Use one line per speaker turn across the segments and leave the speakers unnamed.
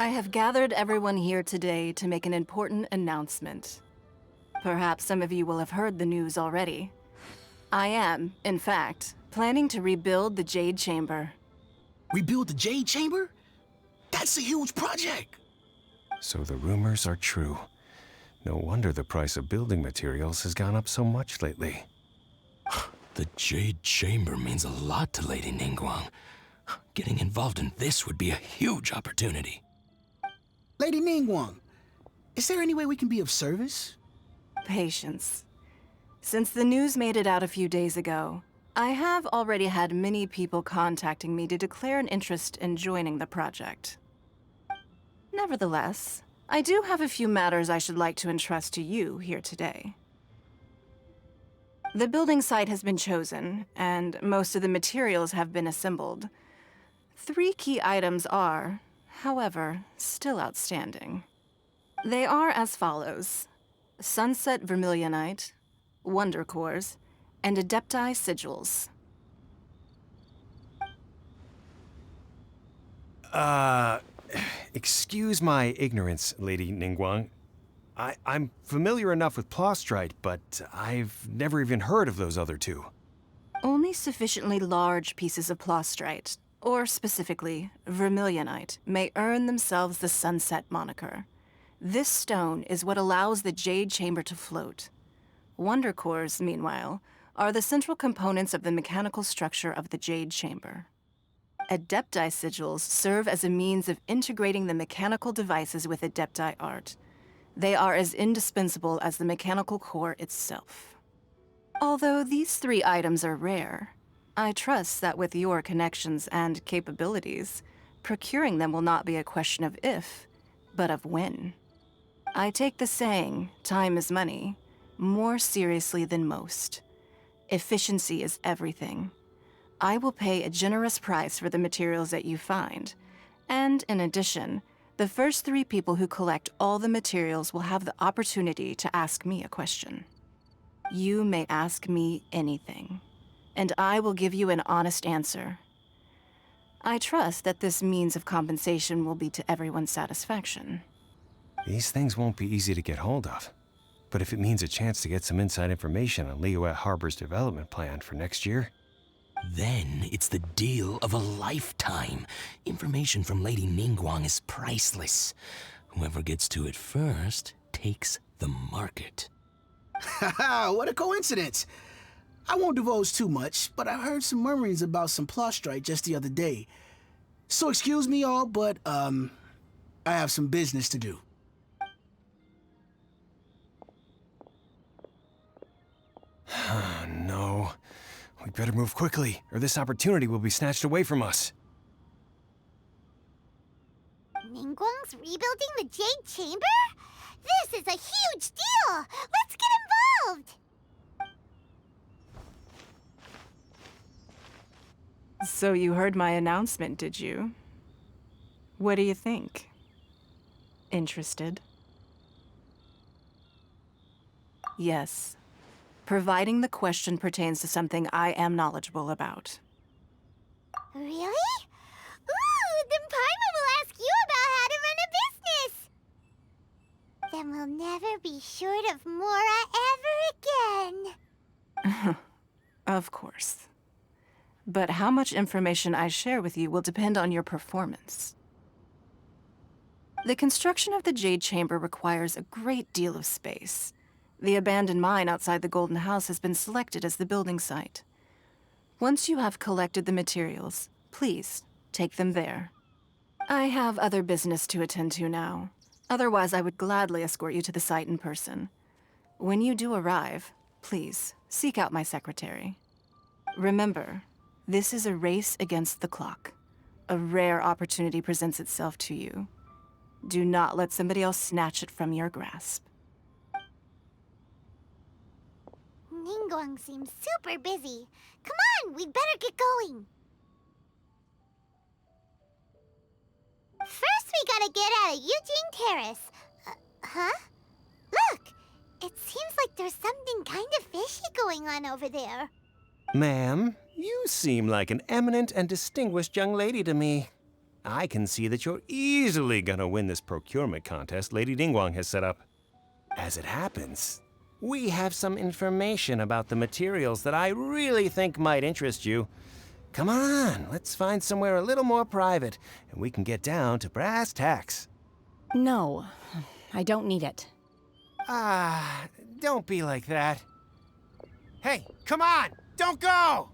I have gathered everyone here today to make an important announcement. Perhaps some of you will have heard the news already. I am, in fact, planning to rebuild the Jade Chamber.
Rebuild the Jade Chamber? That's a huge project!
So the rumors are true. No wonder the price of building materials has gone up so much lately.
The Jade Chamber means a lot to Lady Ningguang. Getting involved in this would be a huge opportunity.
Lady Ningguang, is there any way we can be of service?
Patience. Since the news made it out a few days ago, I have already had many people contacting me to declare an interest in joining the project. Nevertheless, I do have a few matters I should like to entrust to you here today. The building site has been chosen, and most of the materials have been assembled. 3 key items are, however, still outstanding. They are as follows: Sunset Vermilionite, Wonder Cores, and Adepti Sigils.
Excuse my ignorance, Lady Ningguang. I'm familiar enough with Plostrite, but I've never even heard of those other 2.
Only sufficiently large pieces of Plostrite, or specifically Vermilionite, may earn themselves the Sunset moniker. This stone is what allows the Jade Chamber to float. Wonder Cores, meanwhile, are the central components of the mechanical structure of the Jade Chamber. Adepti Sigils serve as a means of integrating the mechanical devices with Adepti art. They are as indispensable as the mechanical core itself. Although these 3 items are rare, I trust that with your connections and capabilities, procuring them will not be a question of if, but of when. I take the saying, time is money, more seriously than most. Efficiency is everything. I will pay a generous price for the materials that you find, and in addition, the first 3 people who collect all the materials will have the opportunity to ask me a question. You may ask me anything, and I will give you an honest answer. I trust that this means of compensation will be to everyone's satisfaction.
These things won't be easy to get hold of. But if it means a chance to get some inside information on Liyue Harbor's development plan for next year...
Then it's the deal of a lifetime. Information from Lady Ningguang is priceless. Whoever gets to it first takes the market.
Haha, what a coincidence! I won't divulge too much, but I heard some murmurings about some Plostrite just the other day. So excuse me all, but, I have some business to do.
No. We better move quickly, or this opportunity will be snatched away from us.
Ningguang's rebuilding the Jade Chamber? This is a huge deal! Let's get involved!
So you heard my announcement, did you? What do you think? Interested? Yes. Providing the question pertains to something I am knowledgeable about.
Really? Ooh, then Paimon will ask you about how to run a business! Then we'll never be short of Mora ever again.
Of course. But how much information I share with you will depend on your performance. The construction of the Jade Chamber requires a great deal of space. The abandoned mine outside the Golden House has been selected as the building site. Once you have collected the materials, please take them there. I have other business to attend to now. Otherwise, I would gladly escort you to the site in person. When you do arrive, please seek out my secretary. Remember, this is a race against the clock. A rare opportunity presents itself to you. Do not let somebody else snatch it from your grasp.
Ningguang seems super busy. Come on, we'd better get going. First, we gotta get out of Eugene Terrace. Huh? Look! It seems like there's something kind of fishy going on over there.
Ma'am, you seem like an eminent and distinguished young lady to me. I can see that you're easily gonna win this procurement contest Lady Ningguang has set up. As it happens, we have some information about the materials that I really think might interest you. Come on, let's find somewhere a little more private, and we can get down to brass tacks.
No, I don't need it.
Ah, don't be like that. Hey, come on, don't go!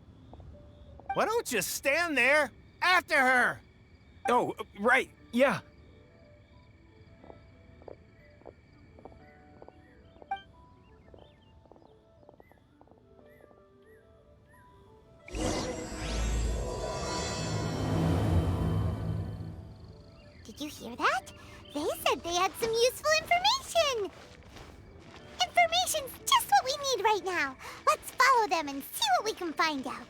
Why don't you stand there after her?
Oh, right, yeah.
Did you hear that? They said they had some useful information. Information's just what we need right now. Let's follow them and see what we can find out.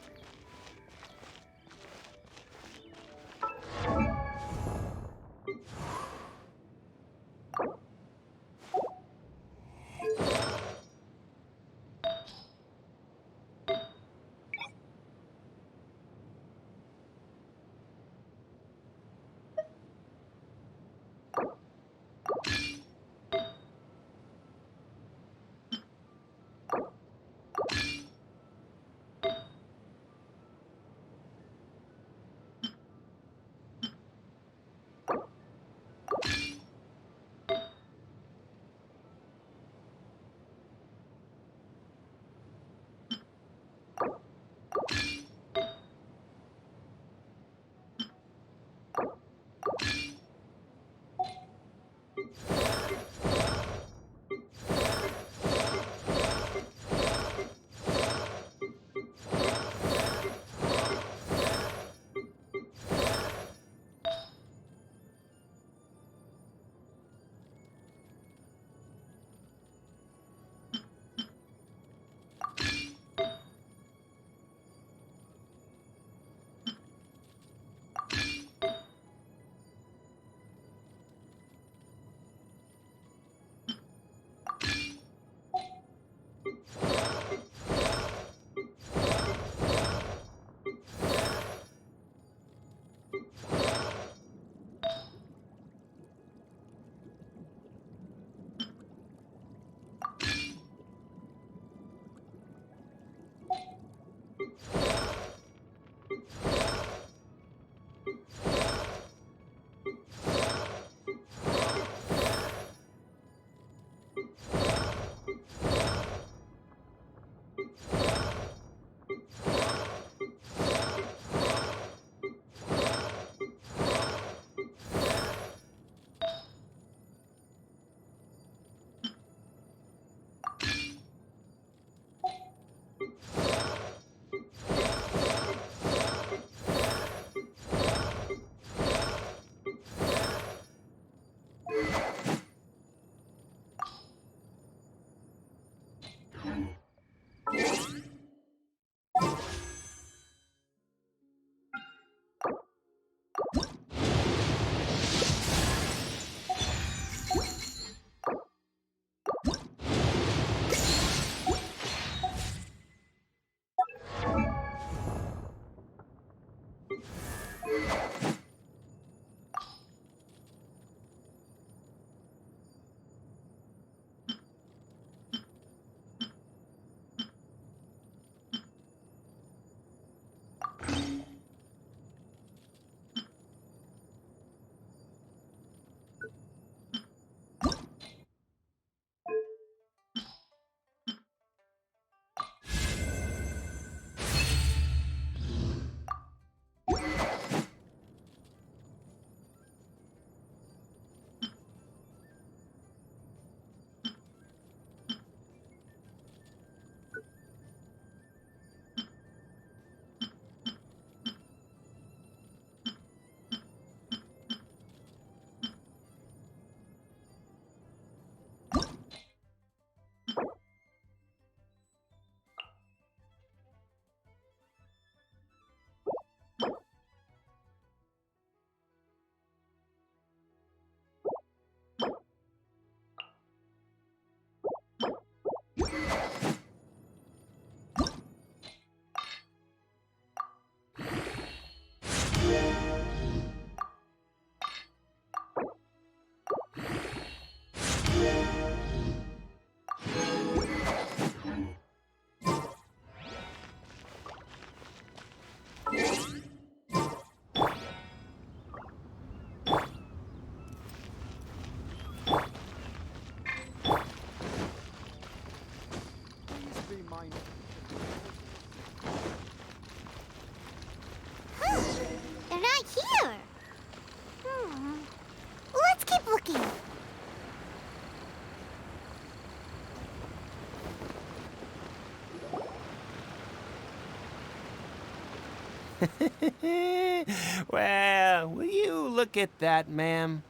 Well, will you look at that, ma'am?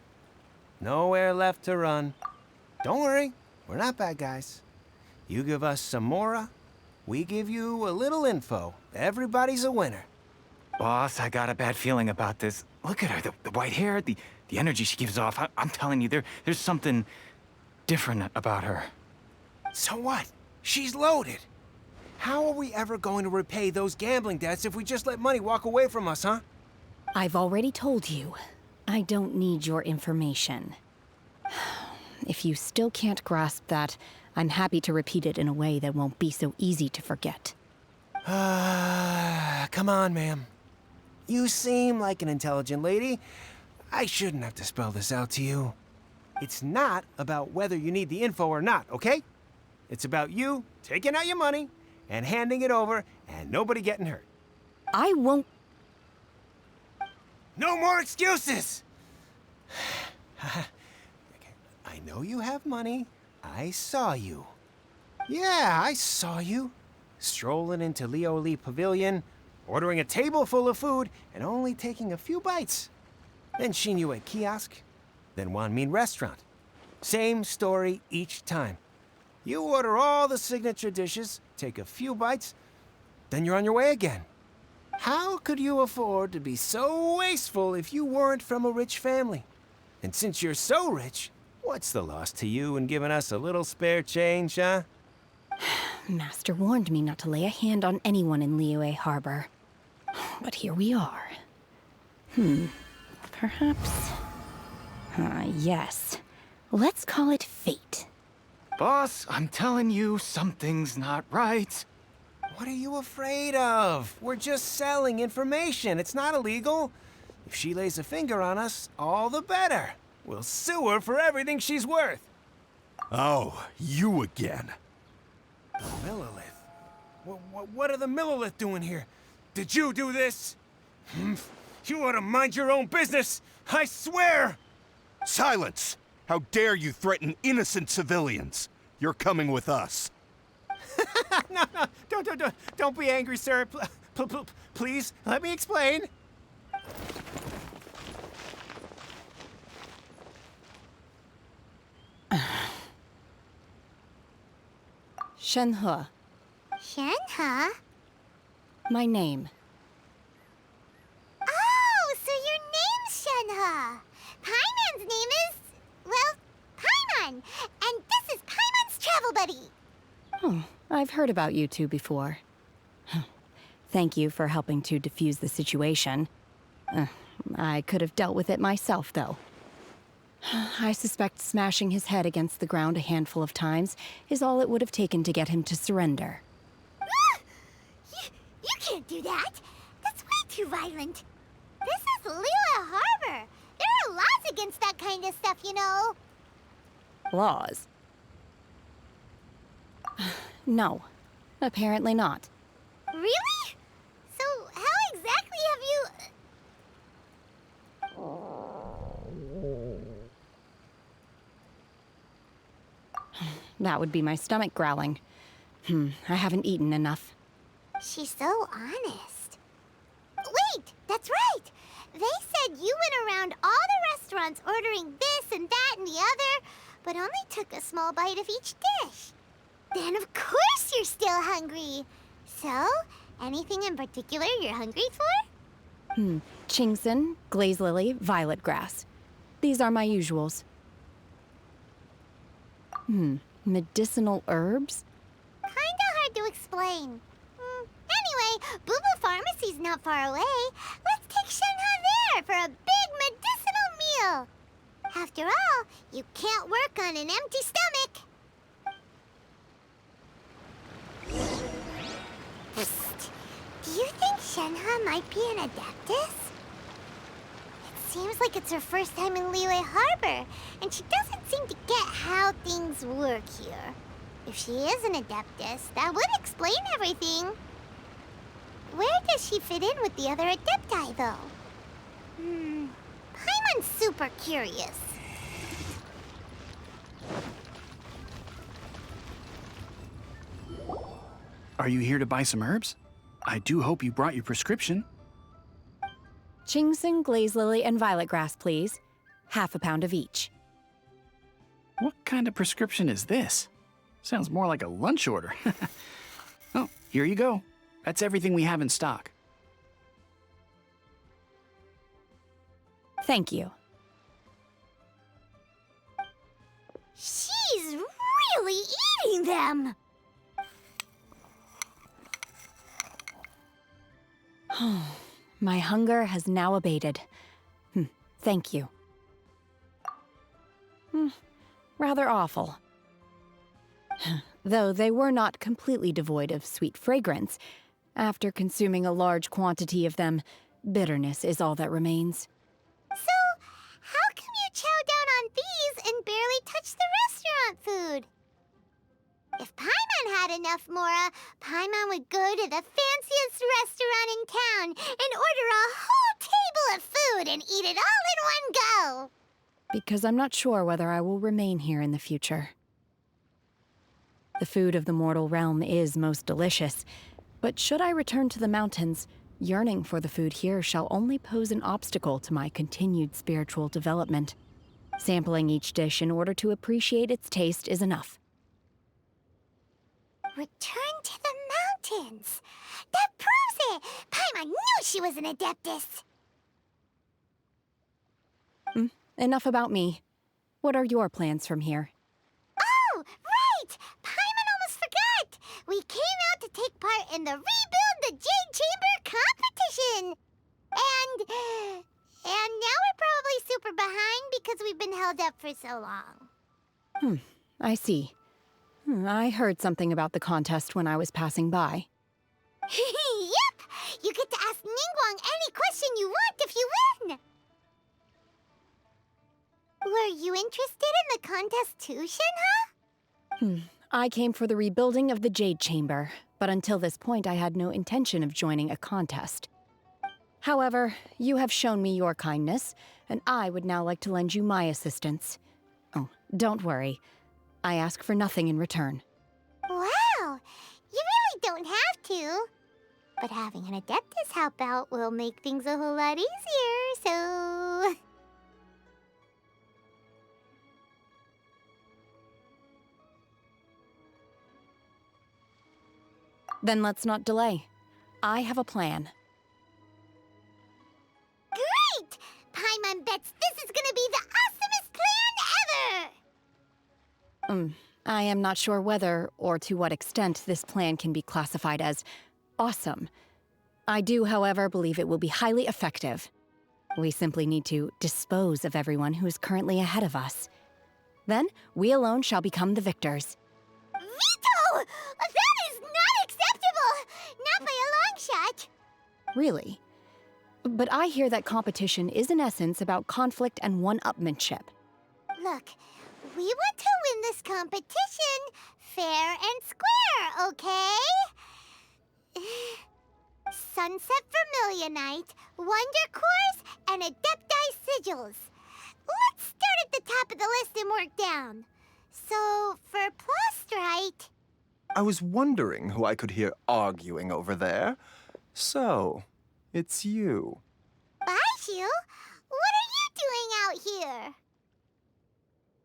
Nowhere left to run. Don't worry, we're not bad guys. You give us some mora, we give you a little info. Everybody's a winner.
Boss, I got a bad feeling about this. Look at her, the white hair, the energy she gives off. I'm telling you, there's something different about her.
So what? She's loaded. How are we ever going to repay those gambling debts if we just let money walk away from us, huh?
I've already told you, I don't need your information. If you still can't grasp that, I'm happy to repeat it in a way that won't be so easy to forget.
Come on, ma'am. You seem like an intelligent lady. I shouldn't have to spell this out to you. It's not about whether you need the info or not, okay? It's about you taking out your money and handing it over and nobody getting hurt.
I won't.
No more excuses! I know you have money. I saw you. Yeah, I saw you. Strolling into Leo Lee Pavilion, ordering a table full of food, and only taking a few bites. Then Shinjuei Kiosk, then Wanmin Restaurant. Same story each time. You order all the signature dishes, take a few bites, then you're on your way again. How could you afford to be so wasteful if you weren't from a rich family? And since you're so rich, what's the loss to you in giving us a little spare change, huh?
Master warned me not to lay a hand on anyone in Liyue Harbor. But here we are. Perhaps... yes. Let's call it fate.
Boss, I'm telling you, something's not right.
What are you afraid of? We're just selling information. It's not illegal. If she lays a finger on us, all the better. We'll sue her for everything she's worth.
Oh, you again.
Millilith? What are the Millilith doing here? Did you do this? You ought to mind your own business, I swear!
Silence! How dare you threaten innocent civilians? You're coming with us.
No, don't be angry, sir. Please, let me explain.
Shenhe,
Shenhe?
my name.
Oh, so your name's Shenhe. Paimon's name is, well, Paimon. And this is Paimon's travel buddy.
Oh, I've heard about you two before. Thank you for helping to defuse the situation. I could have dealt with it myself, though. I suspect smashing his head against the ground a handful of times is all it would have taken to get him to surrender.
You can't do that. That's way too violent. This is Liyue Harbor. There are laws against that kind of stuff, you know.
Laws? No, apparently not.
Really? So how exactly have you...
That would be my stomach growling. I haven't eaten enough.
She's so honest. Wait, that's right. They said you went around all the restaurants ordering this and that and the other, but only took a small bite of each dish. Then of course you're still hungry. So, anything in particular you're hungry for?
Chingson, glaze lily, violet grass. These are my usuals. Medicinal herbs?
Kinda hard to explain. Anyway, Boo Boo Pharmacy's not far away. Let's take Shenhe there for a big medicinal meal. After all, you can't work on an empty stomach. Psst. Do you think Shenhe might be an adeptus? It seems like it's her first time in Liyue Harbor, and she doesn't seem to get how things work here. If she is an adeptus, that would explain everything. Where does she fit in with the other adepti, though? Paimon's super curious.
Are you here to buy some herbs? I do hope you brought your prescription.
Chingsing, glaze lily, and violet grass, please. Half a pound of each.
What kind of prescription is this? Sounds more like a lunch order. Oh, here you go. That's everything we have in stock.
Thank you.
She's really eating them!
My hunger has now abated. Thank you. Rather awful. Though they were not completely devoid of sweet fragrance, after consuming a large quantity of them, bitterness is all that remains.
So, how come you chow down on these and barely touch the restaurant food? If Paimon had enough Mora, Paimon would go to the fanciest restaurant in town and order a whole table of food and eat it all in one go.
Because I'm not sure whether I will remain here in the future. The food of the mortal realm is most delicious, but should I return to the mountains, yearning for the food here shall only pose an obstacle to my continued spiritual development. Sampling each dish in order to appreciate its taste is enough.
Return to the mountains. That proves it. Paimon knew she was an Adeptus.
Enough about me. What are your plans from here?
Oh, right! Paimon almost forgot! We came out to take part in the Rebuild the Jade Chamber competition! And now we're probably super behind because we've been held up for so long.
I see. I heard something about the contest when I was passing by.
Yep! You get to ask Ningguang any question you want if you win! Were you interested in the contest too, Shenhe?
I came for the rebuilding of the Jade Chamber, but until this point I had no intention of joining a contest. However, you have shown me your kindness, and I would now like to lend you my assistance. Oh, don't worry. I ask for nothing in return.
Wow! You really don't have to. But having an Adeptus help out will make things a whole lot easier, so...
Then let's not delay. I have a plan.
Great! Paimon bets this is gonna be the awesomest plan ever!
I am not sure whether or to what extent this plan can be classified as awesome. I do, however, believe it will be highly effective. We simply need to dispose of everyone who is currently ahead of us. Then, we alone shall become the victors.
Veto! That is not acceptable! Not by a long shot!
Really? But I hear that competition is in essence about conflict and one-upmanship.
Look, we want to win this competition fair and square, okay? Sunset Vermilionite, Wonder Cores, and Adepti Sigils. Let's start at the top of the list and work down. So, for Plostrite...
I was wondering who I could hear arguing over there. So, it's you.
Baishu? What are you doing out here?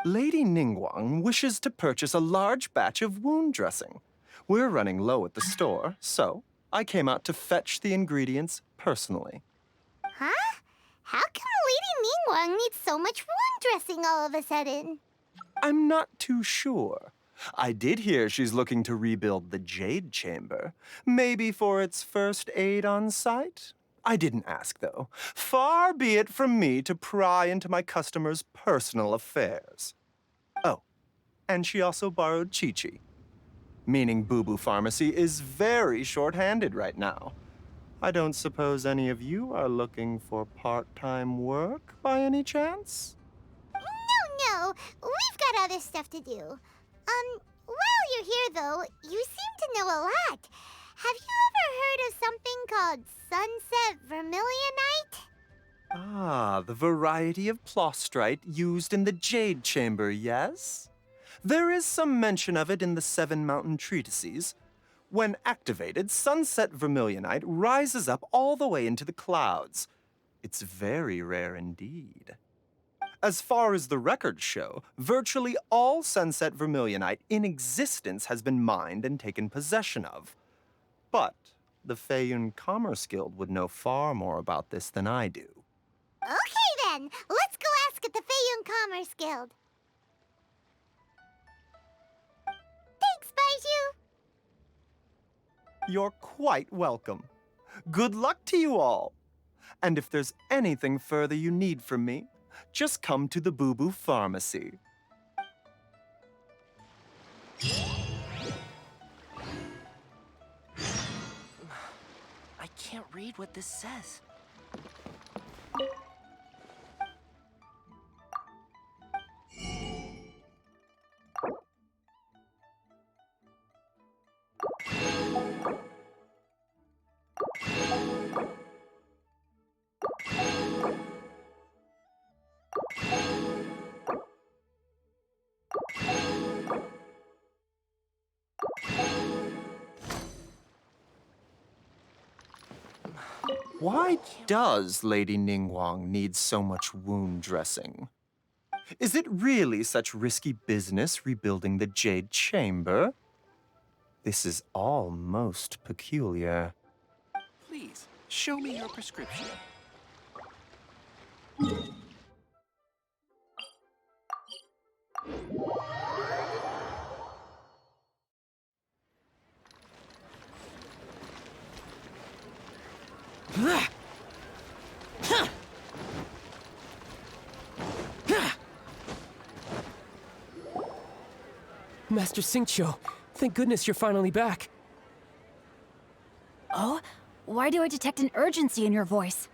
Lady Ningguang wishes to purchase a large batch of wound dressing. We're running low at the store, so I came out to fetch the ingredients personally.
Huh? How come Lady Ningguang needs so much wound dressing all of a sudden?
I'm not too sure. I did hear she's looking to rebuild the Jade Chamber. Maybe for its first aid on site? I didn't ask, though. Far be it from me to pry into my customers' personal affairs. Oh, and she also borrowed Chi-Chi. Meaning Boo Boo Pharmacy is very short-handed right now. I don't suppose any of you are looking for part-time work by any chance?
No, we've got other stuff to do. While you're here, though, you seem to know a lot. Have you ever heard of something called Sunset Vermilionite?
Ah, the variety of Plostrite used in the Jade Chamber, yes? There is some mention of it in the Seven Mountain Treatises. When activated, Sunset Vermilionite rises up all the way into the clouds. It's very rare indeed. As far as the records show, virtually all Sunset Vermilionite in existence has been mined and taken possession of. But the Feiyun Commerce Guild would know far more about this than I do.
Okay then, let's go ask at the Feiyun Commerce Guild. Thanks, Baiju.
You're quite welcome. Good luck to you all. And if there's anything further you need from me, just come to the Boo Boo Pharmacy.
I can't read what this says.
Why does Lady Ningguang need so much wound dressing? Is it really such risky business rebuilding the Jade Chamber? This is all most peculiar.
Please, show me your prescription.
Master Xingqiu, thank goodness you're finally back.
Oh? Why do I detect an urgency in your voice?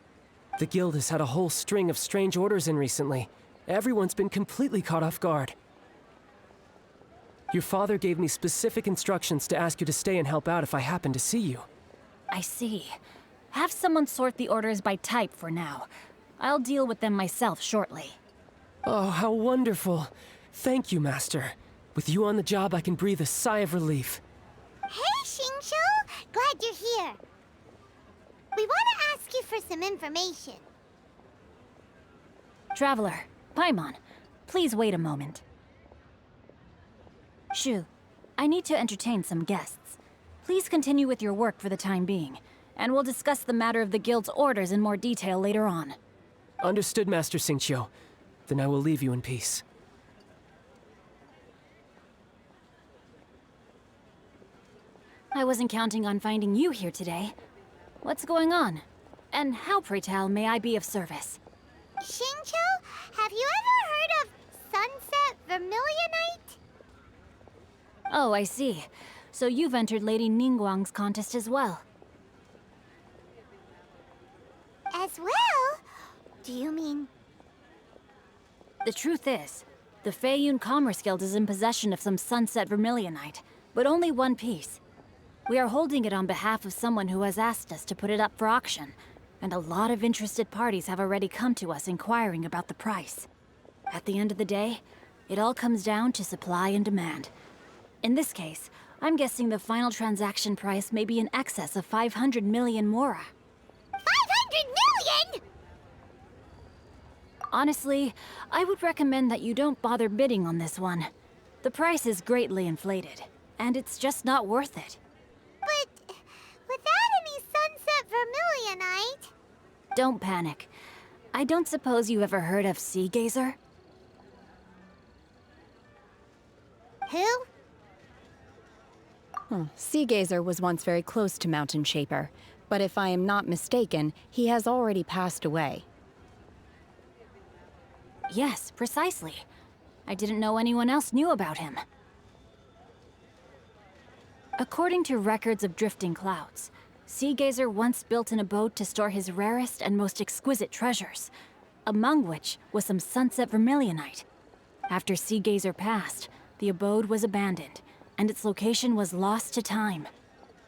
The guild has had a whole string of strange orders in recently. Everyone's been completely caught off guard. Your father gave me specific instructions to ask you to stay and help out if I happen to see you.
I see. Have someone sort the orders by type for now. I'll deal with them myself shortly.
Oh, how wonderful. Thank you, Master. With you on the job, I can breathe a sigh of relief.
Hey, Xingqiu! Glad you're here. We want to ask you for some information.
Traveler, Paimon, please wait a moment. Shu, I need to entertain some guests. Please continue with your work for the time being, and we'll discuss the matter of the guild's orders in more detail later on.
Understood, Master Xingqiu. Then I will leave you in peace.
I wasn't counting on finding you here today. What's going on? And how, pray tell, may I be of service?
Xingqiu, have you ever heard of Sunset Vermilionite?
Oh, I see. So you've entered Lady Ningguang's contest as well.
As well? Do you mean...
The truth is, the Feiyun Commerce Guild is in possession of some Sunset Vermilionite, but only one piece. We are holding it on behalf of someone who has asked us to put it up for auction, and a lot of interested parties have already come to us inquiring about the price. At the end of the day, it all comes down to supply and demand. In this case, I'm guessing the final transaction price may be in excess of 500 million mora.
500 million?!
Honestly, I would recommend that you don't bother bidding on this one. The price is greatly inflated, and it's just not worth it.
But without any Sunset Vermilionite...
Don't panic. I don't suppose you ever heard of Sea Gazer?
Who?
Sea Gazer was once very close to Mountain Shaper, but if I am not mistaken, he has already passed away. Yes, precisely. I didn't know anyone else knew about him. According to records of drifting clouds, Sea Gazer once built an abode to store his rarest and most exquisite treasures, among which was some Sunset Vermilionite. After Sea Gazer passed, the abode was abandoned, and its location was lost to time.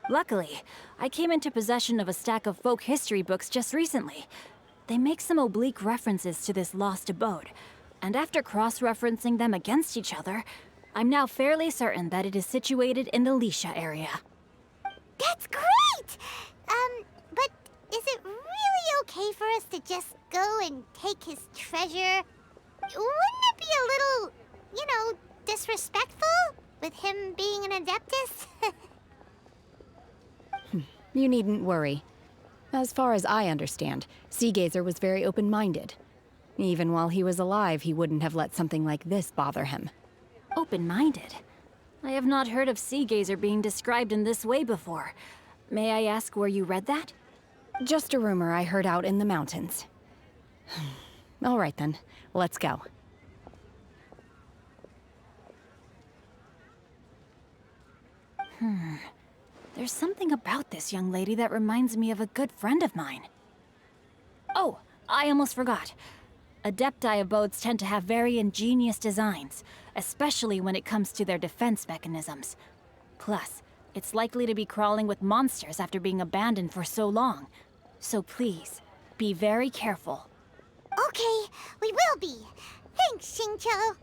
Luckily, I came into possession of a stack of folk history books just recently. They make some oblique references to this lost abode, and after cross-referencing them against each other, I'm now fairly certain that it is situated in the Lisha area.
That's great! But is it really okay for us to just go and take his treasure, wouldn't it be a little, disrespectful with him being an Adeptus?
You needn't worry. As far as I understand, Seagazer was very open-minded. Even while he was alive, he wouldn't have let something like this bother him.
Open-minded? I have not heard of Seagazer being described in this way before. May I ask where you read that?
Just a rumor I heard out in the mountains. All right then, let's go.
There's something about this young lady that reminds me of a good friend of mine. Oh, I almost forgot. Adepti abodes tend to have very ingenious designs, especially when it comes to their defense mechanisms. Plus, it's likely to be crawling with monsters after being abandoned for so long. So please, be very careful.
Okay, we will be. Thanks, Xingqiu.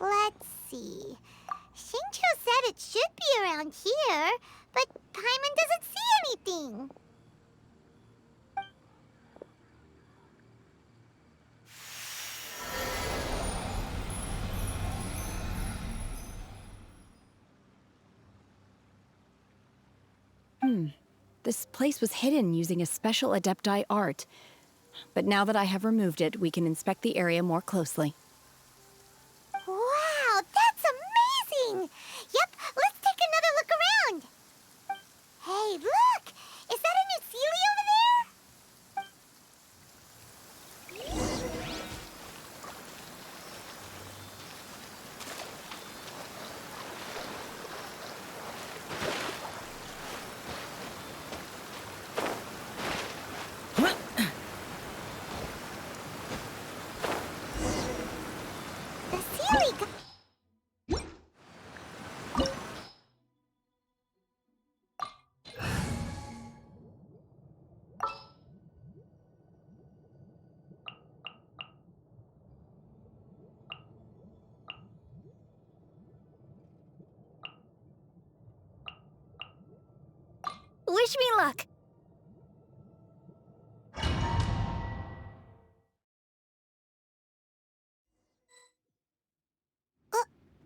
Let's see. Xingqiu said it should be around here, but Paimon doesn't see anything.
This place was hidden using a special Adepti art. But now that I have removed it, we can inspect the area more closely.
Wow, that's amazing! Yep, let's take another look around. Hey, look! Is that a new Sealy over there? The Sealy
Wish me luck!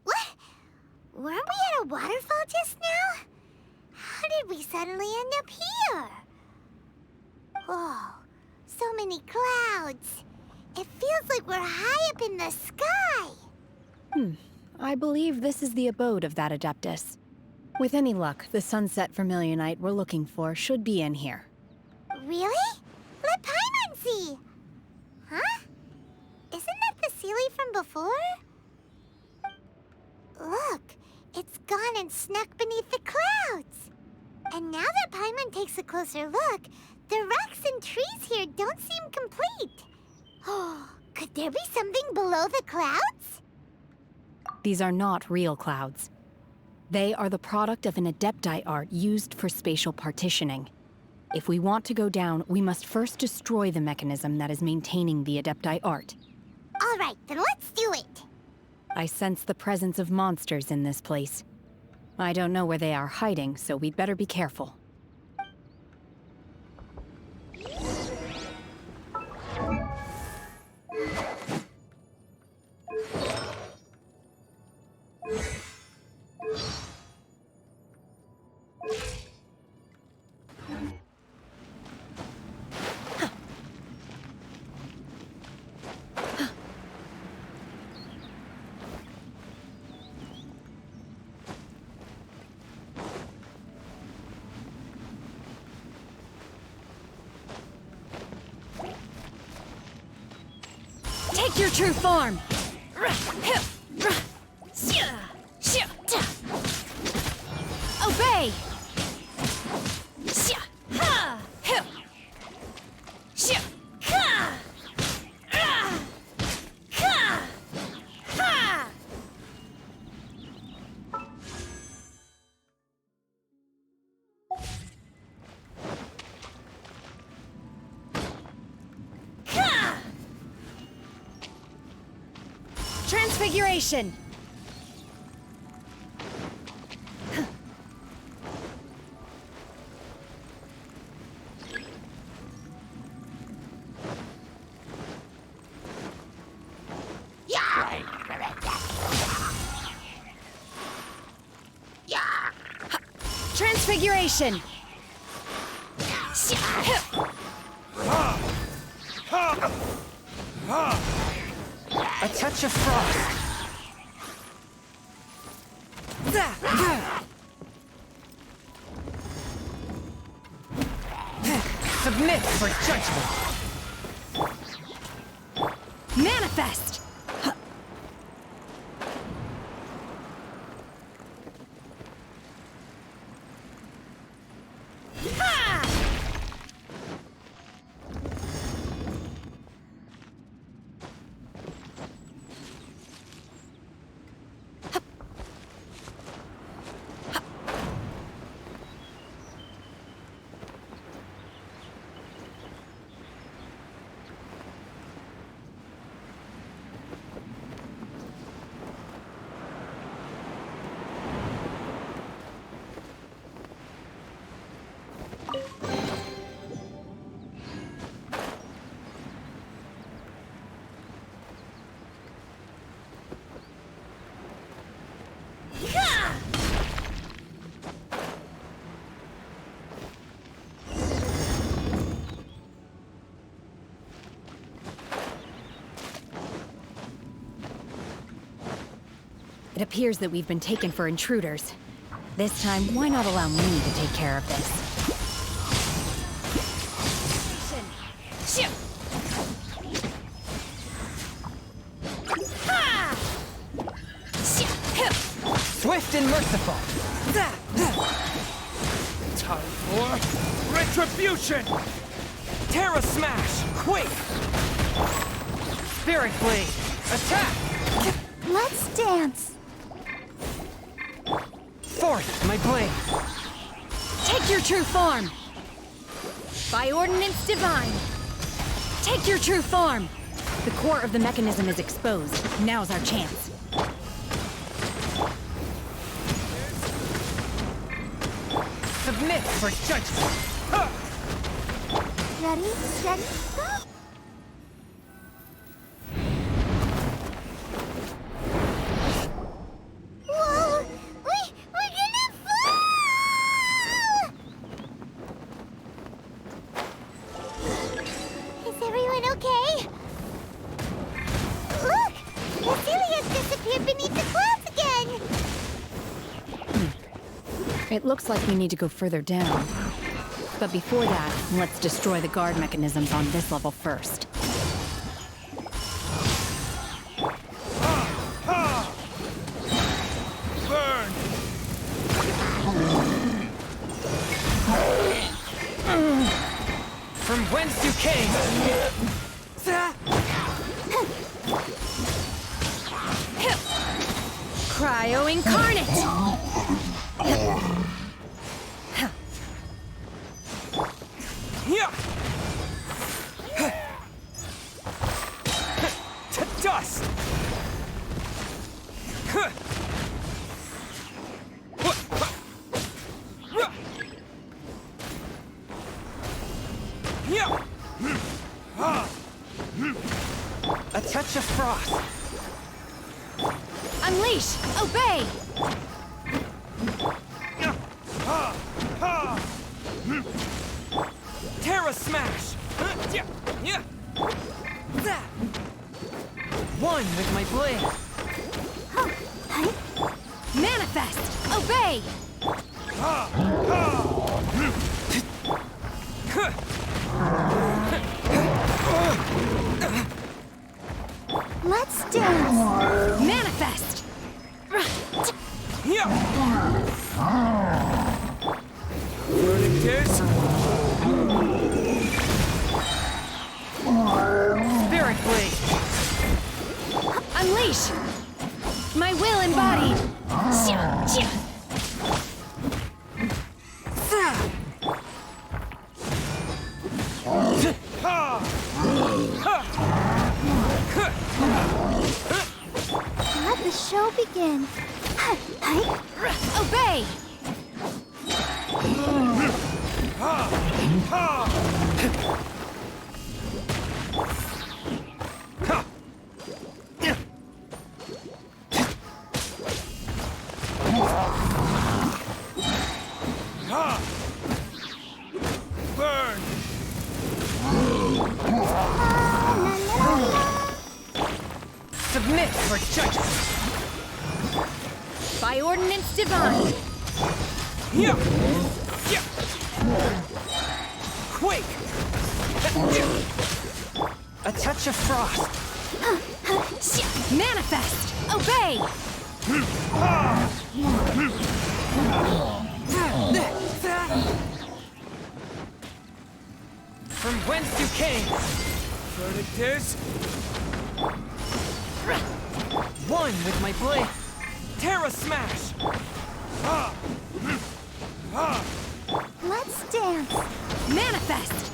What? Weren't we at a waterfall just now? How did we suddenly end up here? Oh, so many clouds. It feels like we're high up in the sky.
I believe this is the abode of that Adeptus. With any luck, the sunset vermilionite we're looking for should be in here.
Really? Let Paimon see. Huh? Isn't that the Sealy from before? Look, it's gone and snuck beneath the clouds. And now that Paimon takes a closer look, the rocks and trees here don't seem complete. Oh, could there be something below the clouds?
These are not real clouds. They are the product of an Adepti art used for spatial partitioning. If we want to go down, we must first destroy the mechanism that is maintaining the Adepti art.
All right, then let's do it.
I sense the presence of monsters in this place. I don't know where they are hiding, so we'd better be careful.
Take your true form! Obey! Transfiguration! Transfiguration!
A touch of frost. Submit for judgment.
Manifest! It appears that we've been taken for intruders. This time, why not allow me to take care of this?
Swift and merciful. Time for retribution! Terra Smash! Quake! Spirit Blade! Attack!
Let's dance.
Forth, my blade!
Take your true form! By ordinance divine! Take your true form! The core of the mechanism is exposed. Now's our chance.
Submit for judgment! Huh.
Ready, steady, go! Whoa! We're gonna fall! Is everyone okay? Look! Cecilia's disappeared beneath the clouds again!
It looks like we need to go further down. But before that, let's destroy the guard mechanisms on this level first.
Burn! From whence you came!
Cryo incarnate!
To dust! A touch of frost!
Unleash! Obey!
Terra Smash! One with my blade!
Manifest! Obey!
Let's dance!
Manifest!
Verdict is... Spirit Blade!
Unleash! My will embodied!
Let the show begin.
Obey!
Burn! Submit for judgment!
By ordinance divine!
Quake! A touch of frost!
Manifest! Obey!
From whence you came! Verdict is... One with my blade! Terra Smash!
Let's dance.
Manifest!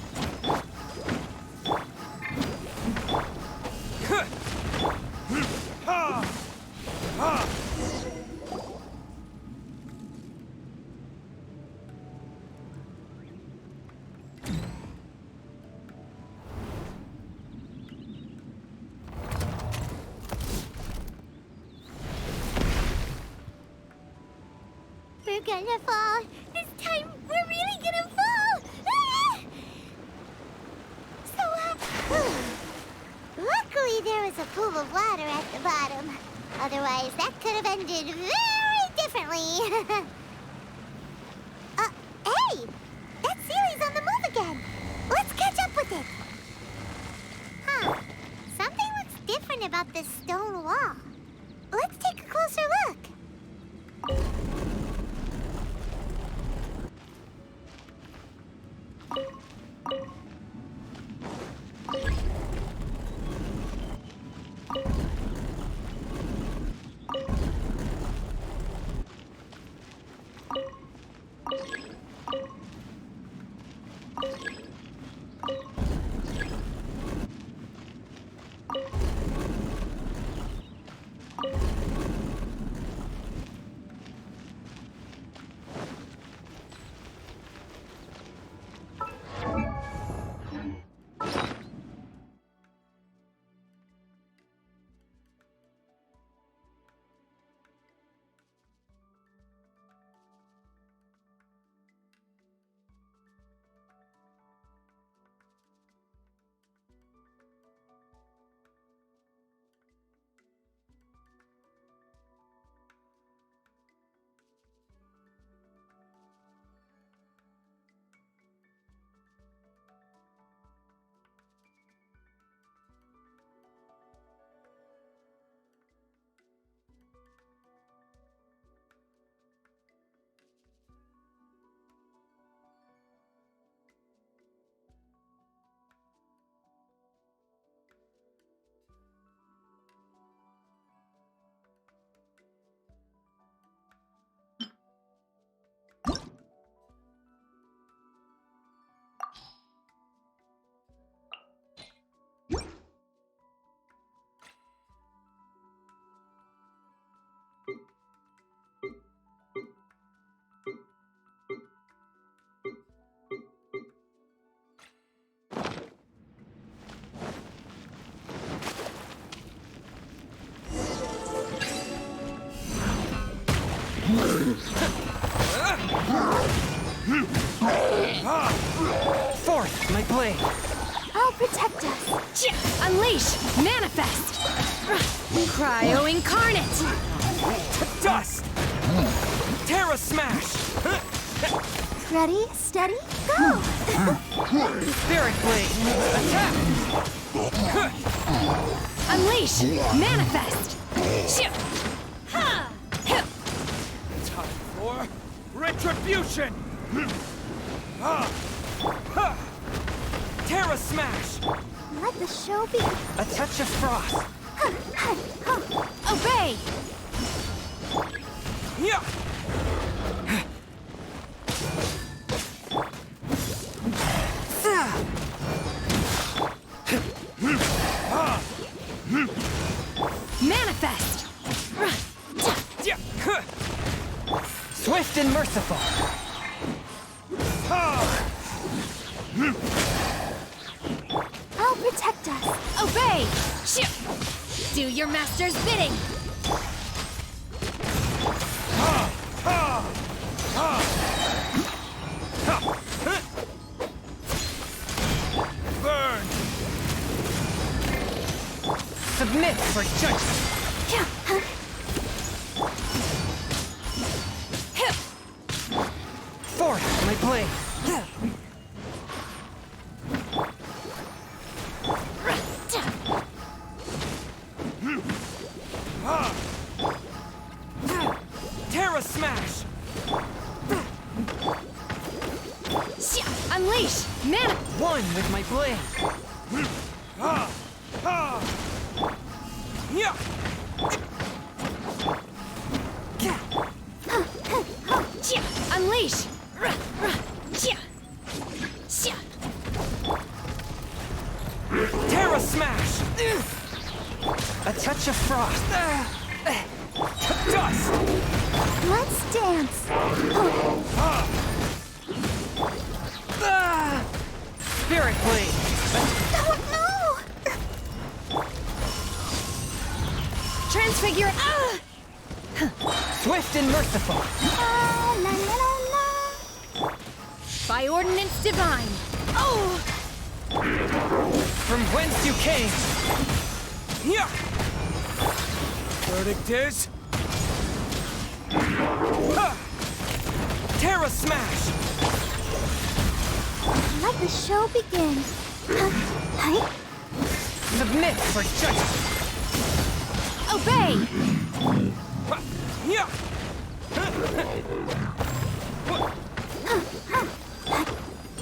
We're gonna fall. This time, we're really gonna fall. Ah! Luckily, there was a pool of water at the bottom. Otherwise, that could have ended very differently. Hey! That Sealy's on the move again. Let's catch up with it. Huh. Something looks different about this stone wall. Let's take a closer look.
Forth, my blade!
I'll protect us.
Unleash! Manifest! Cryo incarnate!
To dust! Terra Smash!
Ready, steady, go!
Spirit Blade! Attack!
Unleash! Manifest! Shoo! Ha! Hip!
Time for retribution! Terra Smash!
Let the show be.
A touch of frost!
Obey!
Yeah!
Manifest!
Swift and merciful!
I'll protect us.
Obey! Shoo! Do your master's bidding!
Burn! Submit for judgment!
Hip!
Forth my blade! Terra Smash!
Unleash! Mana!
One with my blade! Yeah!
Unleash!
Terra Smash! A touch of frost! Dust!
Let's dance.
Spirit Blade!
Oh no!
Transfigure!
Swift and merciful!
La la la la.
By ordinance divine! Oh!
From whence you came! Yeah! Verdict is... Terra Smash!
Let the show begin. Hi.
Submit for judgment!
Obey!
Yeah!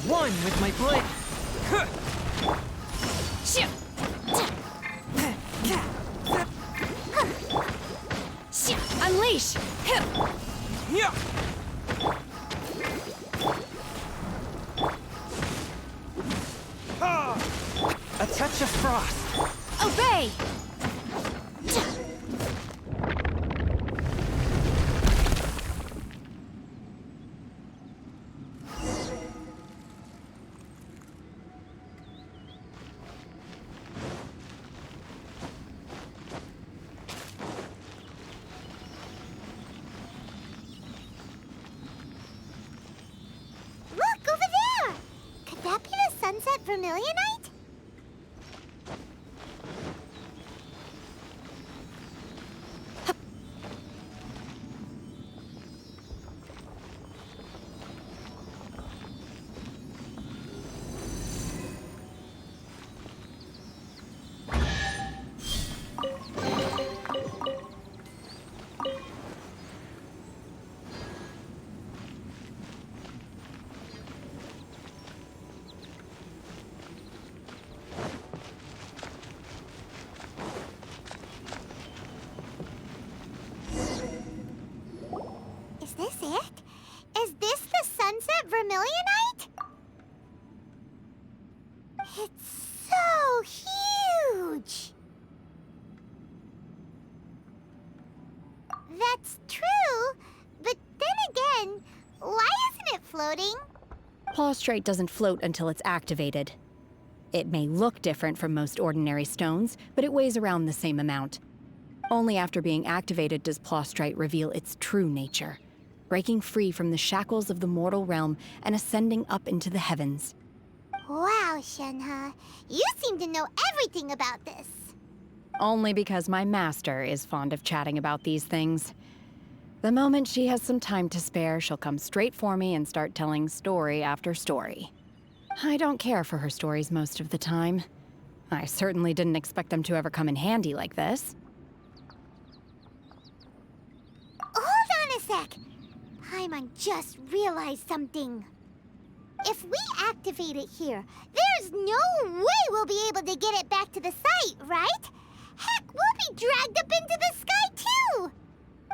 One with my blade!
Shoo! Unleash! Hip!
Yeah! A touch of frost!
Obey!
Look over there. Could that be the sunset vermilionite? Is this it? Is this the sunset vermilionite? It's so huge! That's true, but then again, why isn't it floating?
Plaustrite doesn't float until it's activated. It may look different from most ordinary stones, but it weighs around the same amount. Only after being activated does Plaustrite reveal its true nature, breaking free from the shackles of the mortal realm and ascending up into the heavens.
Wow, Shenhe, you seem to know everything about this.
Only because my master is fond of chatting about these things. The moment she has some time to spare, she'll come straight for me and start telling story after story. I don't care for her stories most of the time. I certainly didn't expect them to ever come in handy like this.
Hold on a sec! Paimon just realized something. If we activate it here, there's no way we'll be able to get it back to the site, right? Heck, we'll be dragged up into the sky too!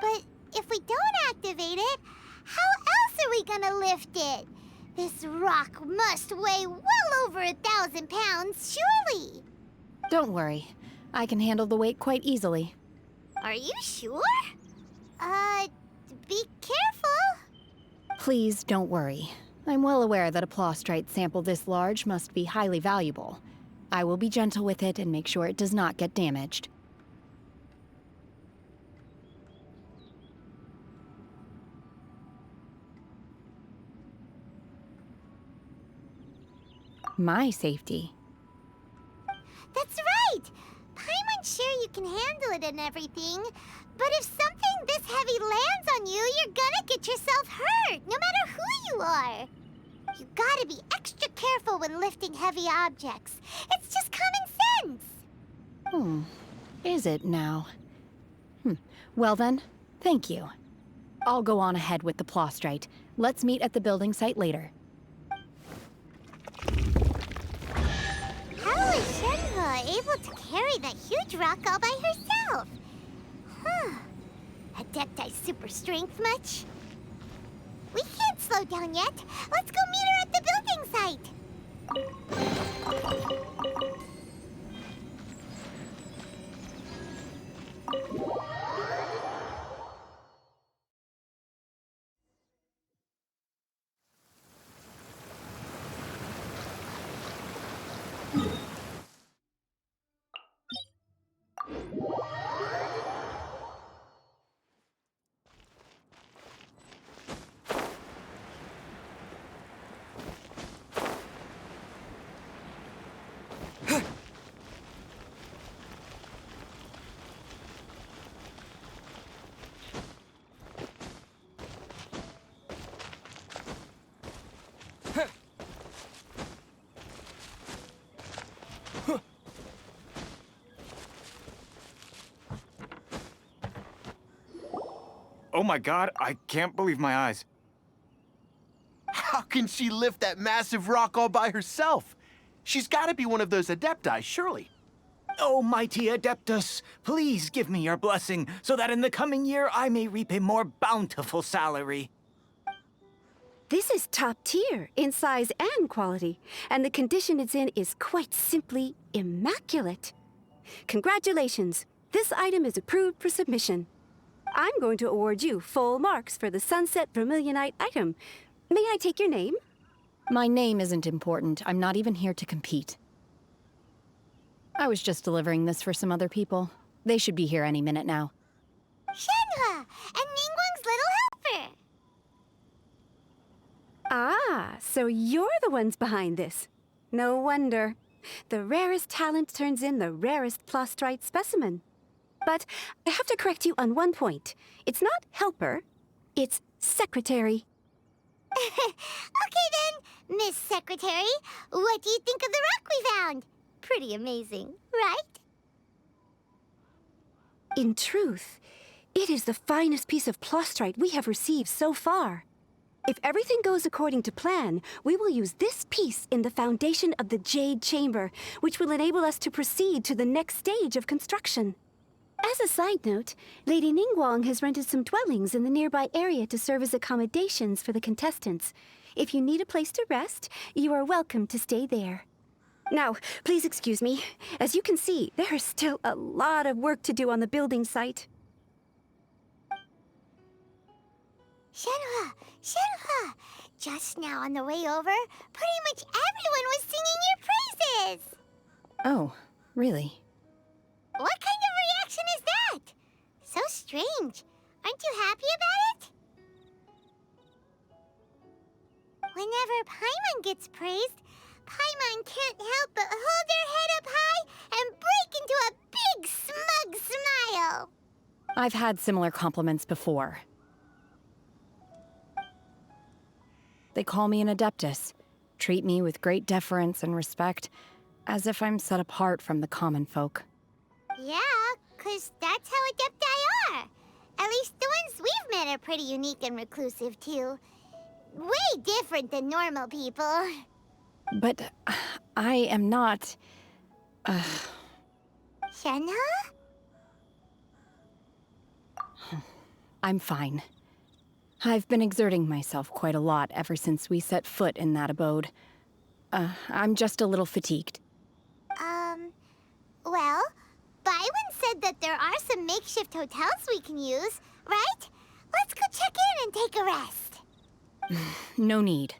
But if we don't activate it, how else are we gonna lift it? This rock must weigh well over 1,000 pounds, surely!
Don't worry. I can handle the weight quite easily.
Are you sure? Be careful.
Please don't worry. I'm well aware that a plaustrite sample this large must be highly valuable. I will be gentle with it and make sure it does not get damaged. My safety.
That's right! Paimon's sure you can handle it and everything, but if something this heavy lands on you, you're gonna get yourself hurt, no matter who you are. You gotta be extra careful when lifting heavy objects. It's just common sense.
Is it now? Well then, thank you. I'll go on ahead with the plaustrite. Let's meet at the building site later.
How is Shenhe able to carry that huge rock all by herself? Adepti super strength much? We can't slow down yet. Let's go meet her at the building site.
Oh my god, I can't believe my eyes.
How can she lift that massive rock all by herself? She's gotta be one of those Adepti, surely.
Oh, mighty Adeptus, please give me your blessing so that in the coming year I may reap a more bountiful salary.
This is top tier in size and quality, and the condition it's in is quite simply immaculate. Congratulations, this item is approved for submission. I'm going to award you full marks for the Sunset Vermilionite item. May I take your name?
My name isn't important. I'm not even here to compete. I was just delivering this for some other people. They should be here any minute now.
Shenhe and Ningguang's little helper.
Ah, so you're the ones behind this. No wonder. The rarest talent turns in the rarest plaustrite specimen. But I have to correct you on one point. It's not helper, it's secretary.
Okay then, Miss Secretary, what do you think of the rock we found? Pretty amazing, right?
In truth, it is the finest piece of plaustrite we have received so far. If everything goes according to plan, we will use this piece in the foundation of the Jade Chamber, which will enable us to proceed to the next stage of construction. As a side note, Lady Ningguang has rented some dwellings in the nearby area to serve as accommodations for the contestants. If you need a place to rest, you are welcome to stay there. Now, please excuse me. As you can see, there is still a lot of work to do on the building site.
Shenhe, Shenhe! Just now on the way over, pretty much everyone was singing your praises!
Oh, really?
What kind of reaction is that? So strange. Aren't you happy about it? Whenever Paimon gets praised, Paimon can't help but hold her head up high and break into a big smug smile.
I've had similar compliments before. They call me an Adeptus, treat me with great deference and respect. as if I'm set apart from the common folk.
Yeah, 'cause that's how Adepti are. At least the ones we've met are pretty unique and reclusive, too. Way different than normal people.
But I am not...
Shenhe?
I'm fine. I've been exerting myself quite a lot ever since we set foot in that abode. I'm just a little fatigued.
Well, Byron said that there are some makeshift hotels we can use, right? Let's go check in and take a rest.
No need.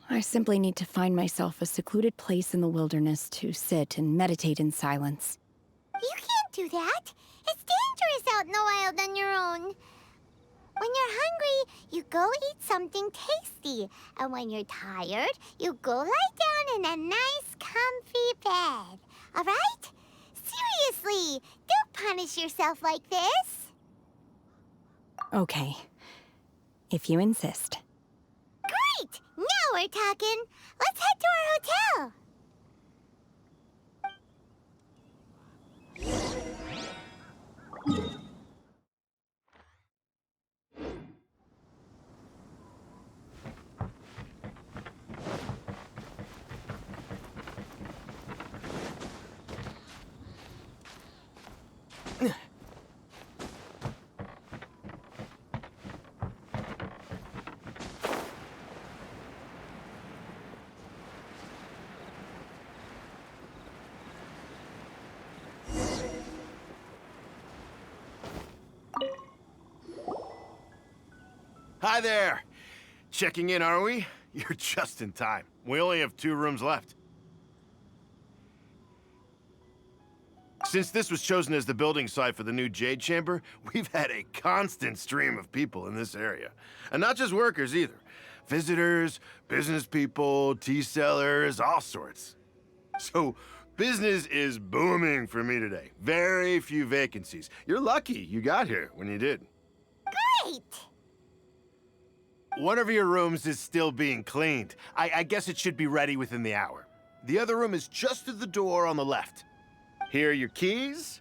I simply need to find myself a secluded place in the wilderness to sit and meditate in silence.
You can't do that. It's dangerous out in the wild on your own. When you're hungry, you go eat something tasty. And when you're tired, you go lie down in a nice, comfy bed. All right? Seriously, don't punish yourself like this.
Okay. If you insist.
Great! Now we're talking. Let's head to our hotel.
Hi there. Checking in, are we? You're just in time. We only have 2 rooms left. Since this was chosen as the building site for the new Jade Chamber, we've had a constant stream of people in this area. And not just workers either. Visitors, business people, tea sellers, all sorts. So, business is booming for me today. Very few vacancies. You're lucky you got here when you did.
Great!
One of your rooms is still being cleaned. I guess it should be ready within the hour. The other room is just through the door on the left. Here are your keys.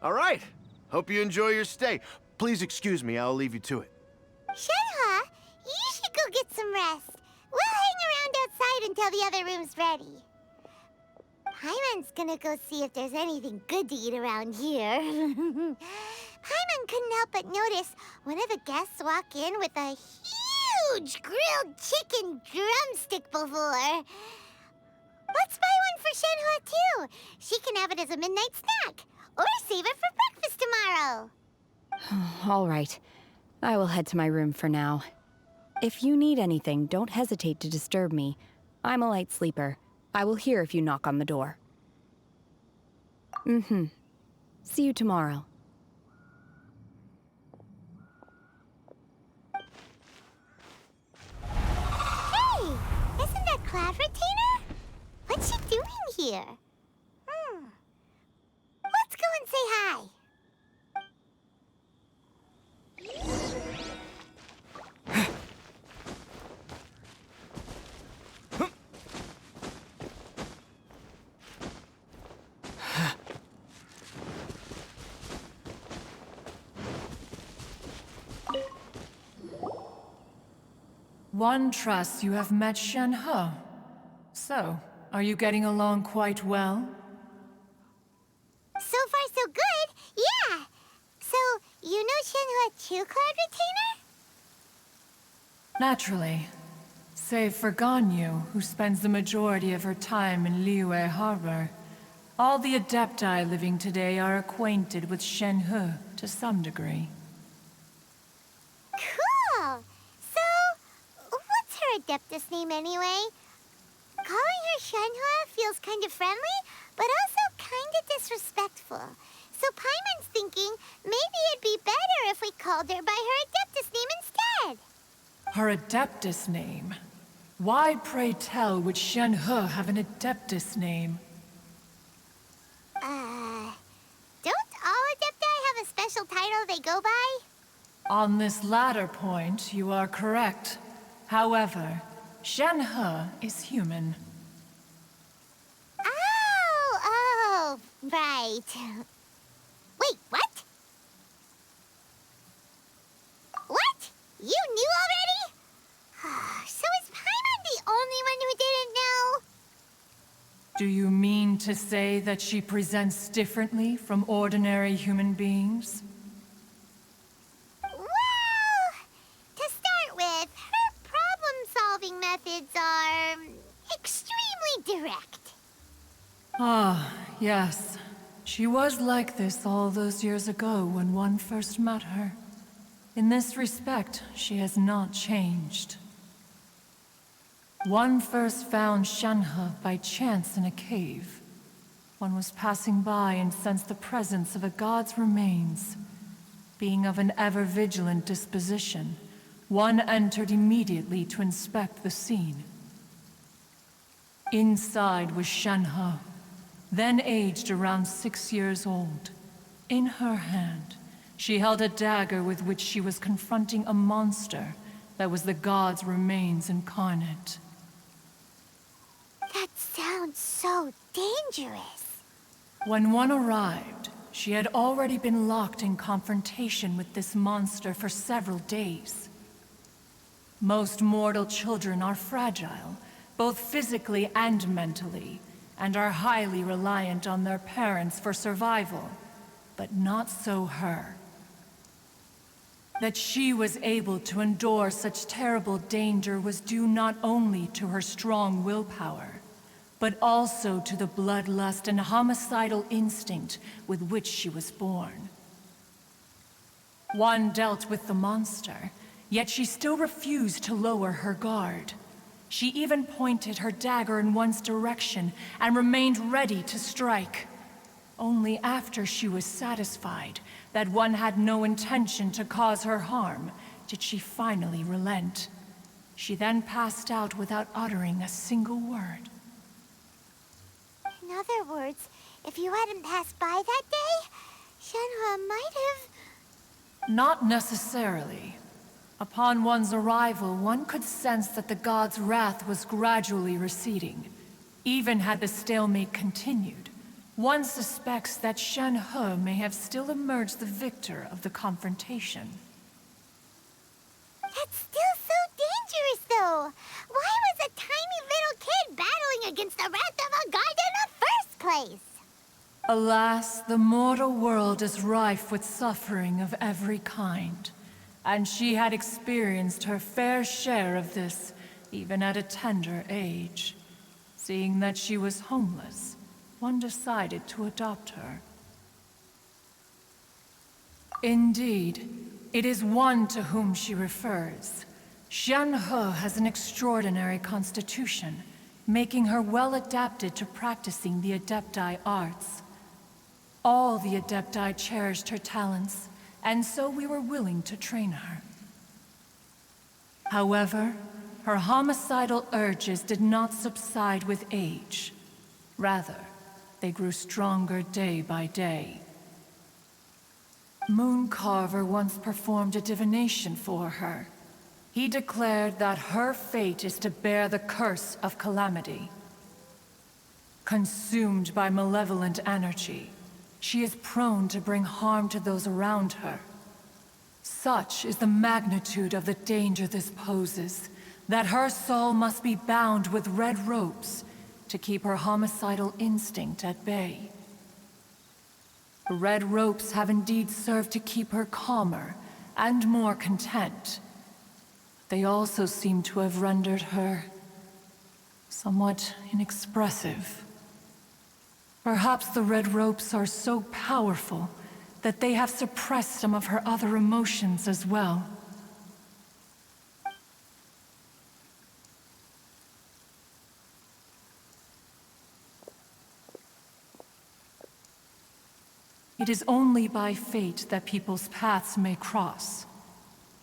All right. Hope you enjoy your stay. Please excuse me, I'll leave you to it.
Shenhe, you should go get some rest. We'll hang around outside until the other room's ready. Paimon's gonna go see if there's anything good to eat around here. Paimon couldn't help but notice one of the guests walk in with a huge grilled chicken drumstick before. Let's buy one for Shenhe, too. She can have it as a midnight snack. Or save it for breakfast tomorrow.
All right. I will head to my room for now. If you need anything, don't hesitate to disturb me. I'm a light sleeper. I will hear if you knock on the door. See you tomorrow.
Hey! Isn't that Cloud Retainer? What's she doing here? Let's go and say hi.
One trusts you have met Shenhe. So, are you getting along quite well?
So far, so good. Yeah. So, you know Shenhe too, Cloud Retainer?
Naturally. Save for Ganyu, who spends the majority of her time in Liyue Harbor. All the Adepti living today are acquainted with Shenhe to some degree.
Cool. So, what's her Adeptus name anyway? Calling her Shenhe feels kind of friendly, but also kind of disrespectful. So Paimon's thinking maybe it'd be better if we called her by her Adeptus name instead.
Her Adeptus name? Why, pray tell, would Shenhe have an Adeptus name?
Don't all Adepti have a special title they go by?
On this latter point, you are correct. However, Shenhe is human.
Right. Wait, what? What? You knew already? So is Paimon the only one who didn't know?
Do you mean to say that she presents differently from ordinary human beings?
Well, to start with, her problem-solving methods are extremely direct.
Ah, yes. She was like this all those years ago when one first met her. In this respect, she has not changed. One first found Shenhe by chance in a cave. One was passing by and sensed the presence of a god's remains. Being of an ever-vigilant disposition, one entered immediately to inspect the scene. Inside was Shenhe, then aged around 6 years old. In her hand, she held a dagger with which she was confronting a monster that was the god's remains incarnate.
That sounds so dangerous.
When one arrived, she had already been locked in confrontation with this monster for several days. Most mortal children are fragile, both physically and mentally, and are highly reliant on their parents for survival, but not so her. That she was able to endure such terrible danger was due not only to her strong willpower, but also to the bloodlust and homicidal instinct with which she was born. One dealt with the monster, yet she still refused to lower her guard. She even pointed her dagger in one's direction and remained ready to strike. Only after she was satisfied that one had no intention to cause her harm did she finally relent. She then passed out without uttering a single word.
In other words, if you hadn't passed by that day, Shenhe might have...
Not necessarily. Upon one's arrival, one could sense that the god's wrath was gradually receding. Even had the stalemate continued, one suspects that Shenhe may have still emerged the victor of the confrontation.
That's still so dangerous, though. Why was a tiny little kid battling against the wrath of a god in the first place?
Alas, the mortal world is rife with suffering of every kind. And she had experienced her fair share of this, even at a tender age. Seeing that she was homeless, one decided to adopt her. Indeed, it is one to whom she refers. Shenhe has an extraordinary constitution, making her well adapted to practicing the Adepti arts. All the Adepti cherished her talents, and so we were willing to train her. However, her homicidal urges did not subside with age. Rather, they grew stronger day by day. Mooncarver once performed a divination for her. He declared that her fate is to bear the curse of calamity. Consumed by malevolent energy, she is prone to bring harm to those around her. Such is the magnitude of the danger this poses, that her soul must be bound with red ropes to keep her homicidal instinct at bay. The red ropes have indeed served to keep her calmer and more content. They also seem to have rendered her somewhat inexpressive. Perhaps the red ropes are so powerful that they have suppressed some of her other emotions as well. It is only by fate that people's paths may cross.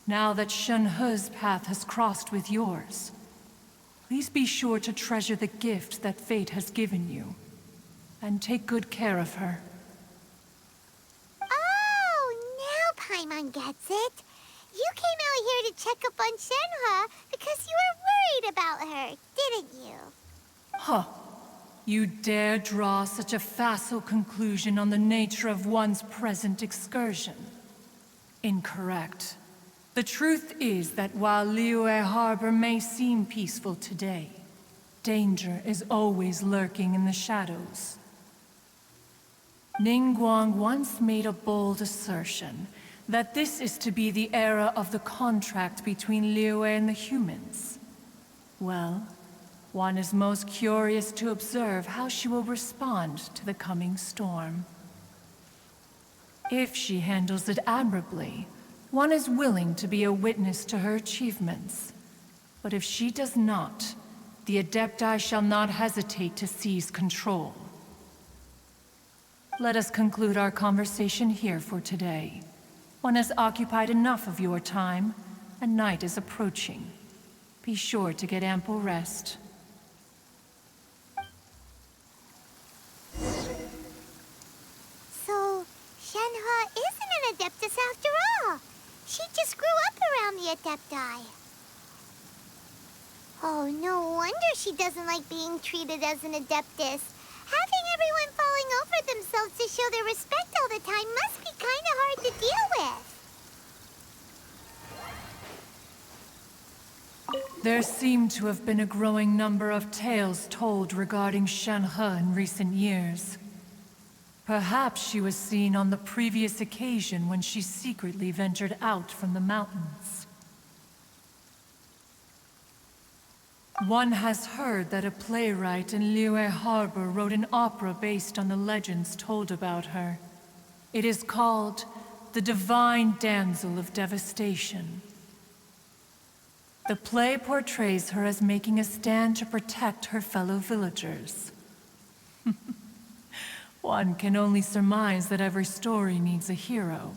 Now that Shenhe's path has crossed with yours, please be sure to treasure the gift that fate has given you, and take good care of her.
Oh, now Paimon gets it. You came out here to check up on Shenhe because you were worried about her, didn't you?
Huh. You dare draw such a facile conclusion on the nature of one's present excursion? Incorrect. The truth is that while Liyue Harbor may seem peaceful today, danger is always lurking in the shadows. Ningguang once made a bold assertion that this is to be the era of the contract between Liyue and the humans. Well, one is most curious to observe how she will respond to the coming storm. If she handles it admirably, one is willing to be a witness to her achievements. But if she does not, the Adepti shall not hesitate to seize control. Let us conclude our conversation here for today. One has occupied enough of your time, and night is approaching. Be sure to get ample rest.
So, Shenhe isn't an Adeptus after all. She just grew up around the Adepti. Oh, no wonder she doesn't like being treated as an Adeptus. Having everyone falling over themselves to show their respect all the time must be kind of hard to deal with.
There seem to have been a growing number of tales told regarding Shenhe in recent years. Perhaps she was seen on the previous occasion when she secretly ventured out from the mountains. One has heard that a playwright in Liyue Harbor wrote an opera based on the legends told about her. It is called The Divine Damsel of Devastation. The play portrays her as making a stand to protect her fellow villagers. One can only surmise that every story needs a hero.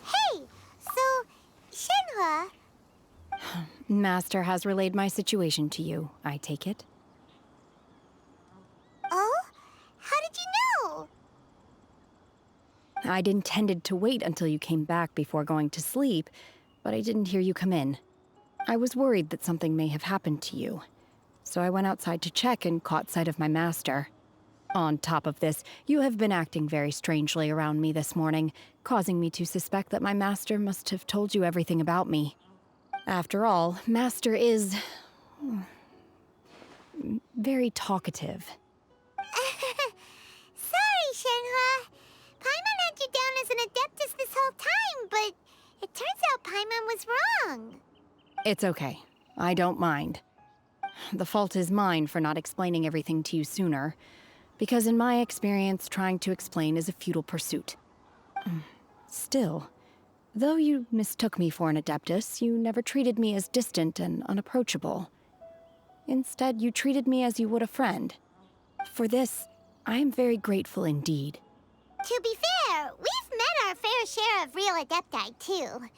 Hey! So, Shenhe...
Master has relayed my situation to you, I take it.
Oh? How did you know?
I'd intended to wait until you came back before going to sleep, but I didn't hear you come in. I was worried that something may have happened to you, so I went outside to check and caught sight of my master. On top of this, you have been acting very strangely around me this morning, causing me to suspect that my master must have told you everything about me. After all, Master is... very talkative.
Sorry, Shenhe. Paimon had you down as an Adeptus this whole time, but it turns out Paimon was wrong.
It's okay. I don't mind. The fault is mine for not explaining everything to you sooner, because in my experience, trying to explain is a futile pursuit. Still, though you mistook me for an Adeptus, you never treated me as distant and unapproachable. Instead, you treated me as you would a friend. For this, I am very grateful indeed.
To be fair, we've met our fair share of real Adepti, too.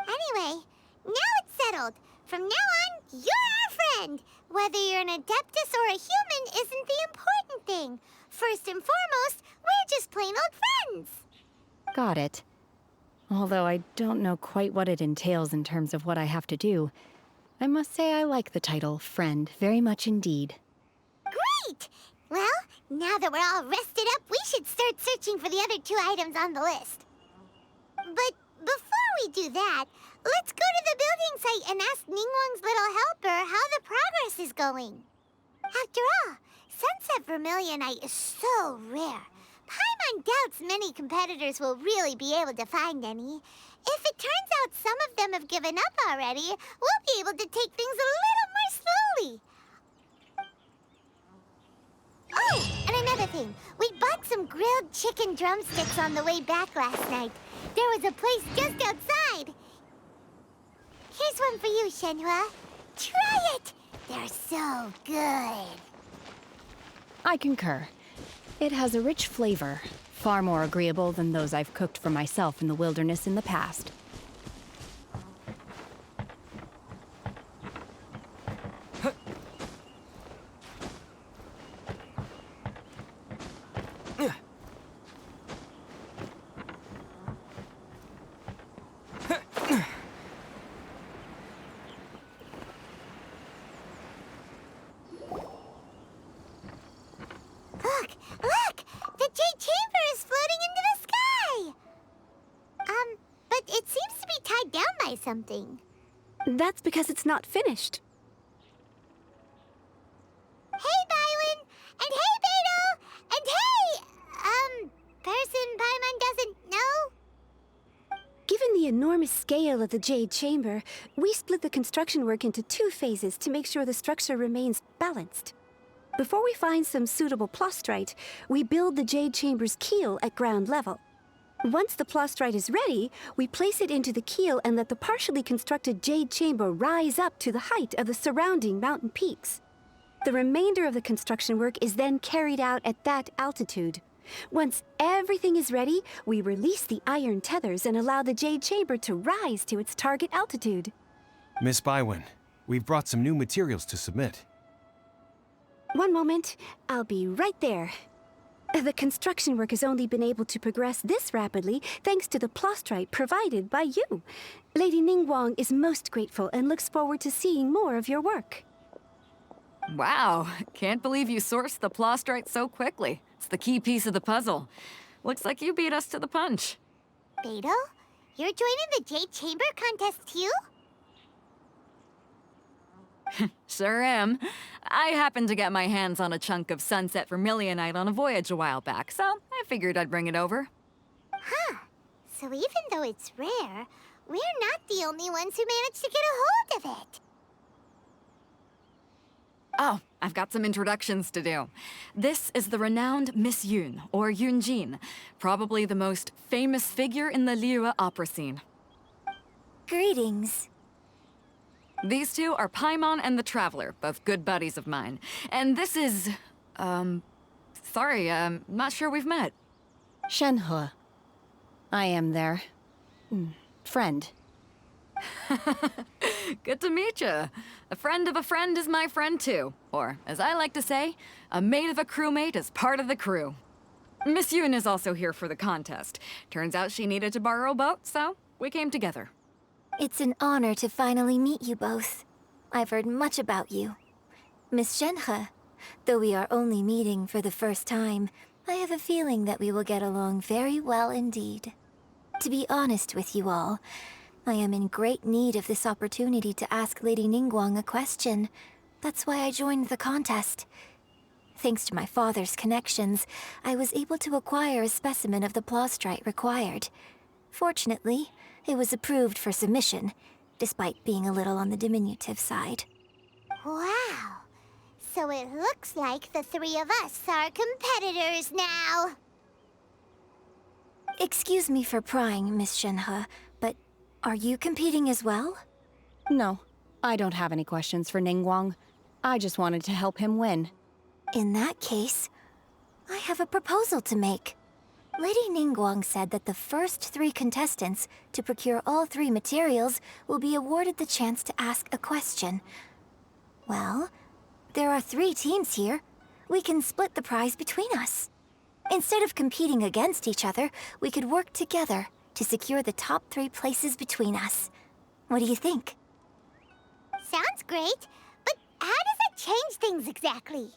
Anyway, now it's settled. From now on, you're our friend. Whether you're an Adeptus or a human isn't the important thing. First and foremost, we're just plain old friends.
Got it. Although I don't know quite what it entails in terms of what I have to do, I must say I like the title friend very much indeed.
Great! Well, now that we're all rested up, we should start searching for the other 2 items on the list. But before we do that, let's go to the building site and ask Ningguang's little helper how the progress is going. After all, Sunset Vermilionite is so rare. Paimon doubts many competitors will really be able to find any. If it turns out some of them have given up already, we'll be able to take things a little more slowly. Oh, and another thing. We bought some grilled chicken drumsticks on the way back last night. There was a place just outside. Here's one for you, Shenhe. Try it! They're so good.
I concur. It has a rich flavor, far more agreeable than those I've cooked for myself in the wilderness in the past.
Look! The Jade Chamber is floating into the sky! But it seems to be tied down by something.
That's because it's not finished.
Hey, Bywin! And hey, Beto! And hey, person Paimon doesn't know?
Given the enormous scale of the Jade Chamber, we split the construction work into 2 phases to make sure the structure remains balanced. Before we find some suitable plastrite, we build the Jade Chamber's keel at ground level. Once the plastrite is ready, we place it into the keel and let the partially constructed Jade Chamber rise up to the height of the surrounding mountain peaks. The remainder of the construction work is then carried out at that altitude. Once everything is ready, we release the iron tethers and allow the Jade Chamber to rise to its target altitude.
Miss Bywin, we've brought some new materials to submit.
One moment, I'll be right there. The construction work has only been able to progress this rapidly thanks to the plastrite provided by you. Lady Ningguang is most grateful and looks forward to seeing more of your work.
Wow, can't believe you sourced the plastrite so quickly. It's the key piece of the puzzle. Looks like you beat us to the punch.
Beto, you're joining the Jade Chamber contest too?
Sure am. I happened to get my hands on a chunk of sunset vermilionite on a voyage a while back, so I figured I'd bring it over.
Huh. So even though it's rare, we're not the only ones who managed to get a hold of it.
Oh, I've got some introductions to do. This is the renowned Miss Yun, or Yunjin, probably the most famous figure in the Liyue opera scene.
Greetings.
These two are Paimon and the Traveler, both good buddies of mine. And this is... sorry, not sure we've met.
Shenhe. I am their... friend.
Good to meet you. A friend of a friend is my friend too. Or, as I like to say, a mate of a crewmate is part of the crew. Miss Yun is also here for the contest. Turns out she needed to borrow a boat, so we came together.
It's an honor to finally meet you both. I've heard much about you. Miss Shenhe, though we are only meeting for the first time, I have a feeling that we will get along very well indeed. To be honest with you all, I am in great need of this opportunity to ask Lady Ningguang a question. That's why I joined the contest. Thanks to my father's connections, I was able to acquire a specimen of the plastrite required. Fortunately, it was approved for submission, despite being a little on the diminutive side. Wow. So it looks like the 3 of us are competitors now. Excuse me for prying, Miss Shenhe, but are you competing as well?
No, I don't have any questions for Ningguang. I just wanted to help him win.
In that case, I have a proposal to make. Lady Ningguang said that the first 3 contestants to procure all 3 materials will be awarded the chance to ask a question. Well, there are 3 teams here. We can split the prize between us. Instead of competing against each other, we could work together to secure the top 3 places between us. What do you think? Sounds great, but how does it change things exactly?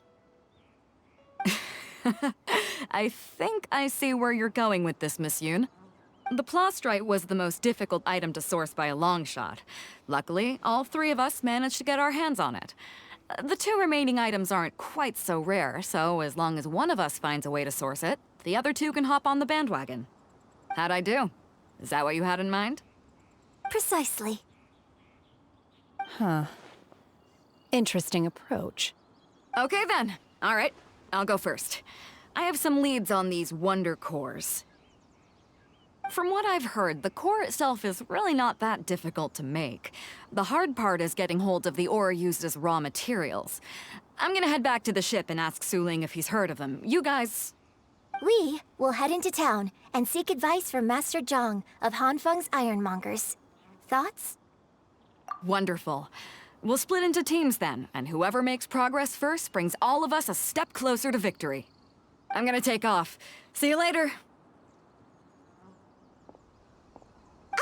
I think I see where you're going with this, Miss Yun. The plastrite was the most difficult item to source by a long shot. Luckily, all 3 of us managed to get our hands on it. The 2 remaining items aren't quite so rare, so as long as one of us finds a way to source it, the other 2 can hop on the bandwagon. How'd I do? Is that what you had in mind?
Precisely.
Huh. Interesting approach.
Okay then. All right, I'll go first. I have some leads on these wonder cores. From what I've heard, the core itself is really not that difficult to make. The hard part is getting hold of the ore used as raw materials. I'm gonna head back to the ship and ask Su Ling if he's heard of them. You guys...
We will head into town and seek advice from Master Zhang of Hanfeng's Ironmongers. Thoughts?
Wonderful. We'll split into teams then, and whoever makes progress first brings all of us a step closer to victory. I'm gonna take off. See you later.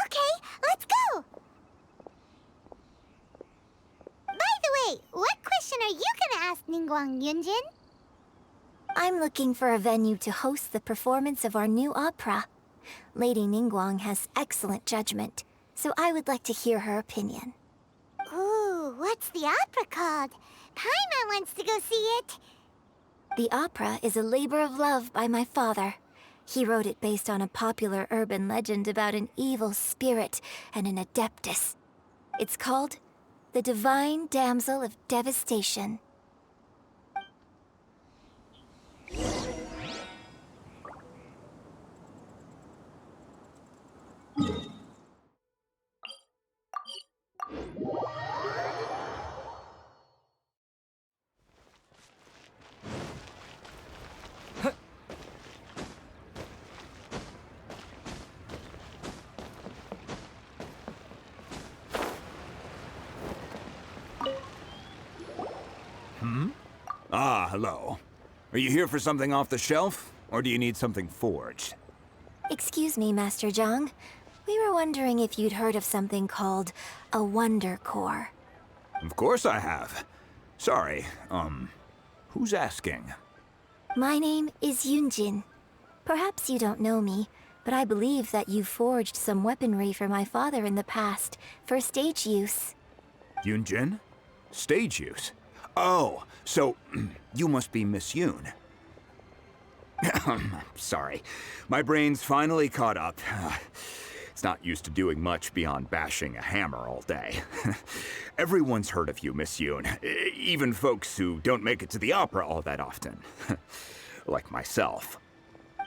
Okay, let's go! By the way, what question are you gonna ask Ningguang, Yunjin? I'm looking for a venue to host the performance of our new opera. Lady Ningguang has excellent judgment, so I would like to hear her opinion. Ooh, what's the opera called? Paimon wants to go see it. The opera is a labor of love by my father. He wrote it based on a popular urban legend about an evil spirit and an adeptus. It's called The Divine Damsel of Devastation.
Ah, hello. Are you here for something off the shelf, or do you need something forged?
Excuse me, Master Zhang. We were wondering if you'd heard of something called a Wonder Core.
Of course I have. Sorry, who's asking?
My name is Yunjin. Perhaps you don't know me, but I believe that you forged some weaponry for my father in the past, for stage use.
Yunjin? Stage use? Oh, so you must be Miss Yoon. Sorry, my brain's finally caught up. It's not used to doing much beyond bashing a hammer all day. Everyone's heard of you, Miss Yoon, even folks who don't make it to the opera all that often. Like myself.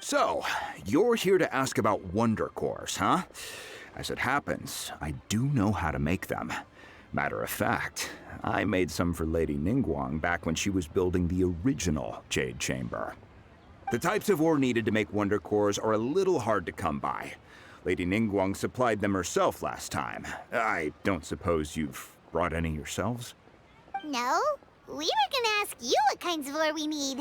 So, you're here to ask about Wonder Cores, huh? As it happens, I do know how to make them. Matter of fact, I made some for Lady Ningguang back when she was building the original Jade Chamber. The types of ore needed to make Wonder Cores are a little hard to come by. Lady Ningguang supplied them herself last time. I don't suppose you've brought any yourselves?
No, we were gonna ask you what kinds of ore we need.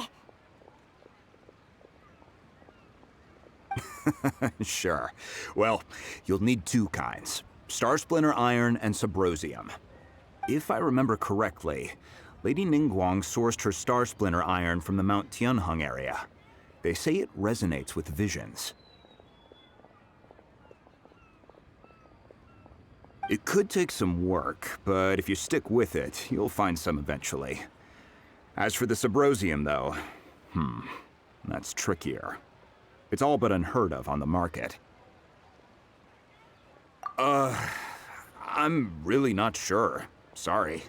Sure. Well, you'll need two kinds. Star Splinter Iron and Subrosium. If I remember correctly, Lady Ningguang sourced her Star Splinter Iron from the Mount Tianheng area. They say it resonates with visions. It could take some work, but if you stick with it, you'll find some eventually. As for the Subrosium, though, that's trickier. It's all but unheard of on the market. I'm really not sure. Sorry.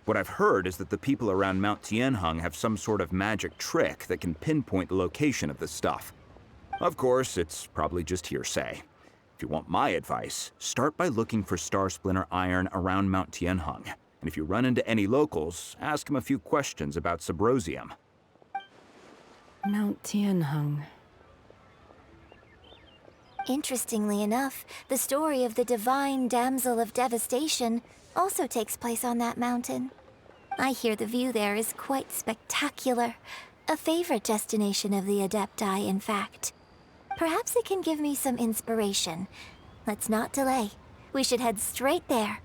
What I've heard is that the people around Mount Tianheng have some sort of magic trick that can pinpoint the location of the stuff. Of course, it's probably just hearsay. If you want my advice, start by looking for Star Splinter Iron around Mount Tianheng. And if you run into any locals, ask them a few questions about Subrosium.
Mount Tianheng.
Interestingly enough, the story of the Divine Damsel of Devastation also takes place on that mountain. I hear the view there is quite spectacular. A favorite destination of the Adepti, in fact. Perhaps it can give me some inspiration. Let's not delay. We should head straight there.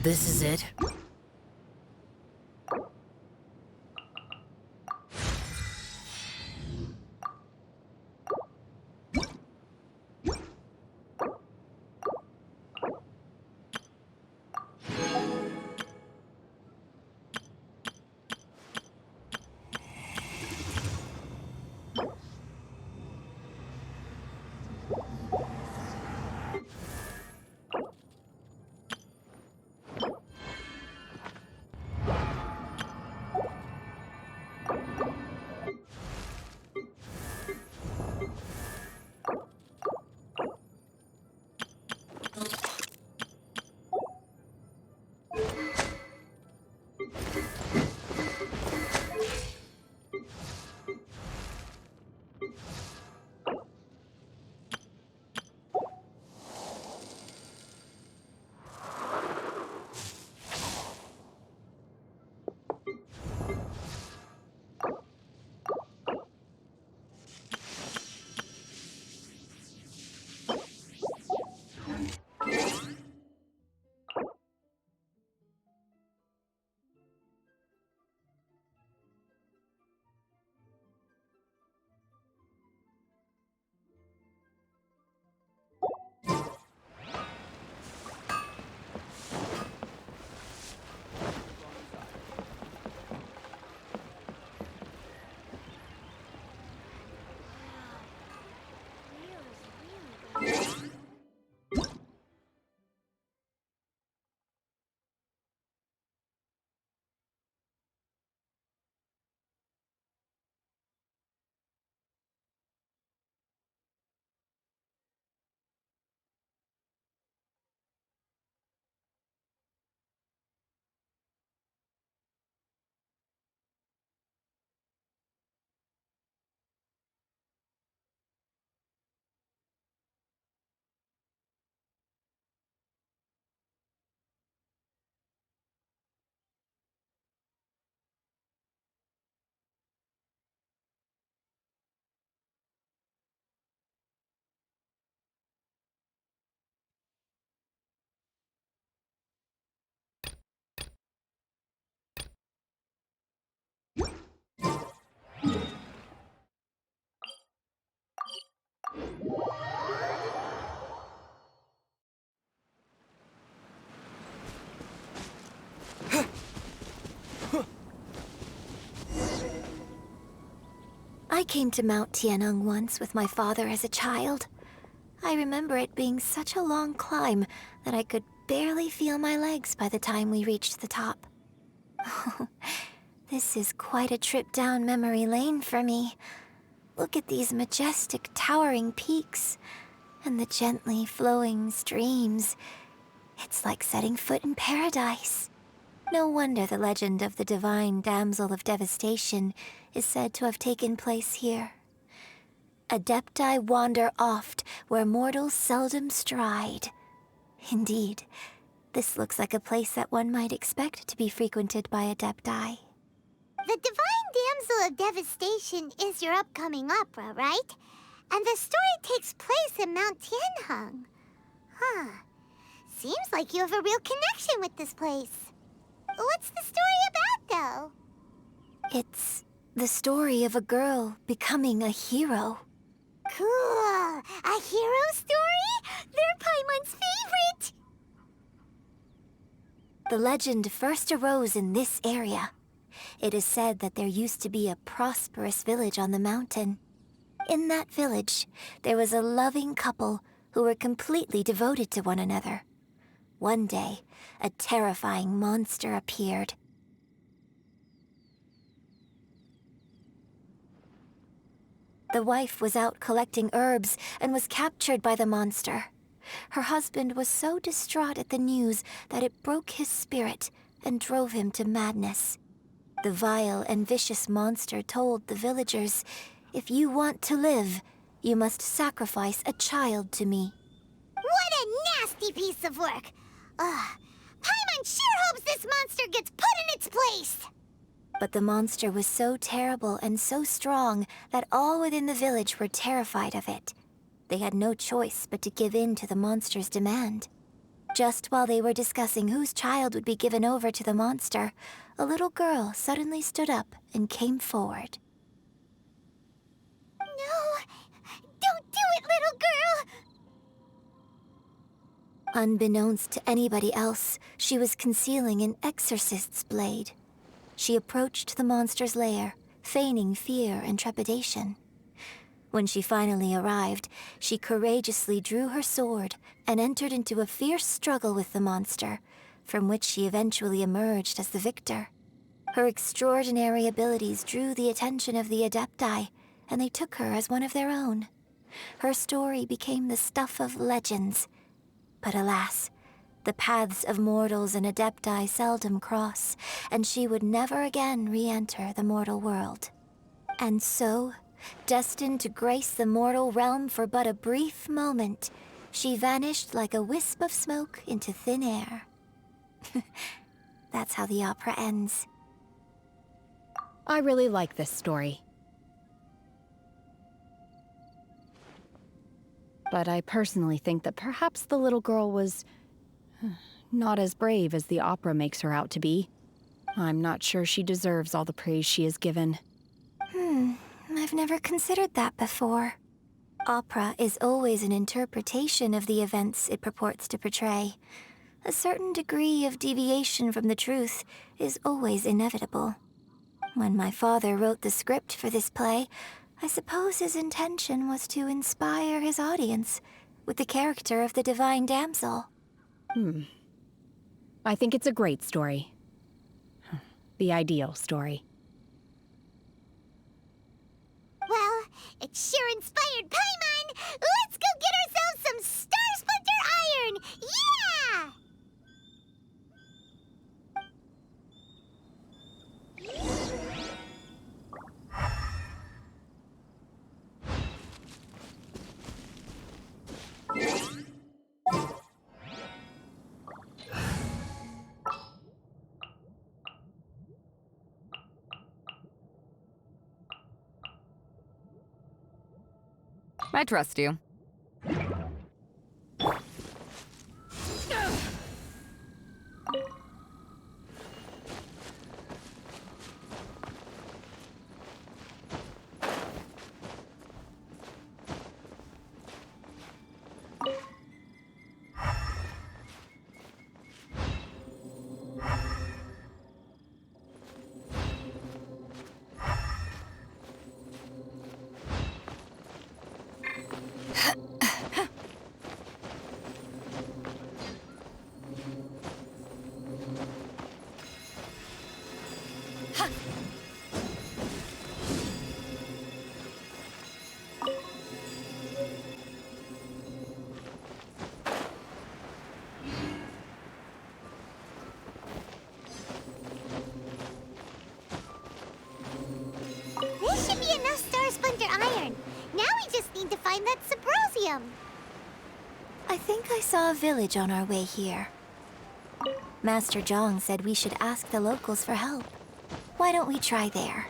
This is it?
I came to Mount Tianeng once with my father as a child. I remember it being such a long climb that I could barely feel my legs by the time we reached the top. This is quite a trip down memory lane for me. Look at these majestic, towering peaks and the gently flowing streams. It's like setting foot in paradise. No wonder the legend of the divine Damsel of Devastation is said to have taken place here. Adepti wander oft where mortals seldom stride. Indeed, this looks like a place that one might expect to be frequented by Adepti.
The Divine Damsel of Devastation is your upcoming opera, right? And the story takes place in Mount Tianheng. Huh. Seems like you have a real connection with this place. What's the story about, though?
It's the story of a girl becoming a hero.
Cool. A hero story? They're Paimon's favorite!
The legend first arose in this area. It is said that there used to be a prosperous village on the mountain. In that village, there was a loving couple who were completely devoted to one another. One day, a terrifying monster appeared. The wife was out collecting herbs and was captured by the monster. Her husband was so distraught at the news that it broke his spirit and drove him to madness. The vile and vicious monster told the villagers, "If you want to live, you must sacrifice a child to me."
What a nasty piece of work! Paimon sure hopes this monster gets put in its place!
But the monster was so terrible and so strong that all within the village were terrified of it. They had no choice but to give in to the monster's demand.
Just while they were discussing whose child would be given over to the monster, a little girl suddenly stood up and came forward.
No! Don't do it, little girl!
Unbeknownst to anybody else, she was concealing an exorcist's blade. She approached the monster's lair, feigning fear and trepidation. When she finally arrived, she courageously drew her sword and entered into a fierce struggle with the monster, from which she eventually emerged as the victor. Her extraordinary abilities drew the attention of the Adepti, and they took her as one of their own. Her story became the stuff of legends. But alas, the paths of mortals and Adepti seldom cross, and she would never again re-enter the mortal world. And so, destined to grace the mortal realm for but a brief moment, she vanished like a wisp of smoke into thin air. That's how the opera ends.
I really like this story. But I personally think that perhaps the little girl was not as brave as the opera makes her out to be. I'm not sure she deserves all the praise she is given.
I've never considered that before. Opera is always an interpretation of the events it purports to portray. A certain degree of deviation from the truth is always inevitable. When my father wrote the script for this play, I suppose his intention was to inspire his audience with the character of the divine damsel.
I think it's a great story. The ideal story.
Well, it sure inspired Paimon! Let's go get ourselves some Star Splinter Iron! Yeah!
I trust you.
This should be enough Star Splinter Iron. Now we just need to find that Subrosium.
I think I saw a village on our way here. Master Zhang said we should ask the locals for help. Why don't we try there?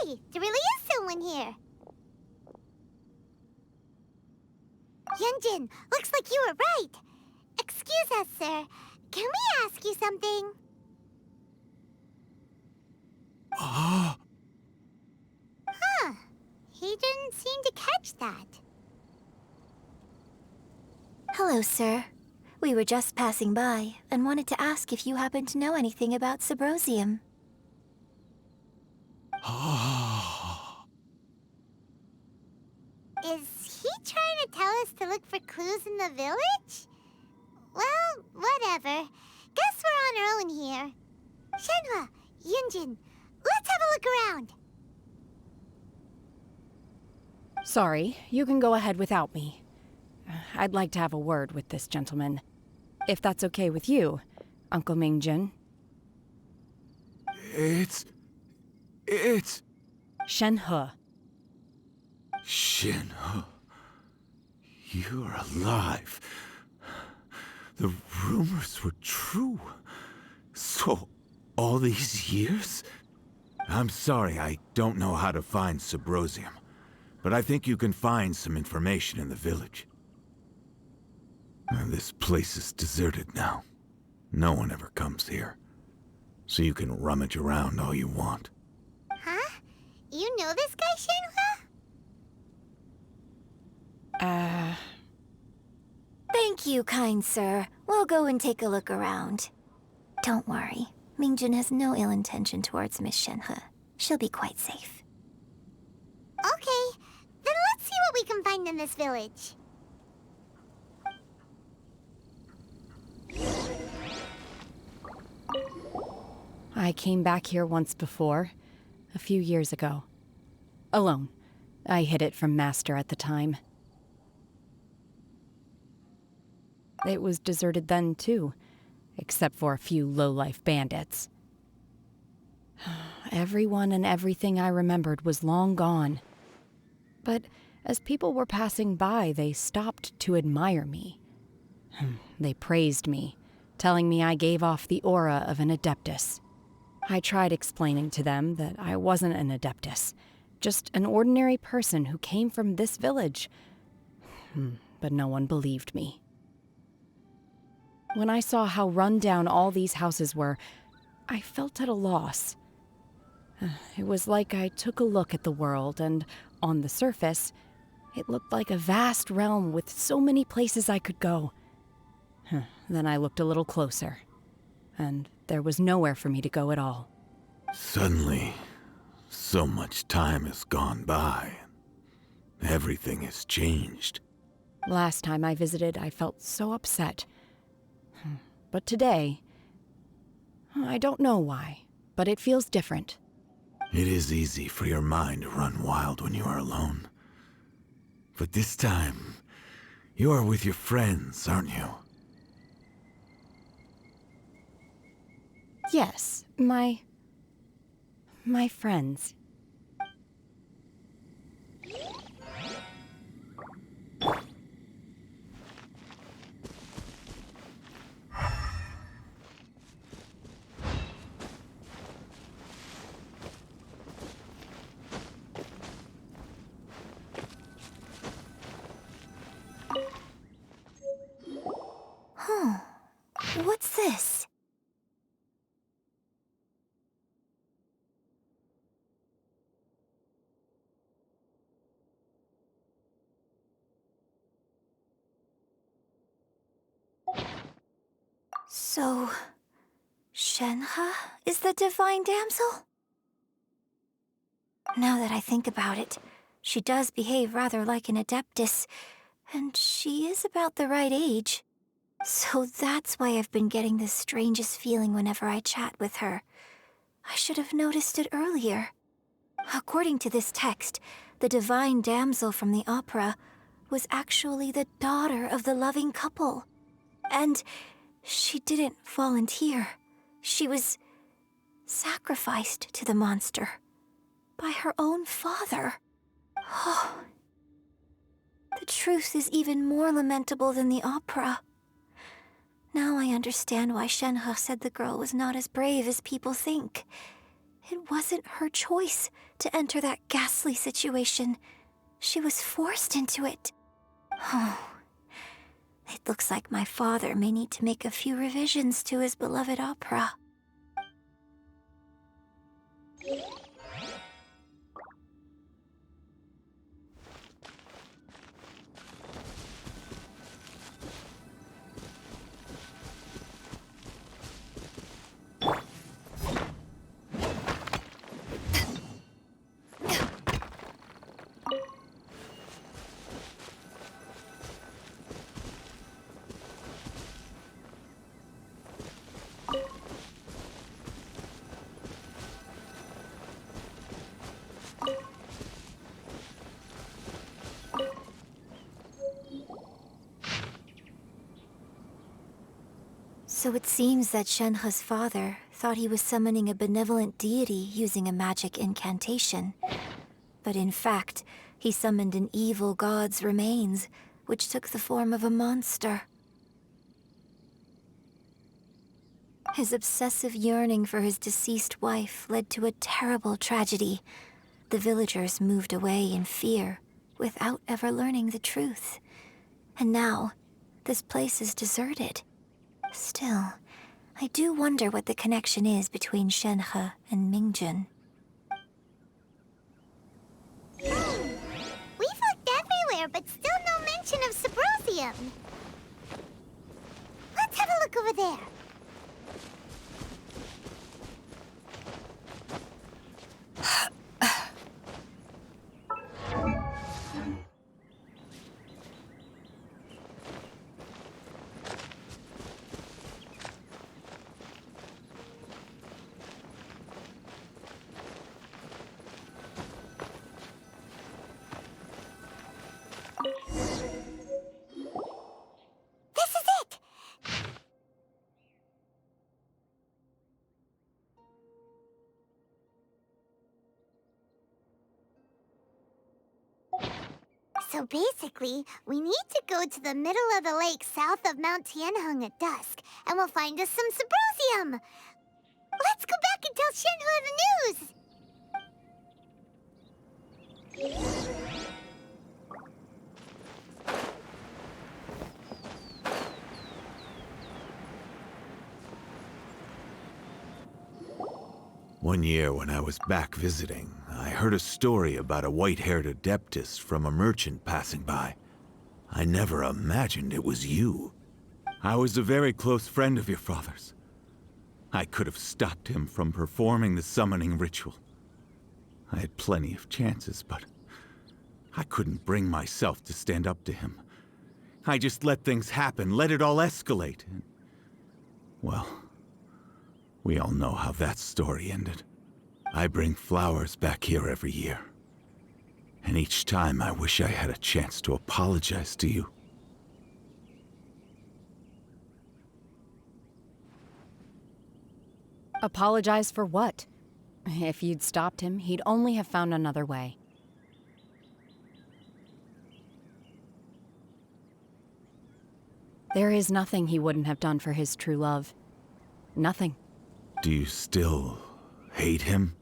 Hey, there really is someone here. Yunjin, looks like you were right. Excuse us, sir. Can we ask you something? Huh. He didn't seem to catch that.
Hello, sir. We were just passing by and wanted to ask if you happen to know anything about Subrosium.
Is he trying to tell us to look for clues in the village? Well, whatever. Guess we're on our own here. Shenhua, Yunjin, let's have a look around.
Sorry, you can go ahead without me. I'd like to have a word with this gentleman. If that's okay with you, Uncle Mingjin.
It's...
Shen-He.
Shen-He. You're alive. The rumors were true. So, all these years? I'm sorry, I don't know how to find Subrosium. But I think you can find some information in the village. And this place is deserted now. No one ever comes here. So you can rummage around all you want.
Huh? You know this guy, Shenhua?
Thank you, kind sir. We'll go and take a look around. Don't worry. Mingjin has no ill intention towards Miss Shenhe. She'll be quite safe.
Okay, then let's see what we can find in this village.
I came back here once before, a few years ago. Alone. I hid it from Master at the time. It was deserted then, too, except for a few low-life bandits. Everyone and everything I remembered was long gone. But as people were passing by, they stopped to admire me. They praised me, telling me I gave off the aura of an Adeptus. I tried explaining to them that I wasn't an Adeptus, just an ordinary person who came from this village. But no one believed me. When I saw how run down all these houses were, I felt at a loss. It was like I took a look at the world, and on the surface, it looked like a vast realm with so many places I could go. Then I looked a little closer, and there was nowhere for me to go at all.
Suddenly, so much time has gone by. Everything has changed.
Last time I visited, I felt so upset. But today, I don't know why, but it feels different.
It is easy for your mind to run wild when you are alone. But this time, you are with your friends, aren't you?
Yes, my friends.
What's this? So, Shenhe is the divine damsel? Now that I think about it, she does behave rather like an Adeptus, and she is about the right age. So that's why I've been getting the strangest feeling whenever I chat with her. I should have noticed it earlier. According to this text, the divine damsel from the opera was actually the daughter of the loving couple. And she didn't volunteer. She was sacrificed to the monster by her own father. Oh, the truth is even more lamentable than the opera. Now I understand why Shenhe said the girl was not as brave as people think. It wasn't her choice to enter that ghastly situation. She was forced into it. Oh, it looks like my father may need to make a few revisions to his beloved opera. So it seems that Shenhe's father thought he was summoning a benevolent deity using a magic incantation. But in fact, he summoned an evil god's remains, which took the form of a monster. His obsessive yearning for his deceased wife led to a terrible tragedy. The villagers moved away in fear, without ever learning the truth. And now, this place is deserted. Still, I do wonder what the connection is between Shenhe and Mingjun.
We've looked everywhere, but still no mention of Sabrosium. Let's have a look over there. This is it! So basically, we need to go to the middle of the lake south of Mount Tianheng at dusk, and we'll find us some Sabrosium! Let's go back and tell Shenhe the news!
One year when I was back visiting, I heard a story about a white-haired adeptus from a merchant passing by. I never imagined it was you. I was a very close friend of your father's. I could have stopped him from performing the summoning ritual. I had plenty of chances, but I couldn't bring myself to stand up to him. I just let things happen, let it all escalate. Well, we all know how that story ended. I bring flowers back here every year. And each time I wish I had a chance to apologize to you.
Apologize for what? If you'd stopped him, he'd only have found another way. There is nothing he wouldn't have done for his true love. Nothing.
Do you still hate him?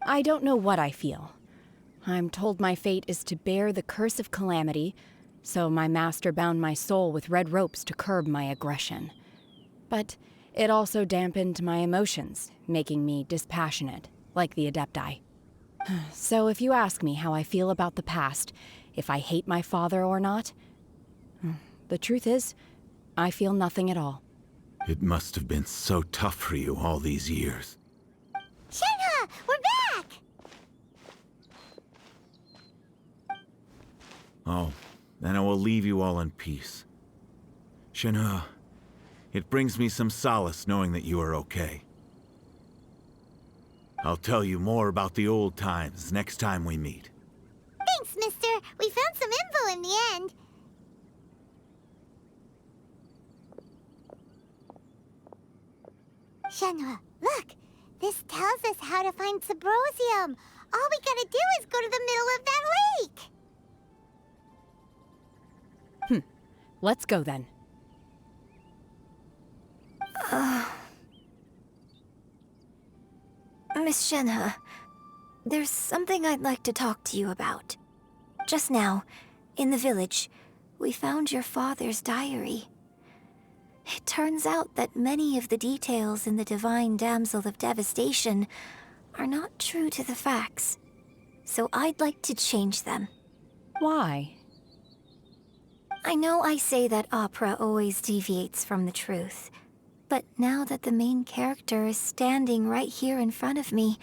I don't know what I feel. I'm told my fate is to bear the curse of calamity, so my master bound my soul with red ropes to curb my aggression. But it also dampened my emotions, making me dispassionate, like the Adepti. So if you ask me how I feel about the past, if I hate my father or not, the truth is, I feel nothing at all.
It must have been so tough for you all these years.
Shenhe! We're back!
Oh, then I will leave you all in peace. Shenhe, it brings me some solace knowing that you are okay. I'll tell you more about the old times next time we meet.
Thanks, mister. We found some info in the end. Shenhe, look! This tells us how to find Sabrosium. All we gotta do is go to the middle of that lake.
Let's go then.
Miss Shenhe, there's something I'd like to talk to you about. Just now, in the village, we found your father's diary. It turns out that many of the details in the divine Damsel of Devastation are not true to the facts. So I'd like to change them.
Why?
I know I say that opera always deviates from the truth, but now that the main character is standing right here in front of me,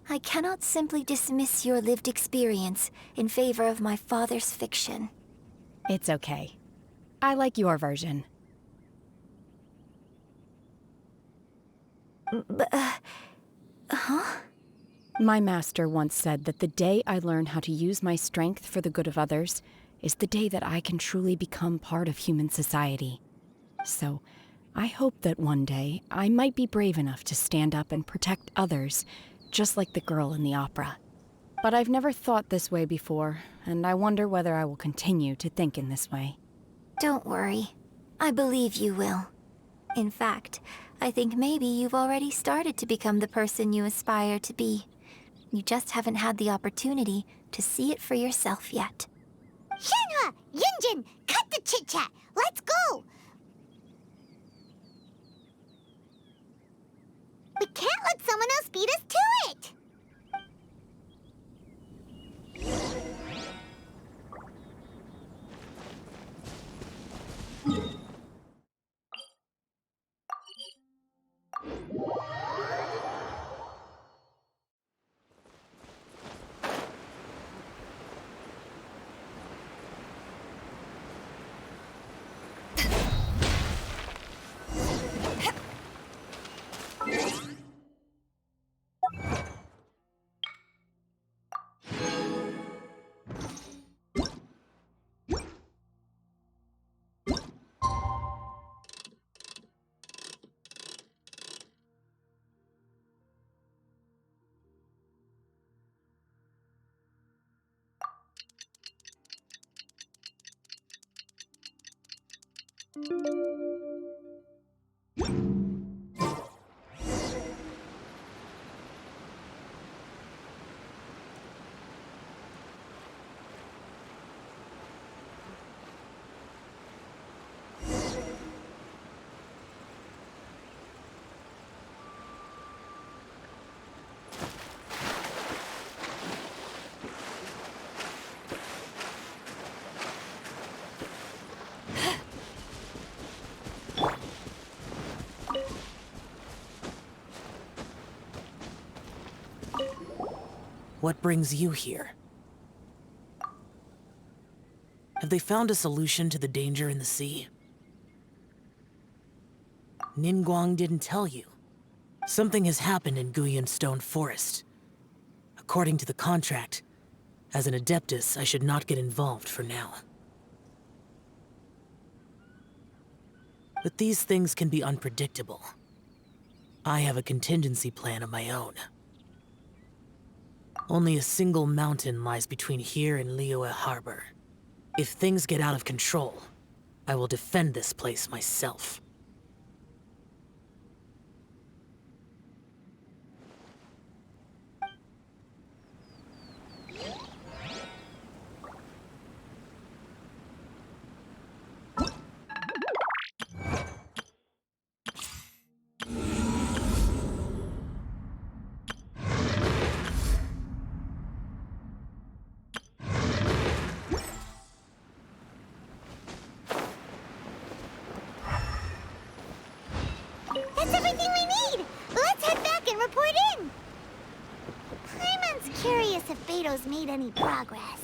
I cannot simply dismiss your lived experience in favor of my father's fiction.
It's okay. I like your version.
Huh?
My master once said that the day I learn how to use my strength for the good of others is the day that I can truly become part of human society. So, I hope that one day I might be brave enough to stand up and protect others, just like the girl in the opera. But I've never thought this way before, and I wonder whether I will continue to think in this way.
Don't worry. I believe you will. In fact, I think maybe you've already started to become the person you aspire to be. You just haven't had the opportunity to see it for yourself yet.
Shenhe! Yunjin! Cut the chit-chat! Let's go! We can't let someone else beat us to it!
What brings you here? Have they found a solution to the danger in the sea? Ningguang didn't tell you. Something has happened in Guyan Stone Forest. According to the contract, as an Adeptus, I should not get involved for now. But these things can be unpredictable. I have a contingency plan of my own. Only a single mountain lies between here and Liyue Harbor. If things get out of control, I will defend this place myself.
That's everything we need! Let's head back and report in! Paimon's curious if Beto's made any progress.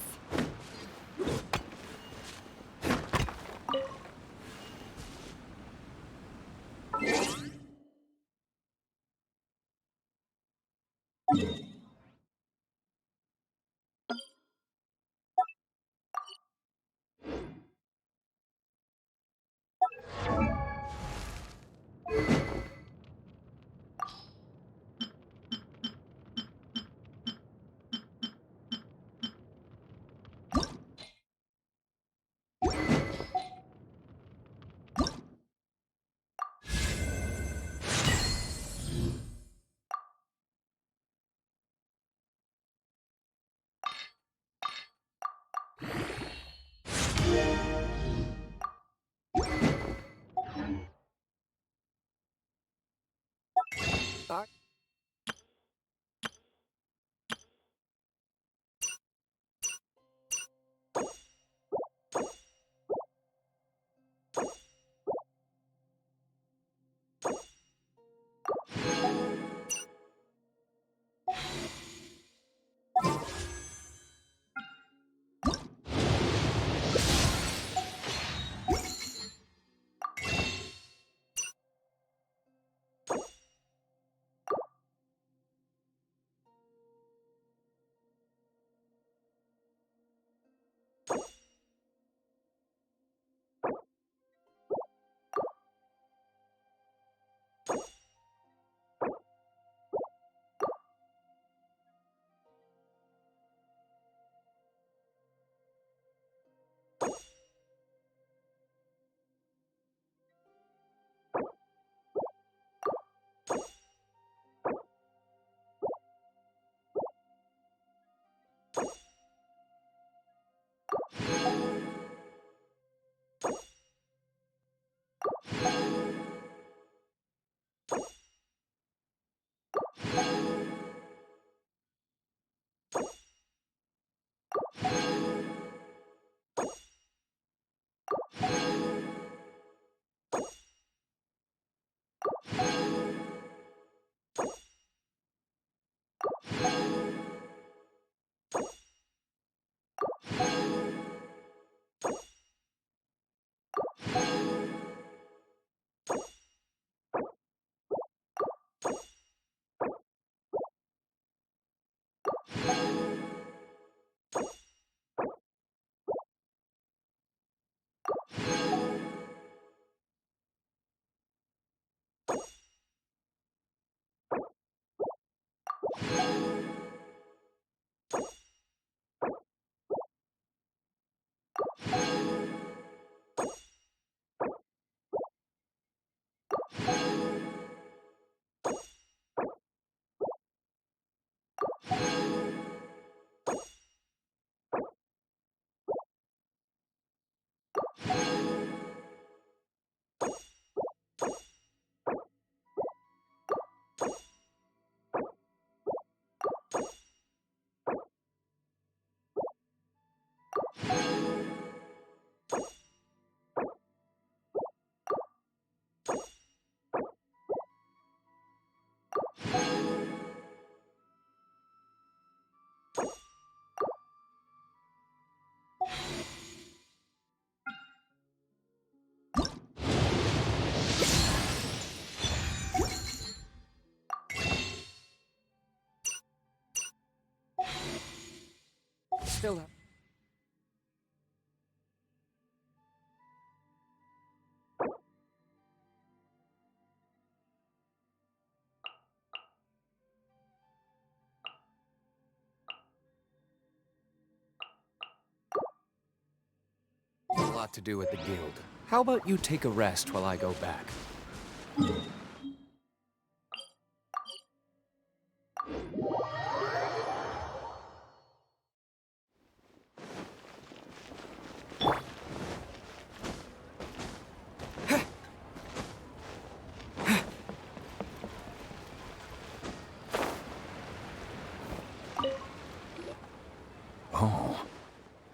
Still up.
A lot to do at the guild. How about you take a rest while I go back?
Oh,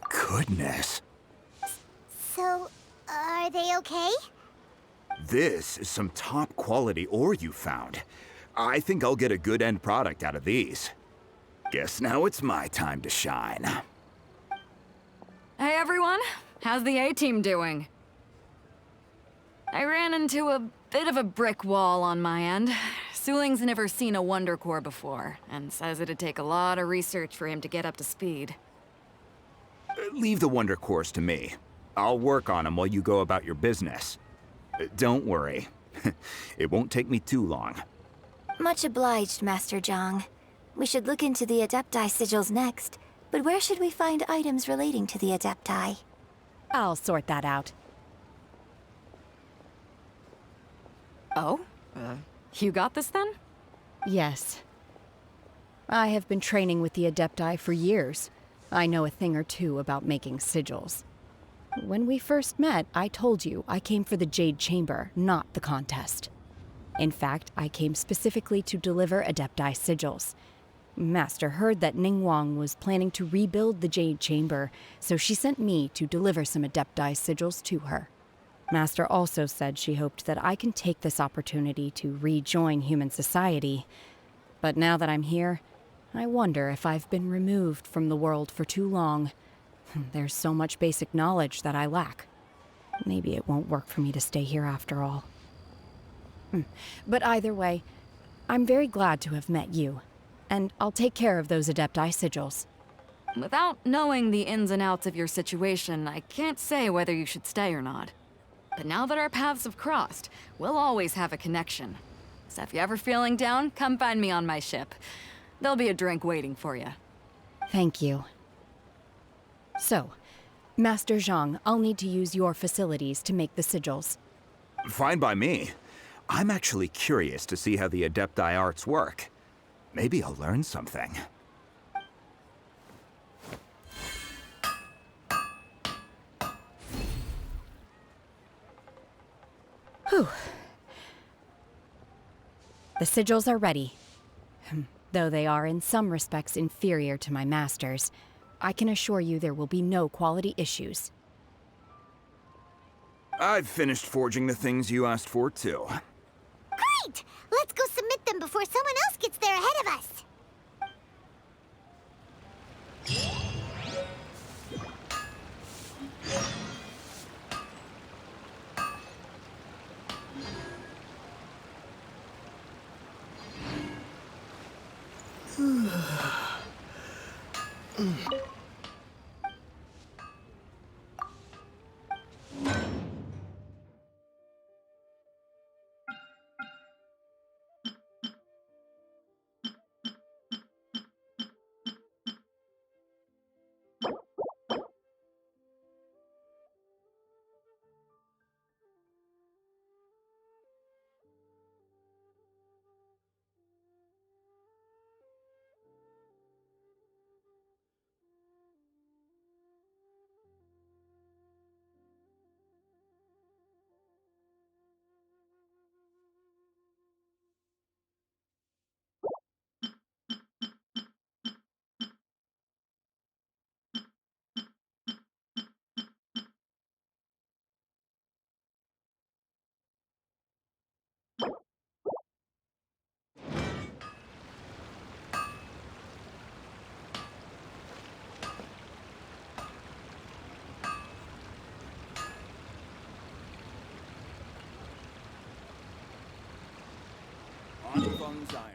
goodness.
So, are they okay?
This is some top quality ore you found. I think I'll get a good end product out of these. Guess now it's my time to shine.
Hey everyone, how's the A-team doing? I ran into a bit of a brick wall on my end. Suling's never seen a Wonder Core before, and says it'd take a lot of research for him to get up to speed.
Leave the Wonder Cores to me. I'll work on them while you go about your business. Don't worry. It won't take me too long.
Much obliged, Master Zhang. We should look into the Adepti sigils next, but where should we find items relating to the Adepti?
I'll sort that out.
Oh? You got this then?
Yes. I have been training with the Adepti for years. I know a thing or two about making sigils. When we first met, I told you I came for the Jade Chamber, not the contest. In fact, I came specifically to deliver Adepti sigils. Master heard that Ningguang was planning to rebuild the Jade Chamber, so she sent me to deliver some Adepti sigils to her. Master also said she hoped that I can take this opportunity to rejoin human society. But now that I'm here, I wonder if I've been removed from the world for too long. There's so much basic knowledge that I lack. Maybe it won't work for me to stay here after all. But either way, I'm very glad to have met you, and I'll take care of those Adepti sigils.
Without knowing the ins and outs of your situation, I can't say whether you should stay or not. But now that our paths have crossed, we'll always have a connection. So if you're ever feeling down, come find me on my ship. There'll be a drink waiting for you.
Thank you. So, Master Zhang, I'll need to use your facilities to make the sigils.
Fine by me. I'm actually curious to see how the Adepti arts work. Maybe I'll learn something.
Whew. The sigils are ready. Though they are in some respects inferior to my masters, I can assure you there will be no quality issues.
I've finished forging the things you asked for, too.
Great! Let's go submit them before someone else gets there ahead of us.
On Fung's Iron.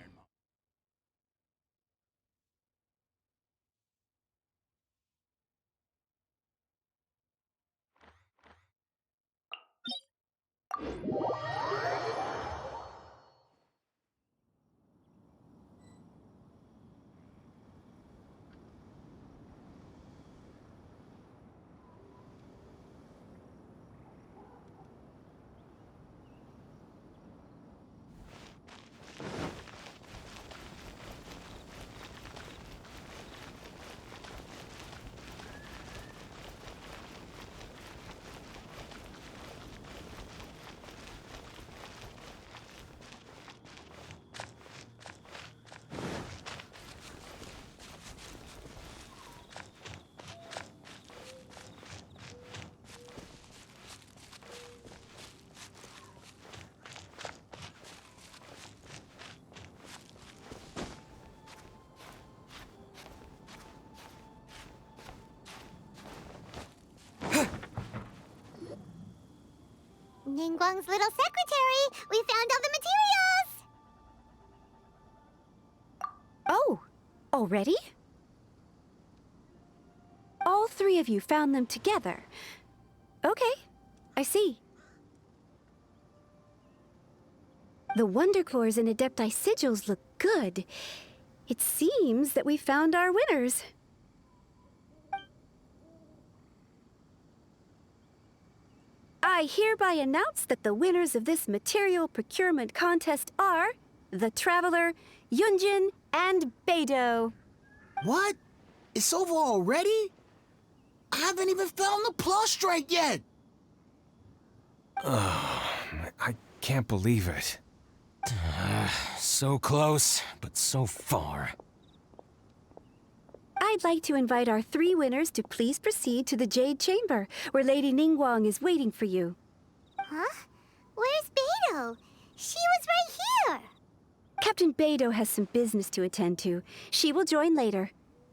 Ningguang's little secretary! We found all the materials!
Oh, already? All three of you found them together. Okay, I see. The Wonder Cores and Adepti sigils look good. It seems that we found our winners. I hereby announce that the winners of this material procurement contest are the Traveler, Yunjin, and Beidou.
What? It's over already? I haven't even found the Plustrite yet!
I can't believe it.
So close, but so far.
I'd like to invite our three winners to please proceed to the Jade Chamber, where Lady Ningguang is waiting for you.
Huh? Where's Beidou? She was right here!
Captain Beidou has some business to attend to. She will join later.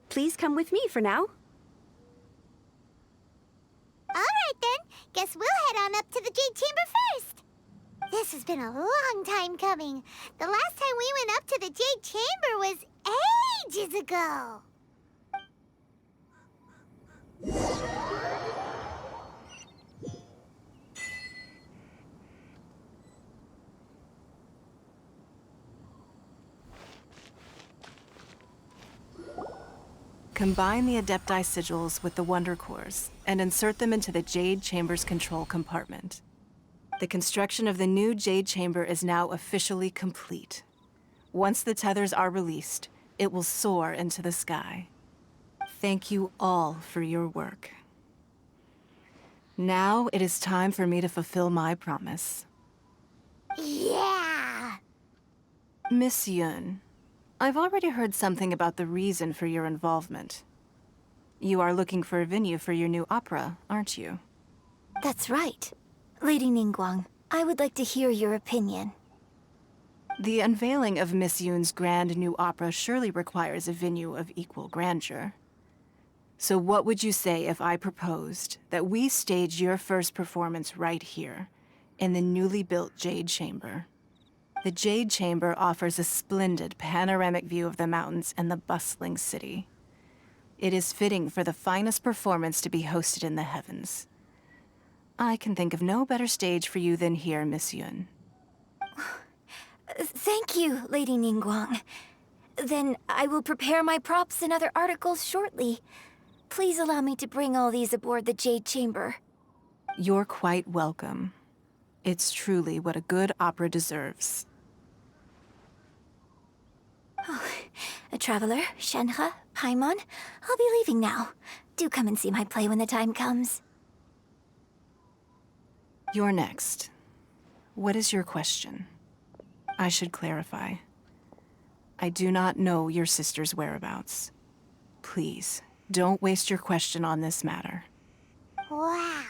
Please come with me for now.
Alright then, guess we'll head on up to the Jade Chamber first. This has been a long time coming. The last time we went up to the Jade Chamber was ages ago.
Combine the Adepti sigils with the Wonder Cores and insert them into the Jade Chamber's control compartment. The construction of the new Jade Chamber is now officially complete. Once the tethers are released, it will soar into the sky. Thank you all for your work. Now it is time for me to fulfill my promise.
Yeah!
Miss Yun, I've already heard something about the reason for your involvement. You are looking for a venue for your new opera, aren't you?
That's right. Lady Ningguang, I would like to hear your opinion.
The unveiling of Miss Yoon's grand new opera surely requires a venue of equal grandeur. So what would you say if I proposed that we stage your first performance right here, in the newly built Jade Chamber? The Jade Chamber offers a splendid panoramic view of the mountains and the bustling city. It is fitting for the finest performance to be hosted in the heavens. I can think of no better stage for you than here, Miss Yoon.
Thank you, Lady Ningguang. Then I will prepare my props and other articles shortly. Please allow me to bring all these aboard the Jade Chamber.
You're quite welcome. It's truly what a good opera deserves.
A traveler, Shenhe, Paimon, I'll be leaving now. Do come and see my play when the time comes.
You're next. What is your question? I should clarify. I do not know your sister's whereabouts. Please, don't waste your question on this matter.
Wow,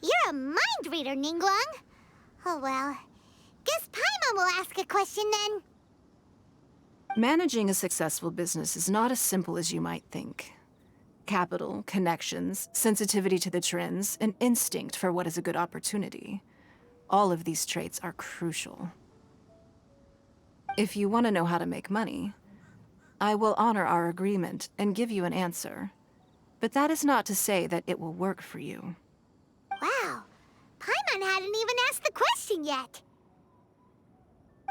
you're a mind reader, Ningguang. Oh well, guess Paimon will ask a question then.
Managing a successful business is not as simple as you might think. Capital, connections, sensitivity to the trends, and instinct for what is a good opportunity. All of these traits are crucial. If you want to know how to make money, I will honor our agreement and give you an answer. But that is not to say that it will work for you.
Wow, Paimon hadn't even asked the question yet.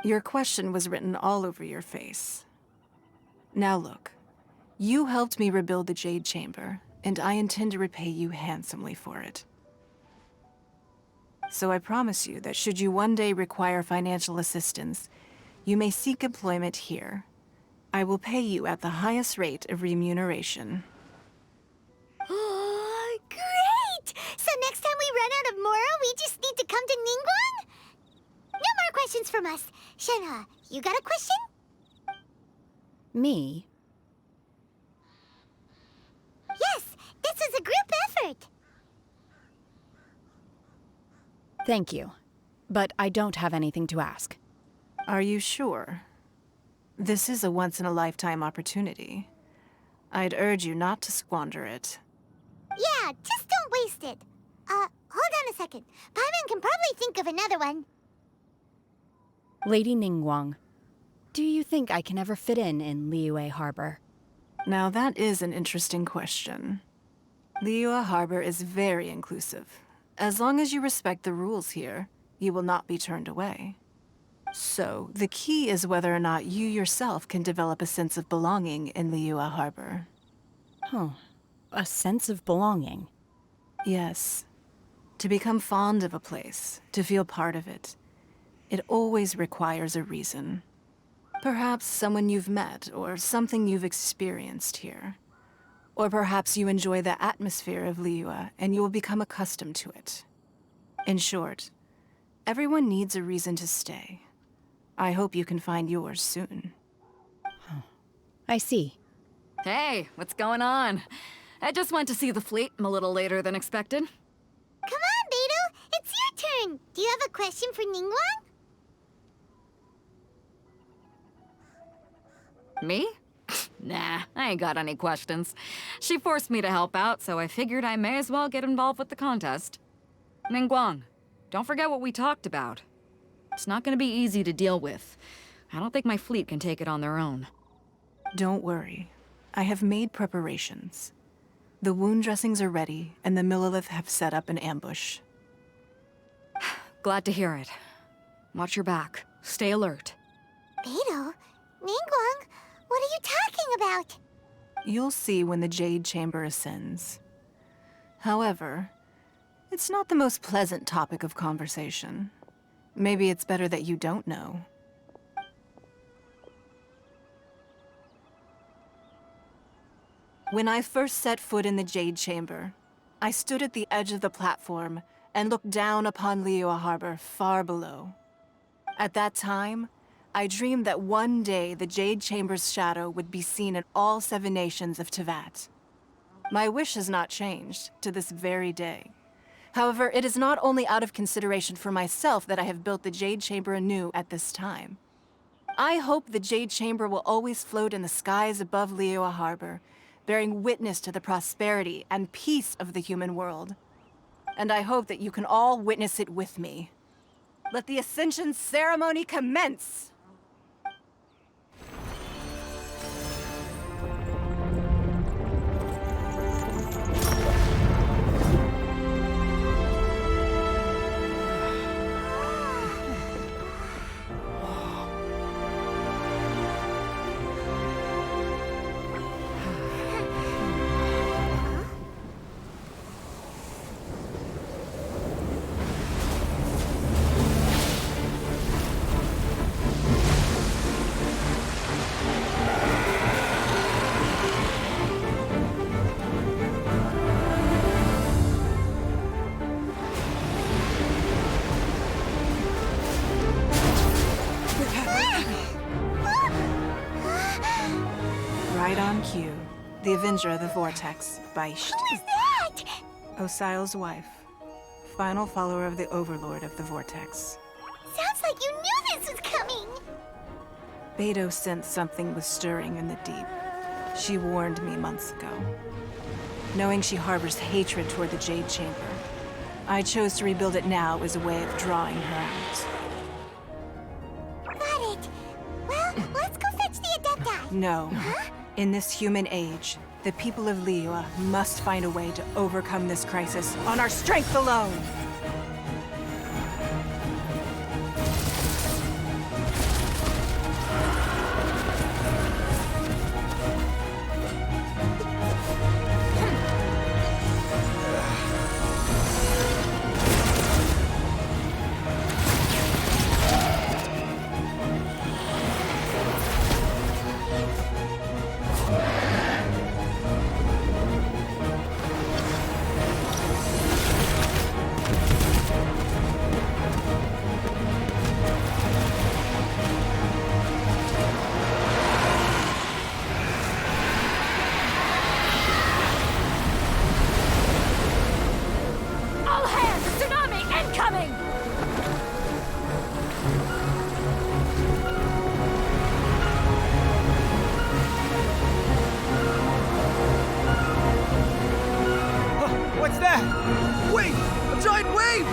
Your question was written all over your face. Now look, you helped me rebuild the Jade Chamber, and I intend to repay you handsomely for it. So I promise you that should you one day require financial assistance, you may seek employment here. I will pay you at the highest rate of remuneration.
Oh, great! So next time we run out of Moro, we just need to come to Ningguang? No more questions from us. Shenhe, you got a question?
Me?
Yes, this is a group effort.
Thank you. But I don't have anything to ask.
Are you sure? This is a once-in-a-lifetime opportunity. I'd urge you not to squander it.
Yeah, just don't waste it. Hold on a second. Paimon can probably think of another one.
Lady Ningguang, do you think I can ever fit in Liyue Harbor?
Now that is an interesting question. Liyue Harbor is very inclusive. As long as you respect the rules here, you will not be turned away. So, the key is whether or not you yourself can develop a sense of belonging in Liyue Harbor.
Oh, a sense of belonging.
Yes. To become fond of a place, to feel part of it, it always requires a reason. Perhaps someone you've met, or something you've experienced here. Or perhaps you enjoy the atmosphere of Liyue, and you will become accustomed to it. In short, everyone needs a reason to stay. I hope you can find yours soon.
I see.
Hey, what's going on? I just went to see the fleet a little later than expected.
Come on, Beidou, it's your turn. Do you have a question for Ningguang?
Me? Nah, I ain't got any questions. She forced me to help out, so I figured I may as well get involved with the contest. Ningguang, don't forget what we talked about. It's not gonna be easy to deal with. I don't think my fleet can take it on their own.
Don't worry. I have made preparations. The wound dressings are ready, and the Millilith have set up an ambush.
Glad to hear it. Watch your back. Stay alert.
Beidou, Ningguang, what are you talking about?
You'll see when the Jade Chamber ascends. However, it's not the most pleasant topic of conversation. Maybe it's better that you don't know. When I first set foot in the Jade Chamber, I stood at the edge of the platform and looked down upon Liyue Harbor far below. At that time, I dreamed that one day the Jade Chamber's shadow would be seen in all 7 nations of Tevat. My wish has not changed to this very day. However, it is not only out of consideration for myself that I have built the Jade Chamber anew at this time. I hope the Jade Chamber will always float in the skies above Liyue Harbor, bearing witness to the prosperity and peace of the human world. And I hope that you can all witness it with me. Let the Ascension ceremony commence! Right on cue. The Avenger of the Vortex, Beisht.
Who is that?
Osial's wife. Final follower of the Overlord of the Vortex.
Sounds like you knew this was coming!
Beidou sensed something was stirring in the deep. She warned me months ago. Knowing she harbors hatred toward the Jade Chamber, I chose to rebuild it now as a way of drawing her out.
Got it. Well, let's go fetch the Adepti.
No.
Huh?
In this human age, the people of Liyue must find a way to overcome this crisis on our strength alone!
What's that? Wait! A giant wave!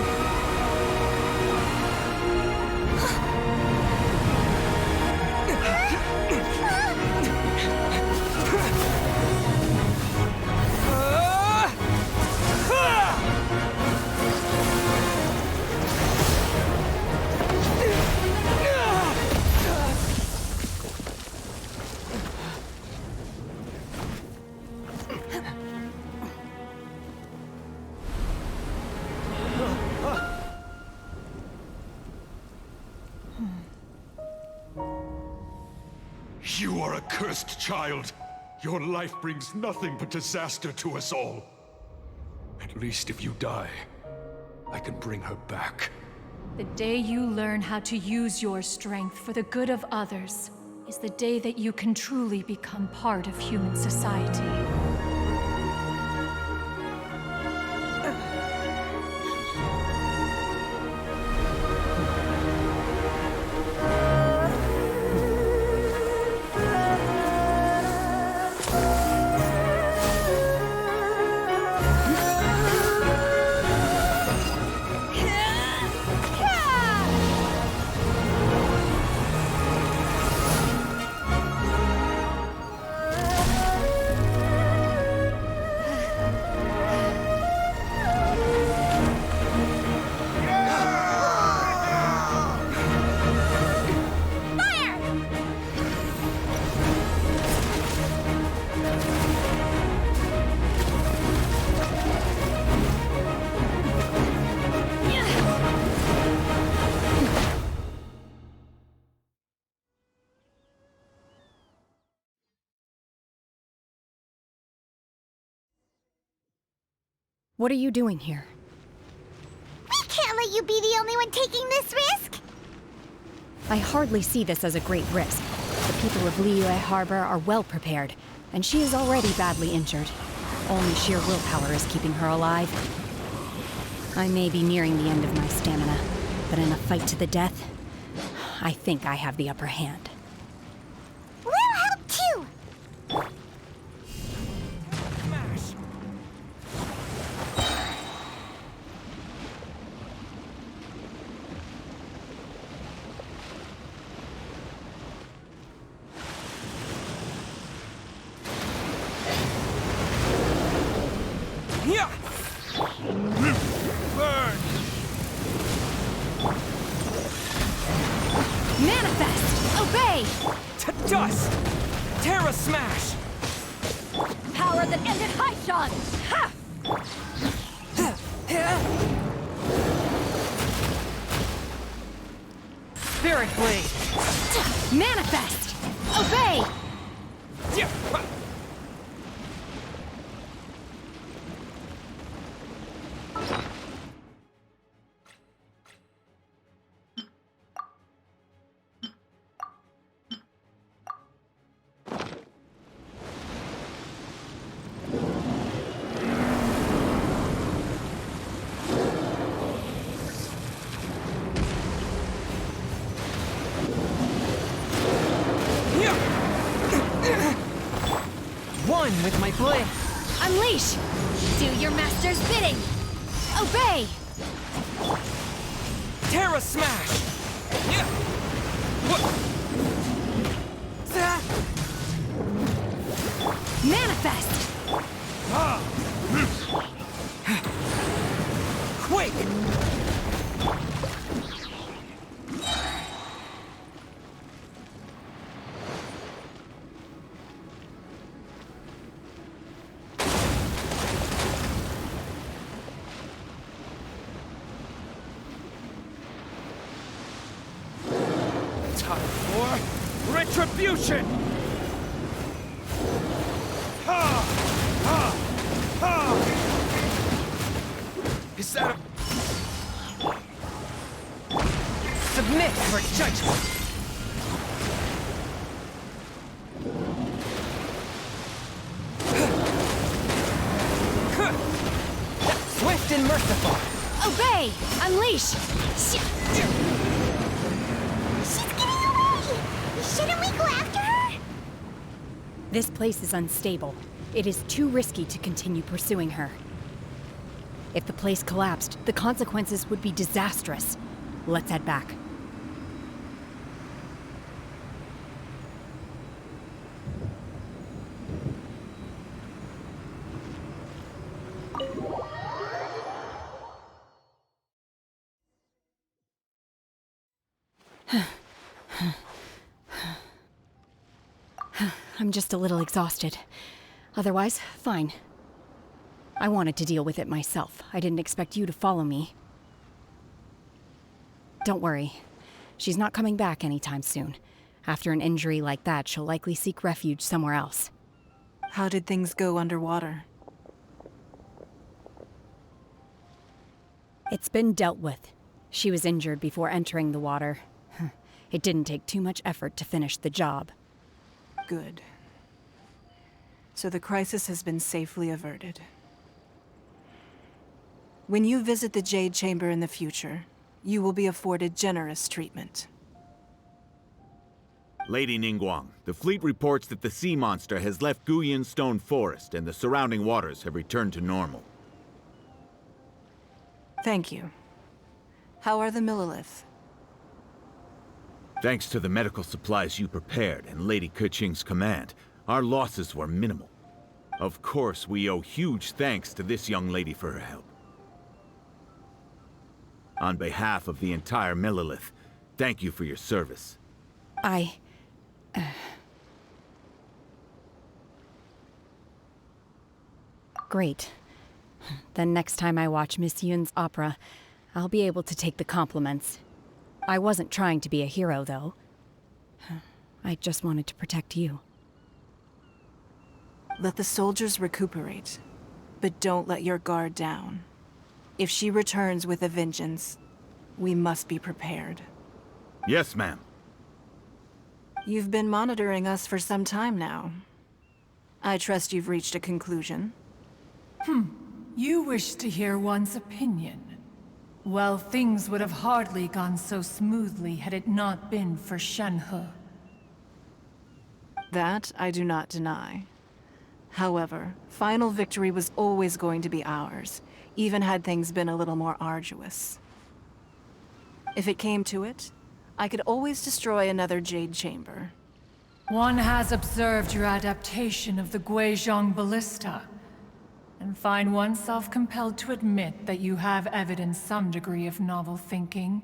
You are a cursed child. Your life brings nothing but disaster to us all. At least if you die, I can bring her back.
The day you learn how to use your strength for the good of others is the day that you can truly become part of human society.
What are you doing here?
We can't let you be the only one taking this risk!
I hardly see this as a great risk. The people of Liyue Harbor are well prepared, and she is already badly injured. Only sheer willpower is keeping her alive. I may be nearing the end of my stamina, but in a fight to the death, I think I have the upper hand.
We'll help too!
Yeah! Burn!
Manifest! Obey!
To dust! Terra Smash!
Power that ended High Shot! Ha!
Spirit Blade!
Manifest! Obey!
One with my blade!
Unleash! Do your master's bidding! Obey!
Terra Smash! Yeah!
Manifest!
Quake! Time for retribution! Ha! Ha! Ha! Is that a... Submit for judgment! Swift and merciful!
Obey! Unleash!
She's getting away! Shouldn't we go after her?
This place is unstable. It is too risky to continue pursuing her. If the place collapsed, the consequences would be disastrous. Let's head back. I'm just a little exhausted. Otherwise, fine. I wanted to deal with it myself. I didn't expect you to follow me. Don't worry. She's not coming back anytime soon. After an injury like that, she'll likely seek refuge somewhere else.
How did things go underwater?
It's been dealt with. She was injured before entering the water. It didn't take too much effort to finish the job.
Good. So the crisis has been safely averted. When you visit the Jade Chamber in the future, you will be afforded generous treatment.
Lady Ningguang, the fleet reports that the sea monster has left Guyun Stone Forest and the surrounding waters have returned to normal.
Thank you. How are the Millilith?
Thanks to the medical supplies you prepared and Lady Keqing's command, our losses were minimal. Of course, we owe huge thanks to this young lady for her help. On behalf of the entire Millilith, thank you for your service.
Great. Then next time I watch Miss Yun's opera, I'll be able to take the compliments. I wasn't trying to be a hero, though. I just wanted to protect you.
Let the soldiers recuperate, but don't let your guard down. If she returns with a vengeance, we must be prepared.
Yes, ma'am.
You've been monitoring us for some time now. I trust you've reached a conclusion.
You wish to hear one's opinion. Well, things would have hardly gone so smoothly had it not been for Shenhe.
That I do not deny. However, final victory was always going to be ours, even had things been a little more arduous. If it came to it, I could always destroy another Jade Chamber.
One has observed your adaptation of the Guizhong Ballista, and find oneself compelled to admit that you have evidenced some degree of novel thinking.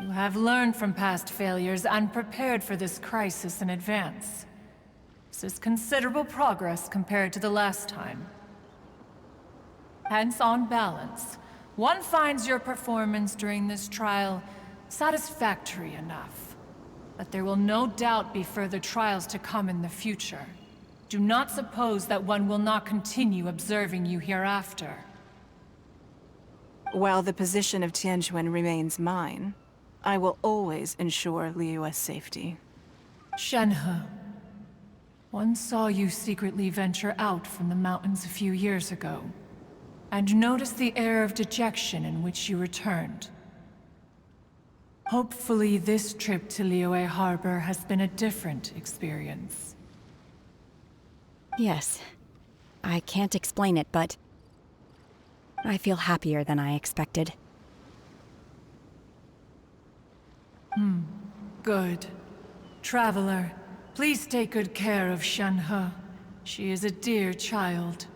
You have learned from past failures and prepared for this crisis in advance. This is considerable progress compared to the last time. Hence, on balance, one finds your performance during this trial satisfactory enough. But there will no doubt be further trials to come in the future. Do not suppose that one will not continue observing you hereafter.
While the position of Tianquan remains mine, I will always ensure Liyue's safety.
Shenhe, one saw you secretly venture out from the mountains a few years ago, and noticed the air of dejection in which you returned. Hopefully this trip to Liyue Harbor has been a different experience.
Yes. I can't explain it, but I feel happier than I expected.
Good. Traveler, please take good care of Shenhe. She is a dear child.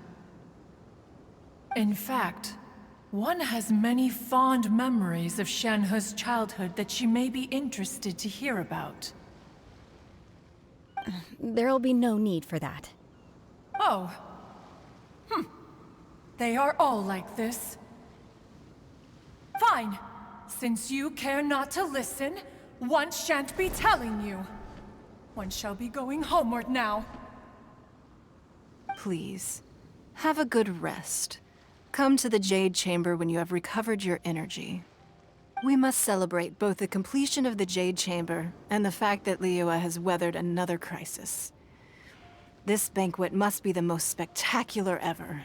In fact, one has many fond memories of Shenhe's childhood that she may be interested to hear about.
There'll be no need for that.
Oh. They are all like this. Fine. Since you care not to listen, one shan't be telling you. One shall be going homeward now.
Please, have a good rest. Come to the Jade Chamber when you have recovered your energy. We must celebrate both the completion of the Jade Chamber and the fact that Liyue has weathered another crisis. This banquet must be the most spectacular ever.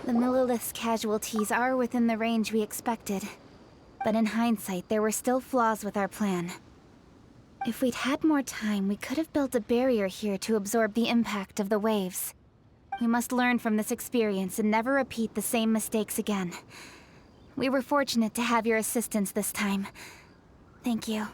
The Millilith's casualties are within the range we expected. But in hindsight, there were still flaws with our plan. If we'd had more time, we could have built a barrier here to absorb the impact of the waves. We must learn from this experience and never repeat the same mistakes again. We were fortunate to have your assistance this time. Thank you.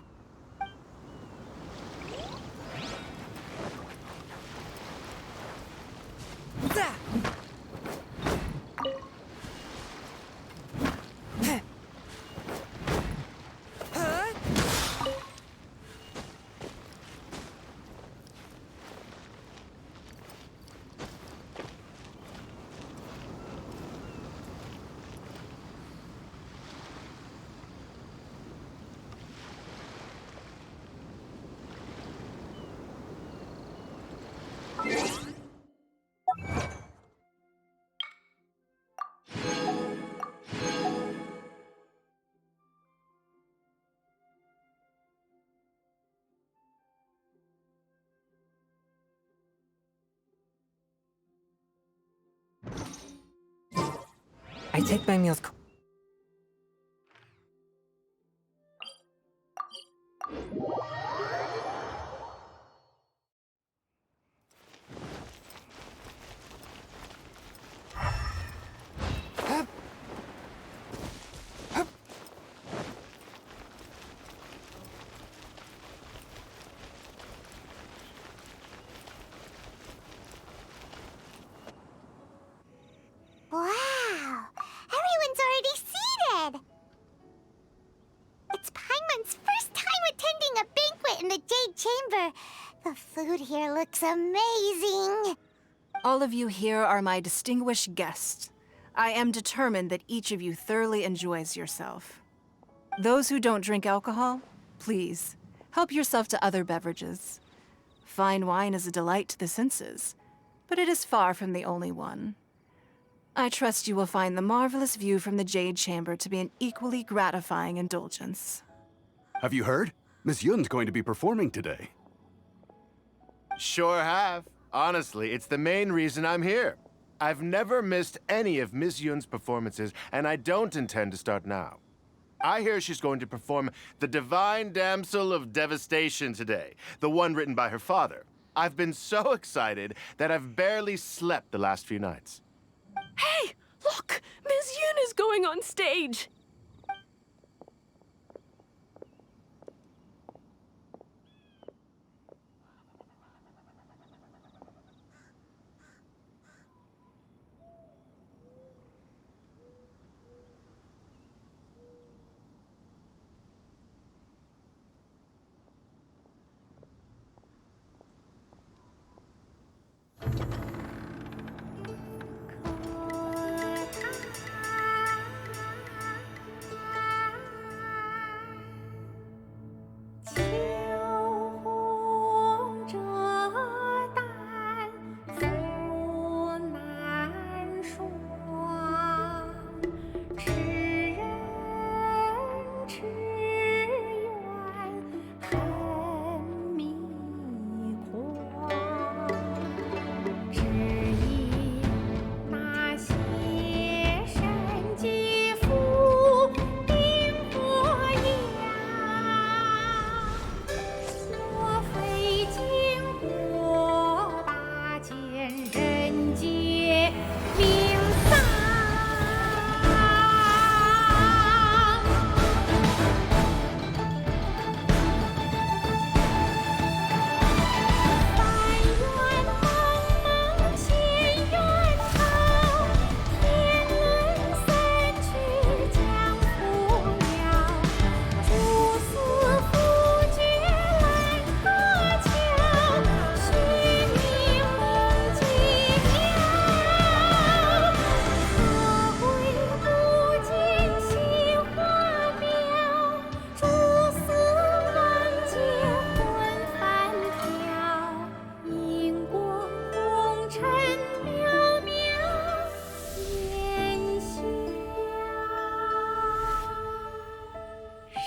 I take my meals.
the Jade Chamber. The food here looks amazing.
All of you here are my distinguished guests. I am determined that each of you thoroughly enjoys yourself. Those who don't drink alcohol, please, help yourself to other beverages. Fine wine is a delight to the senses, but it is far from the only one. I trust you will find the marvelous view from the Jade Chamber to be an equally gratifying indulgence.
Have you heard? Miss Yun's going to be performing today.
Sure have. Honestly, it's the main reason I'm here. I've never missed any of Miss Yun's performances, and I don't intend to start now. I hear she's going to perform the Divine Damsel of Devastation today, the one written by her father. I've been so excited that I've barely slept the last few nights.
Hey, look! Miss Yun is going on stage!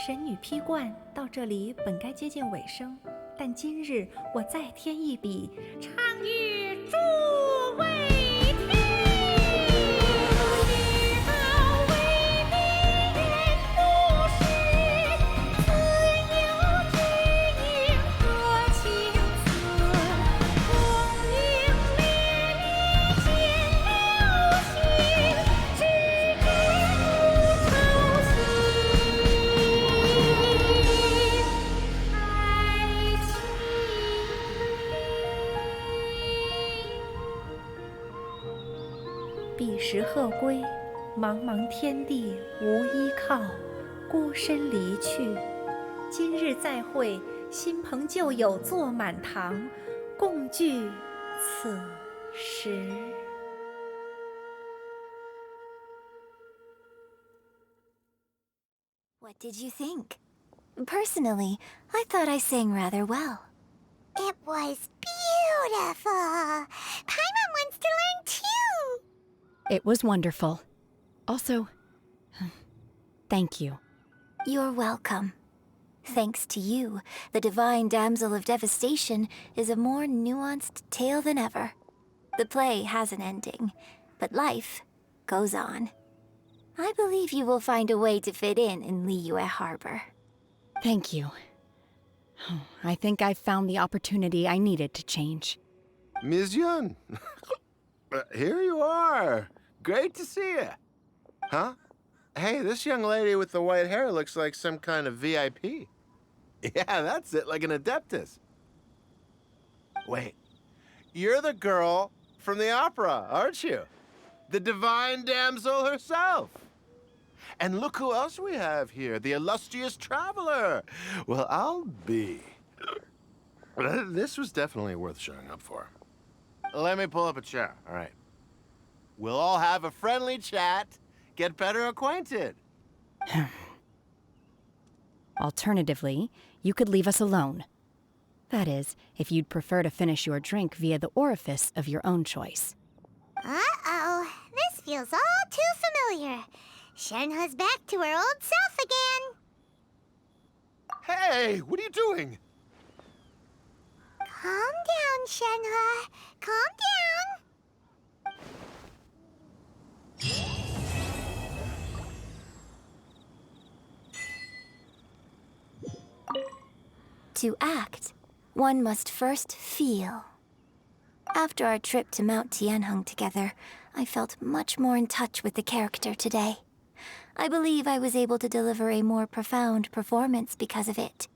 神女披冠到这里本该接近尾声，但今日我再添一笔，唱与诸位听。世道为民言不实，自有知音何情此？功名烈烈见了心，只知无愁心。彼时鹤归，茫茫天地无依靠，孤身离去。今日再会，新朋旧友坐满堂，共聚此时。
What did you think? Personally, I thought I sang rather well.
It was beautiful. Paimon wants to learn too.
It was wonderful. Also, thank you.
You're welcome. Thanks to you, the Divine Damsel of Devastation is a more nuanced tale than ever. The play has an ending, but life goes on. I believe you will find a way to fit in Liyue Harbor.
Thank you. I think I've found the opportunity I needed to change.
Ms. Yun, here you are. Great to see you. Huh? Hey, this young lady with the white hair looks like some kind of VIP. Yeah, that's it, like an Adeptus. Wait, you're the girl from the opera, aren't you? The Divine Damsel herself. And look who else we have here, the illustrious traveler. Well, I'll be. This was definitely worth showing up for. Let me pull up a chair, all right? We'll all have a friendly chat, get better acquainted.
Alternatively, you could leave us alone. That is, if you'd prefer to finish your drink via the orifice of your own choice.
Uh-oh. This feels all too familiar. Shenhe's back to her old self again.
Hey, what are you doing?
Calm down, Shenhe. Calm down.
To act, one must first feel. After our trip to Mount Tianheng together, I felt much more in touch with the character today. I believe I was able to deliver a more profound performance because of it.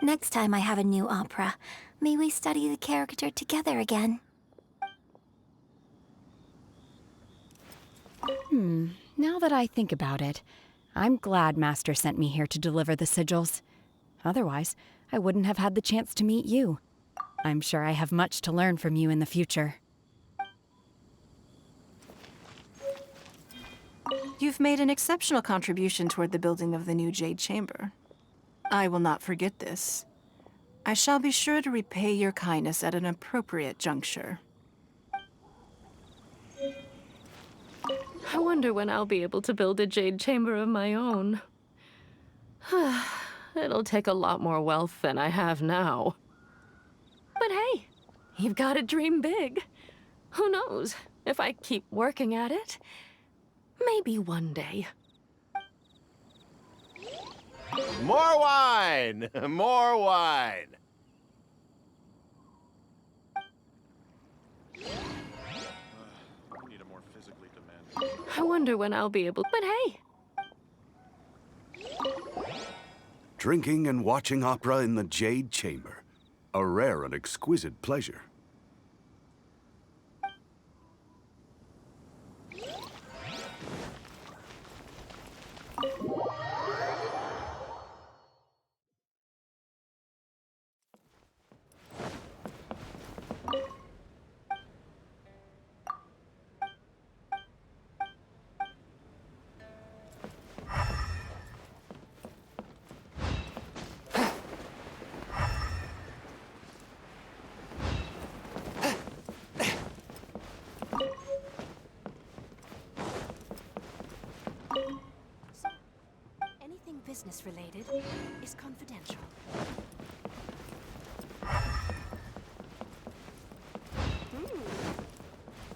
Next time I have a new opera, may we study the character together again.
Now that I think about it, I'm glad Master sent me here to deliver the sigils. Otherwise, I wouldn't have had the chance to meet you. I'm sure I have much to learn from you in the future.
You've made an exceptional contribution toward the building of the new Jade Chamber. I will not forget this. I shall be sure to repay your kindness at an appropriate juncture.
I wonder when I'll be able to build a Jade Chamber of my own. It'll take a lot more wealth than I have now. But hey, you've got to dream big. Who knows? If I keep working at it, maybe one day.
More wine! More wine!
I wonder when I'll be able... But hey!
Drinking and watching opera in the Jade Chamber. A rare and exquisite pleasure.
Anything business-related is confidential.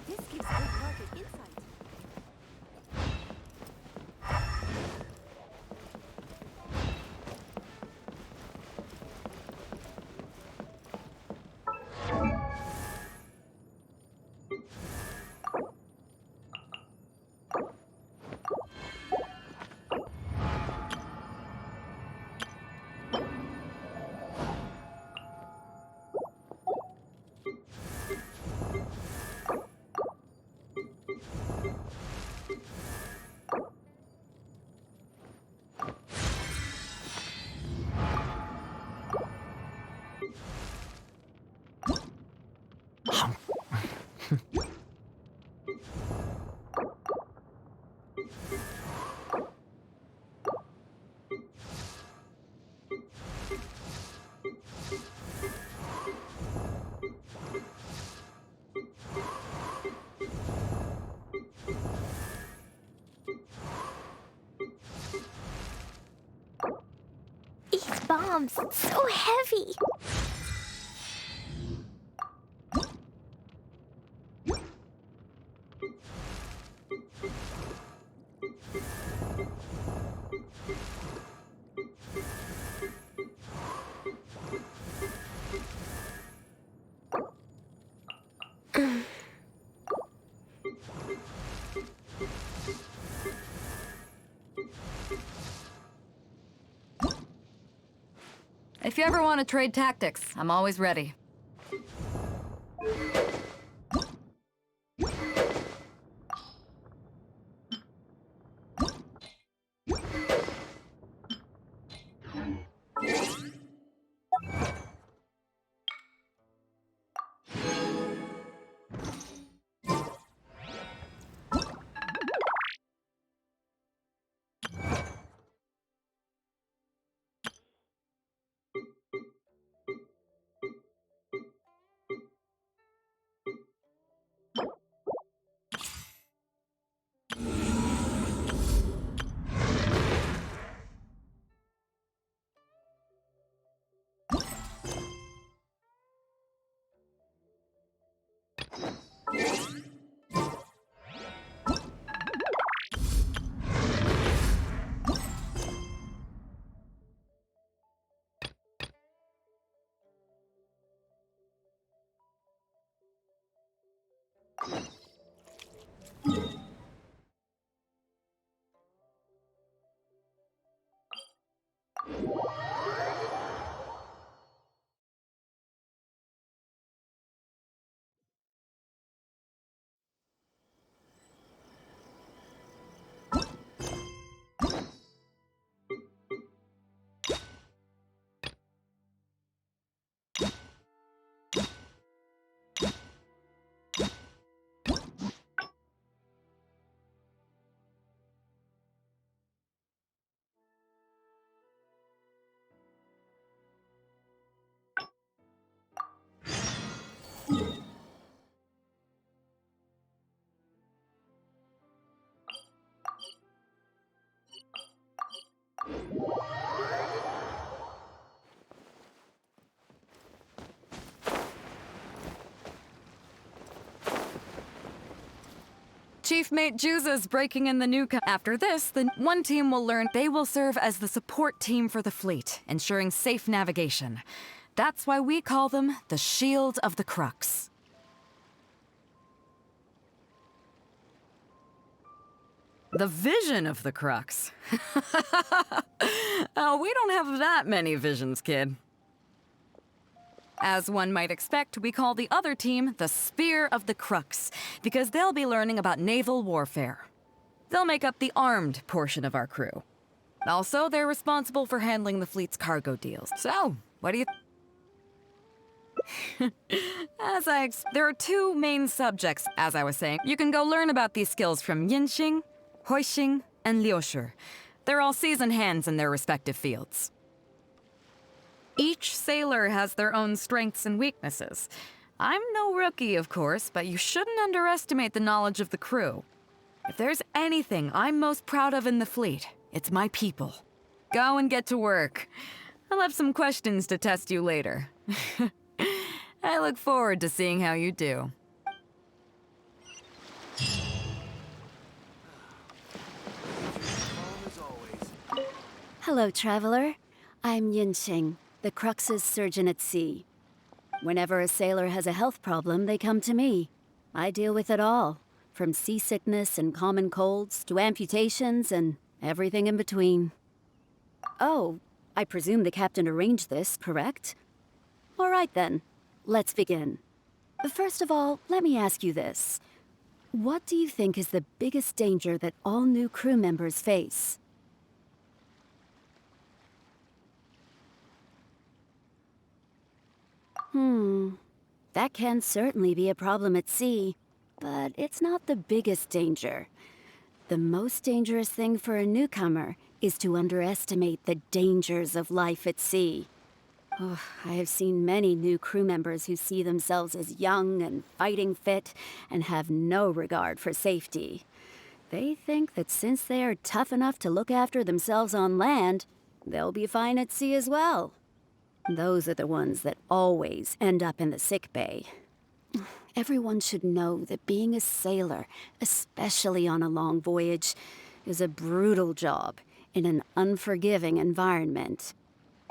This gives good market insight.
These bombs, so heavy.
If you ever want to trade tactics, I'm always ready. Chief Mate Juza's breaking in the new After this, the one team will learn they will serve as the support team for the fleet, ensuring safe navigation. That's why we call them the Shield of the Crux. The vision of the Crux. Oh, we don't have that many visions, kid. As one might expect, we call the other team the Spear of the Crux, because they'll be learning about naval warfare. They'll make up the armed portion of our crew. Also, they're responsible for handling the fleet's cargo deals. So, what do you... There are two main subjects, as I was saying. You can go learn about these skills from Yinxing, Huixing, and Liushi. They're all seasoned hands in their respective fields. Each sailor has their own strengths and weaknesses. I'm no rookie, of course, but you shouldn't underestimate the knowledge of the crew. If there's anything I'm most proud of in the fleet, it's my people. Go and get to work. I'll have some questions to test you later. I look forward to seeing how you do.
Hello, traveler. I'm Yinxing, the Crux's surgeon at sea. Whenever a sailor has a health problem, they come to me. I deal with it all, from seasickness and common colds to amputations and everything in between. Oh, I presume the captain arranged this, correct? All right then, let's begin. First of all, let me ask you this. What do you think is the biggest danger that all new crew members face? That can certainly be a problem at sea, but it's not the biggest danger. The most dangerous thing for a newcomer is to underestimate the dangers of life at sea. Oh, I have seen many new crew members who see themselves as young and fighting fit and have no regard for safety. They think that since they are tough enough to look after themselves on land, they'll be fine at sea as well. Those are the ones that always end up in the sick bay. Everyone should know that being a sailor, especially on a long voyage, is a brutal job in an unforgiving environment.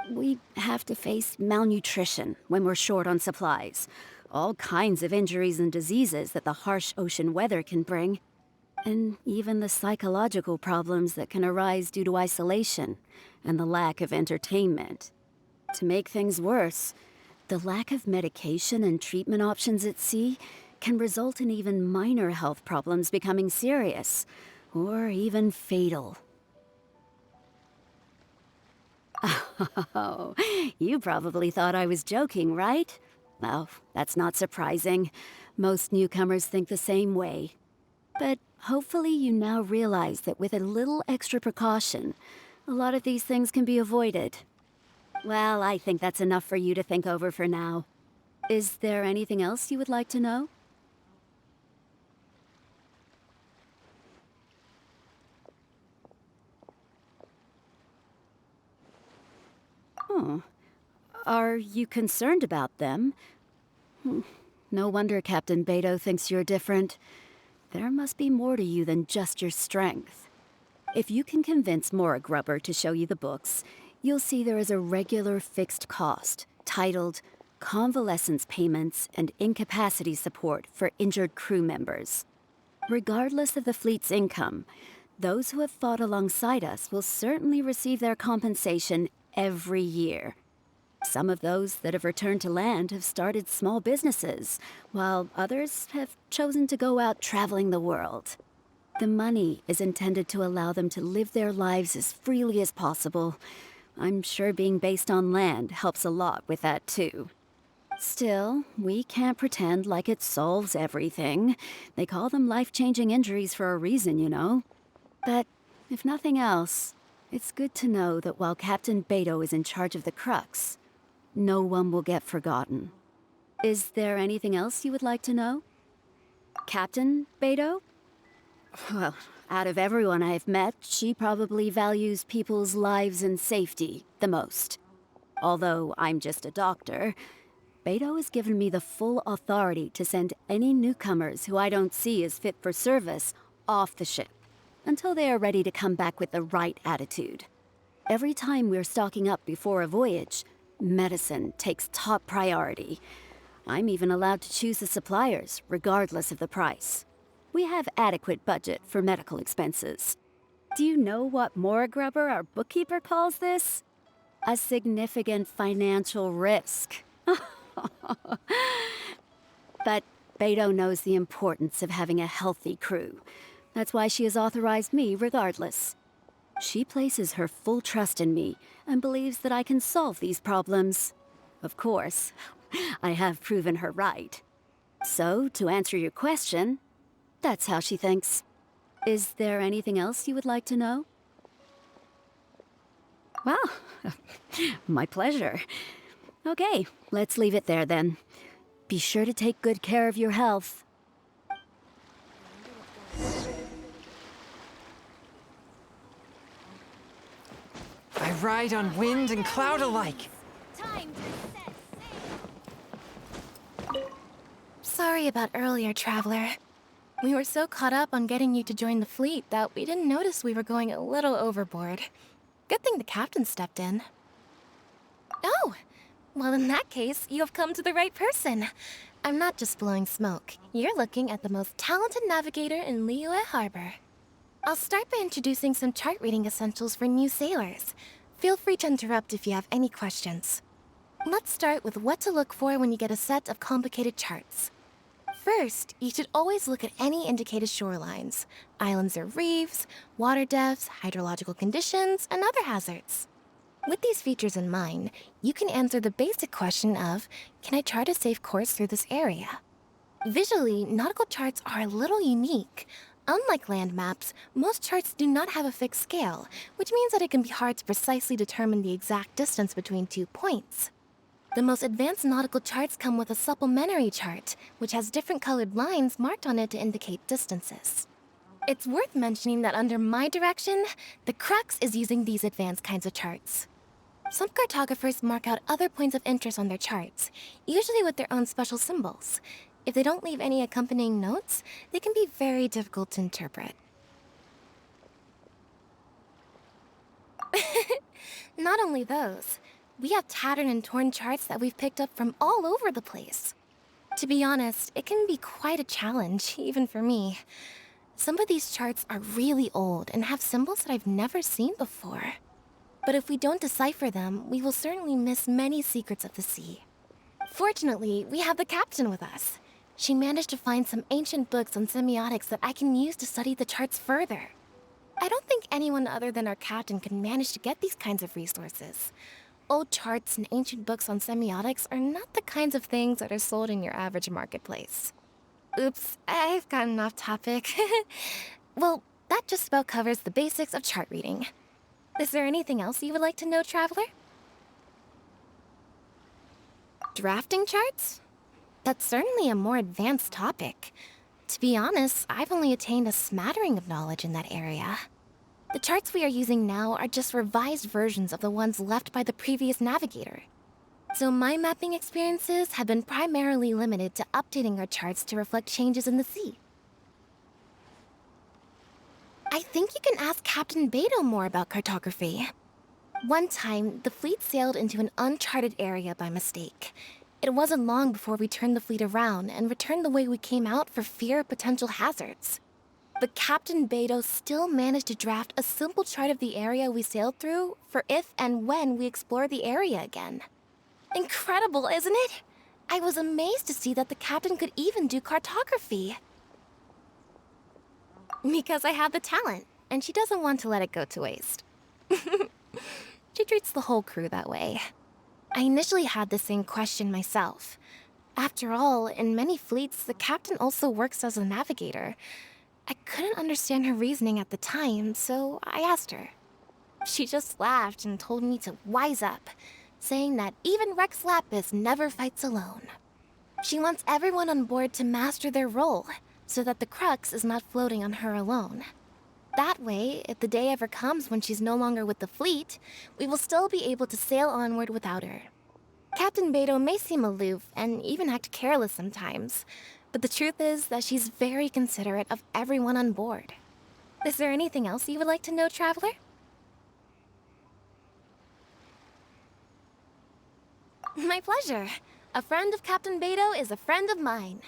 We have to face malnutrition when we're short on supplies, all kinds of injuries and diseases that the harsh ocean weather can bring, and even the psychological problems that can arise due to isolation and the lack of entertainment. To make things worse, the lack of medication and treatment options at sea can result in even minor health problems becoming serious, or even fatal. Oh, you probably thought I was joking, right? Well, that's not surprising. Most newcomers think the same way. But hopefully you now realize that with a little extra precaution, a lot of these things can be avoided. Well, I think that's enough for you to think over for now. Is there anything else you would like to know? Oh. Are you concerned about them? No wonder Captain Beidou thinks you're different. There must be more to you than just your strength. If you can convince Mora Grubber to show you the books, you'll see there is a regular fixed cost, titled Convalescence Payments and Incapacity Support for Injured Crew Members. Regardless of the fleet's income, those who have fought alongside us will certainly receive their compensation every year. Some of those that have returned to land have started small businesses, while others have chosen to go out traveling the world. The money is intended to allow them to live their lives as freely as possible. I'm sure being based on land helps a lot with that too. Still, we can't pretend like it solves everything. They call them life-changing injuries for a reason, you know. But if nothing else, it's good to know that while Captain Beidou is in charge of the Crux, no one will get forgotten. Is there anything else you would like to know? Captain Beidou? Well, out of everyone I've met, she probably values people's lives and safety the most. Although I'm just a doctor, Beidou has given me the full authority to send any newcomers who I don't see as fit for service off the ship until they are ready to come back with the right attitude. Every time we're stocking up before a voyage, medicine takes top priority. I'm even allowed to choose the suppliers, regardless of the price. We have adequate budget for medical expenses. Do you know what Morgrubber, our bookkeeper, calls this? A significant financial risk. But Beto knows the importance of having a healthy crew. That's why she has authorized me regardless. She places her full trust in me and believes that I can solve these problems. Of course, I have proven her right. So, to answer your question, that's how she thinks. Is there anything else you would like to know? Well, my pleasure. Okay, let's leave it there then. Be sure to take good care of your health.
I ride on wind and cloud alike.
Sorry about earlier, Traveler. We were so caught up on getting you to join the fleet that we didn't notice we were going a little overboard. Good thing the captain stepped in. Oh! Well, in that case, you have come to the right person. I'm not just blowing smoke. You're looking at the most talented navigator in Liyue Harbor. I'll start by introducing some chart reading essentials for new sailors. Feel free to interrupt if you have any questions. Let's start with what to look for when you get a set of complicated charts. First, you should always look at any indicated shorelines, islands or reefs, water depths, hydrological conditions, and other hazards. With these features in mind, you can answer the basic question of, can I chart a safe course through this area? Visually, nautical charts are a little unique. Unlike land maps, most charts do not have a fixed scale, which means that it can be hard to precisely determine the exact distance between 2 points. The most advanced nautical charts come with a supplementary chart, which has different colored lines marked on it to indicate distances. It's worth mentioning that under my direction, the crux is using these advanced kinds of charts. Some cartographers mark out other points of interest on their charts, usually with their own special symbols. If they don't leave any accompanying notes, they can be very difficult to interpret. Not only those, we have tattered and torn charts that we've picked up from all over the place. To be honest, it can be quite a challenge, even for me. Some of these charts are really old and have symbols that I've never seen before. But if we don't decipher them, we will certainly miss many secrets of the sea. Fortunately, we have the captain with us. She managed to find some ancient books on semiotics that I can use to study the charts further. I don't think anyone other than our captain could manage to get these kinds of resources. Old charts and ancient books on semiotics are not the kinds of things that are sold in your average marketplace. Oops, I've gotten off topic. Well, that just about covers the basics of chart reading. Is there anything else you would like to know, Traveler? Drafting charts? That's certainly a more advanced topic. To be honest, I've only attained a smattering of knowledge in that area. The charts we are using now are just revised versions of the ones left by the previous navigator. So my mapping experiences have been primarily limited to updating our charts to reflect changes in the sea. I think you can ask Captain Beto more about cartography. One time, the fleet sailed into an uncharted area by mistake. It wasn't long before we turned the fleet around and returned the way we came out for fear of potential hazards. But Captain Beto still managed to draft a simple chart of the area we sailed through for if and when we explore the area again. Incredible, isn't it? I was amazed to see that the captain could even do cartography. Because I have the talent, and she doesn't want to let it go to waste. She treats the whole crew that way. I initially had the same question myself. After all, in many fleets, the captain also works as a navigator. I couldn't understand her reasoning at the time, so I asked her. She just laughed and told me to wise up, saying that even Rex Lapis never fights alone. She wants everyone on board to master their role, so that the crux is not floating on her alone. That way, if the day ever comes when she's no longer with the fleet, we will still be able to sail onward without her. Captain Beto may seem aloof and even act careless sometimes, But the truth is that she's very considerate of everyone on board. Is there anything else you would like to know, Traveler? My pleasure. A friend of Captain Beto is a friend of mine.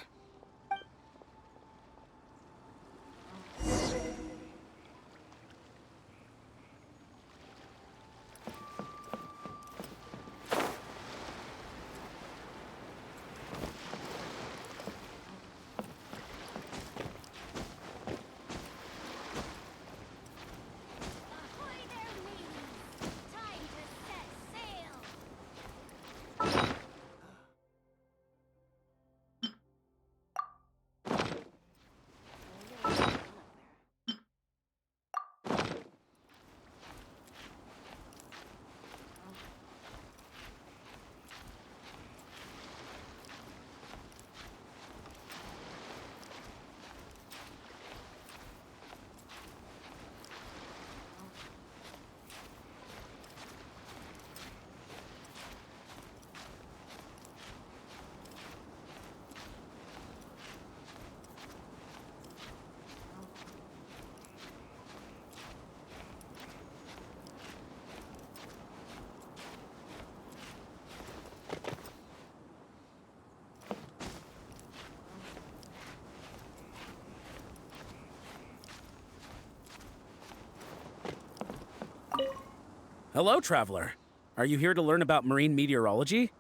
Hello, Traveler. Are you here to learn about marine meteorology?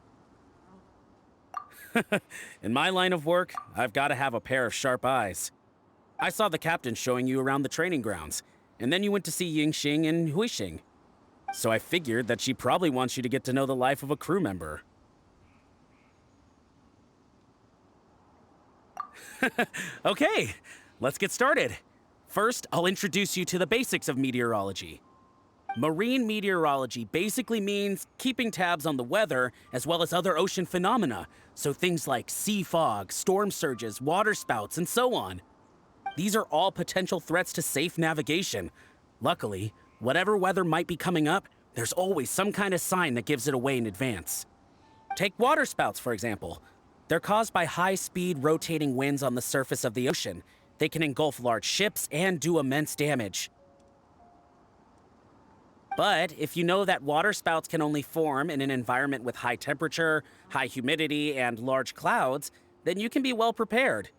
In my line of work, I've got to have a pair of sharp eyes. I saw the captain showing you around the training grounds, and then you went to see Yingxing and Huixing. So I figured that she probably wants you to get to know the life of a crew member. Okay, let's get started. First, I'll introduce you to the basics of meteorology. Marine meteorology basically means keeping tabs on the weather as well as other ocean phenomena, so things like sea fog, storm surges, waterspouts, and so on. These are all potential threats to safe navigation. Luckily, whatever weather might be coming up, there's always some kind of sign that gives it away in advance. Take waterspouts, for example. They're caused by high-speed rotating winds on the surface of the ocean. They can engulf large ships and do immense damage. But if you know that waterspouts can only form in an environment with high temperature, high humidity, and large clouds, then you can be well prepared.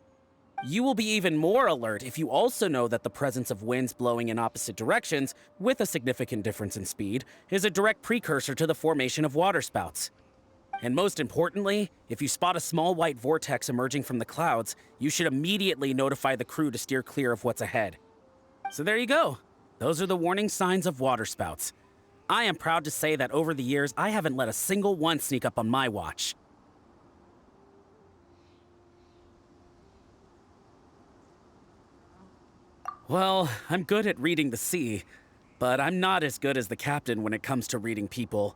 You will be even more alert if you also know that the presence of winds blowing in opposite directions, with a significant difference in speed, is a direct precursor to the formation of waterspouts. And most importantly, if you spot a small white vortex emerging from the clouds, you should immediately notify the crew to steer clear of what's ahead. So there you go. Those are the warning signs of waterspouts. I am proud to say that over the years, I haven't let a single one sneak up on my watch. Well, I'm good at reading the sea, but I'm not as good as the captain when it comes to reading people.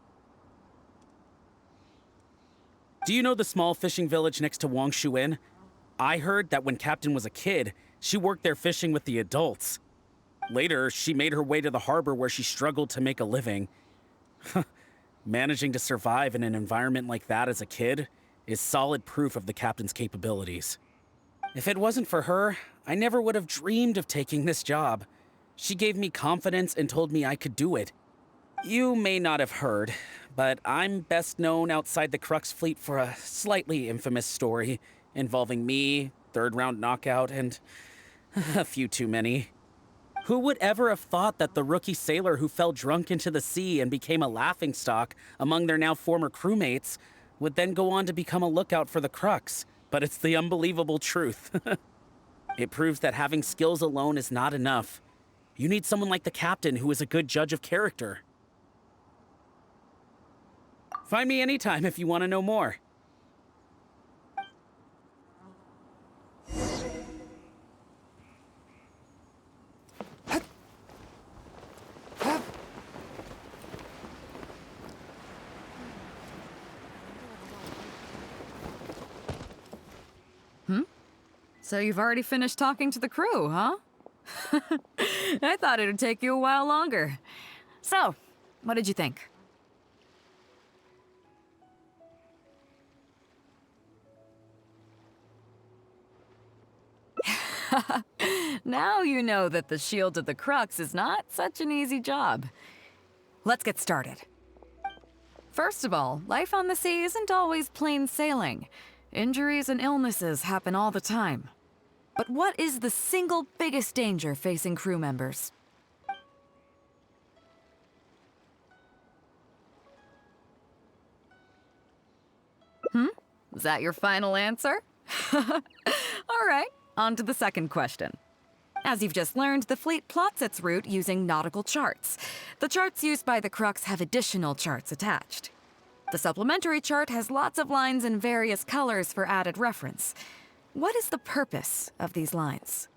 Do you know the small fishing village next to Wangshuin? I heard that when Captain was a kid, she worked there fishing with the adults. Later, she made her way to the harbor where she struggled to make a living. Managing to survive in an environment like that as a kid is solid proof of the captain's capabilities. If it wasn't for her, I never would have dreamed of taking this job. She gave me confidence and told me I could do it. You may not have heard, but I'm best known outside the Crux fleet for a slightly infamous story involving me, third-round knockout, and a few too many. Who would ever have thought that the rookie sailor who fell drunk into the sea and became a laughingstock among their now former crewmates would then go on to become a lookout for the Crux? But it's the unbelievable truth. It proves that having skills alone is not enough. You need someone like the captain who is a good judge of character. Find me anytime if you want to know more.
So you've already finished talking to the crew, huh? I thought it would take you a while longer. So, what did you think? Now you know that the Shield of the Crux is not such an easy job. Let's get started. First of all, life on the sea isn't always plain sailing. Injuries and illnesses happen all the time. But what is the single biggest danger facing crew members? Is that your final answer? All right, on to the second question. As you've just learned, the fleet plots its route using nautical charts. The charts used by the Crux have additional charts attached. The supplementary chart has lots of lines in various colors for added reference. What is the purpose of these lines?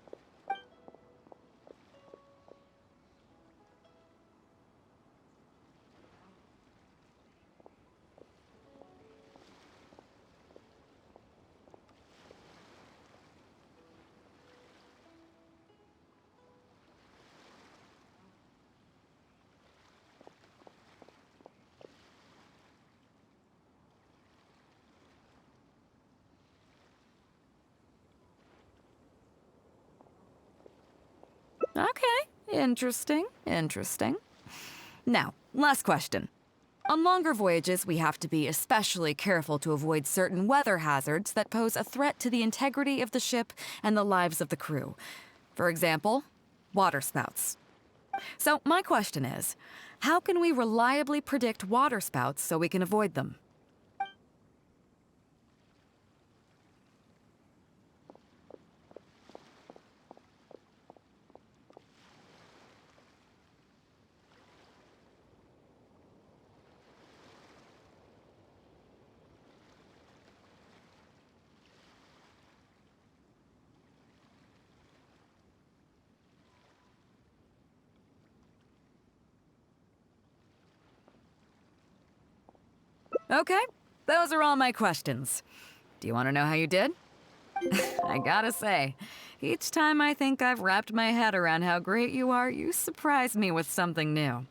Okay, interesting. Now, last question. On longer voyages, we have to be especially careful to avoid certain weather hazards that pose a threat to the integrity of the ship and the lives of the crew. For example, waterspouts. So my question is, how can we reliably predict waterspouts so we can avoid them? Okay, those are all my questions. Do you want to know how you did? I gotta say, each time I think I've wrapped my head around how great you are, you surprise me with something new.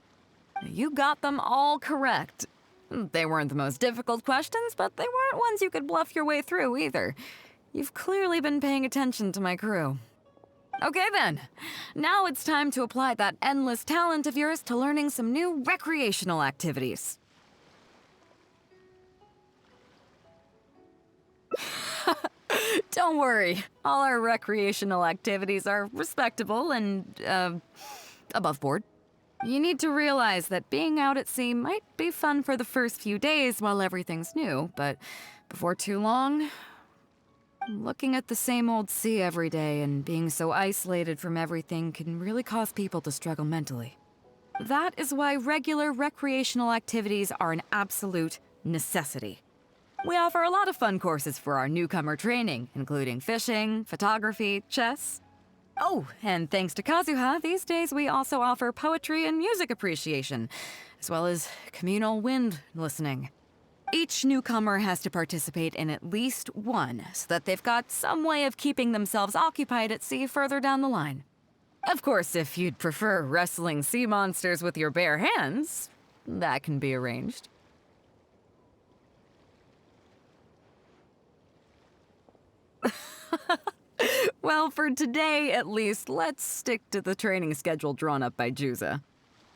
You got them all correct. They weren't the most difficult questions, but they weren't ones you could bluff your way through either. You've clearly been paying attention to my crew. Okay then, now it's time to apply that endless talent of yours to learning some new recreational activities. Don't worry, all our recreational activities are respectable and, above board. You need to realize that being out at sea might be fun for the first few days while everything's new, but before too long, looking at the same old sea every day and being so isolated from everything can really cause people to struggle mentally. That is why regular recreational activities are an absolute necessity. We offer a lot of fun courses for our newcomer training, including fishing, photography, chess. Oh, and thanks to Kazuha, these days we also offer poetry and music appreciation, as well as communal wind listening. Each newcomer has to participate in at least one, so that they've got some way of keeping themselves occupied at sea further down the line. Of course, if you'd prefer wrestling sea monsters with your bare hands, that can be arranged. Well, for today, at least, let's stick to the training schedule drawn up by Juza.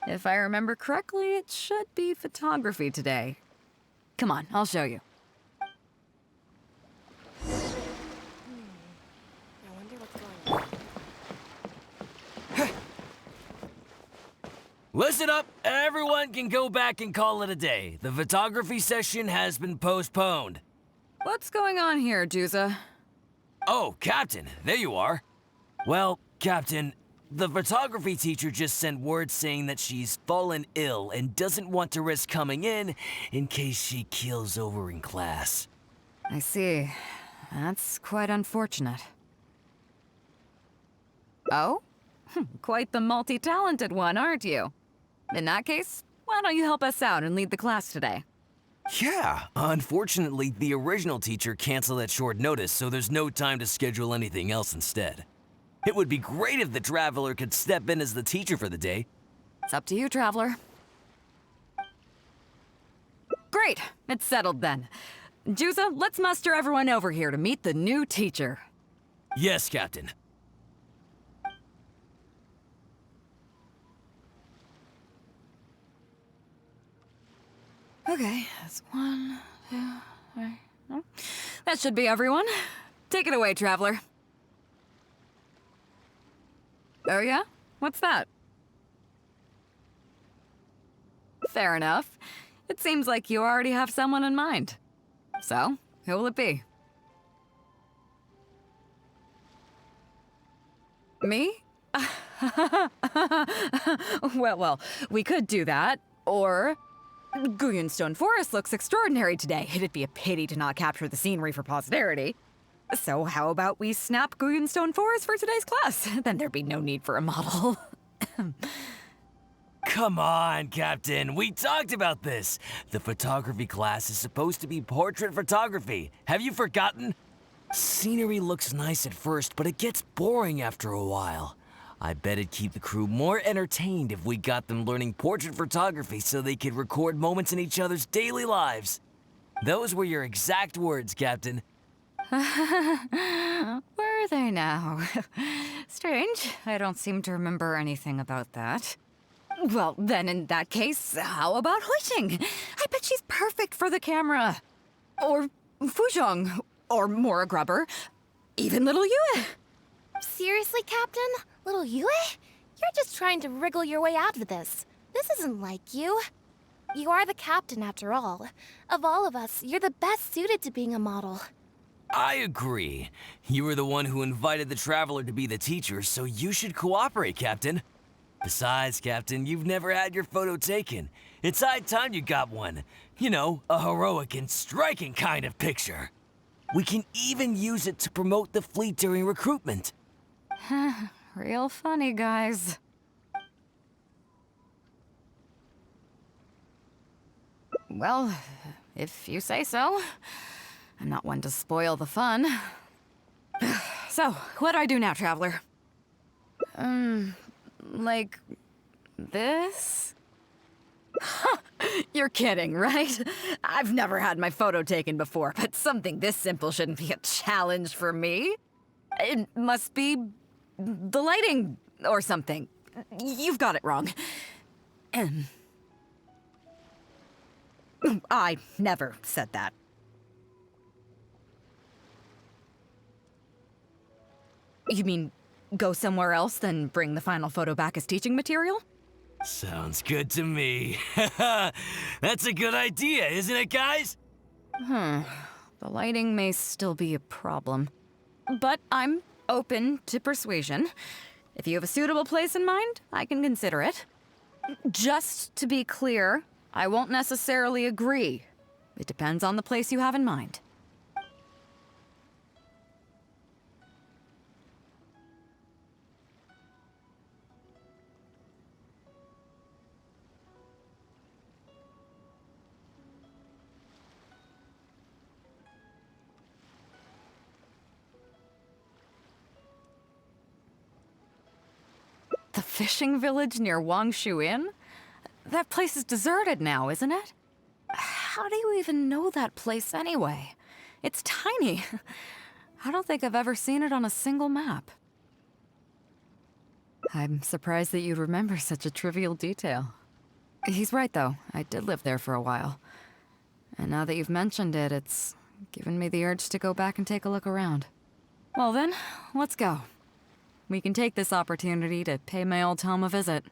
If I remember correctly, it should be photography today. Come on, I'll show you.
Listen up, everyone can go back and call it a day. The photography session has been postponed.
What's going on here, Juza?
Oh, Captain, there you are. Well, Captain, the photography teacher just sent word saying that she's fallen ill and doesn't want to risk coming in case she keels over in class.
I see. That's quite unfortunate. Oh? Quite the multi-talented one, aren't you? In that case, why don't you help us out and lead the class today?
Yeah, unfortunately, the original teacher canceled at short notice, so there's no time to schedule anything else instead. It would be great if the Traveler could step in as the teacher for the day.
It's up to you, Traveler. Great, it's settled then. Juza, let's muster everyone over here to meet the new teacher.
Yes, Captain.
Okay, that's 1, 2, 3. No. That should be everyone. Take it away, Traveler. Oh yeah? What's that? Fair enough. It seems like you already have someone in mind. So, who will it be? Me? well, we could do that, or... Guyunstone Forest looks extraordinary today. It'd be a pity to not capture the scenery for posterity. So how about we snap Guyunstone Forest for today's class? Then there'd be no need for a model.
Come on, Captain. We talked about this. The photography class is supposed to be portrait photography. Have you forgotten? Scenery looks nice at first, but it gets boring after a while. I bet it'd keep the crew more entertained if we got them learning portrait photography so they could record moments in each other's daily lives. Those were your exact words, Captain.
Were they now? Strange. I don't seem to remember anything about that. Well, then in that case, how about Huixing? I bet she's perfect for the camera. Or Fuzhong. Or Mora Grubber. Even little Yue.
Seriously, Captain? Little Yue? You're just trying to wriggle your way out of this. This isn't like you. You are the captain, after all. Of all of us, you're the best suited to being a model.
I agree. You were the one who invited the Traveler to be the teacher, so you should cooperate, Captain. Besides, Captain, you've never had your photo taken. It's high time you got one. You know, a heroic and striking kind of picture. We can even use it to promote the fleet during recruitment.
Real funny, guys. Well, if you say so. I'm not one to spoil the fun. So, what do I do now, Traveler? Like... this? You're kidding, right? I've never had my photo taken before, but something this simple shouldn't be a challenge for me. It must be... the lighting, or something. You've got it wrong. I never said that. You mean go somewhere else, then bring the final photo back as teaching material?
Sounds good to me. That's a good idea, isn't it, guys?
The lighting may still be a problem. But I'm open to persuasion. If you have a suitable place in mind, I can consider it. Just to be clear, I won't necessarily agree. It depends on the place you have in mind. The fishing village near Wangshu Inn? That place is deserted now, isn't it? How do you even know that place anyway? It's tiny. I don't think I've ever seen it on a single map. I'm surprised that you'd remember such a trivial detail. He's right, though. I did live there for a while. And now that you've mentioned it, it's given me the urge to go back and take a look around. Well then, let's go. We can take this opportunity to pay my old home a visit.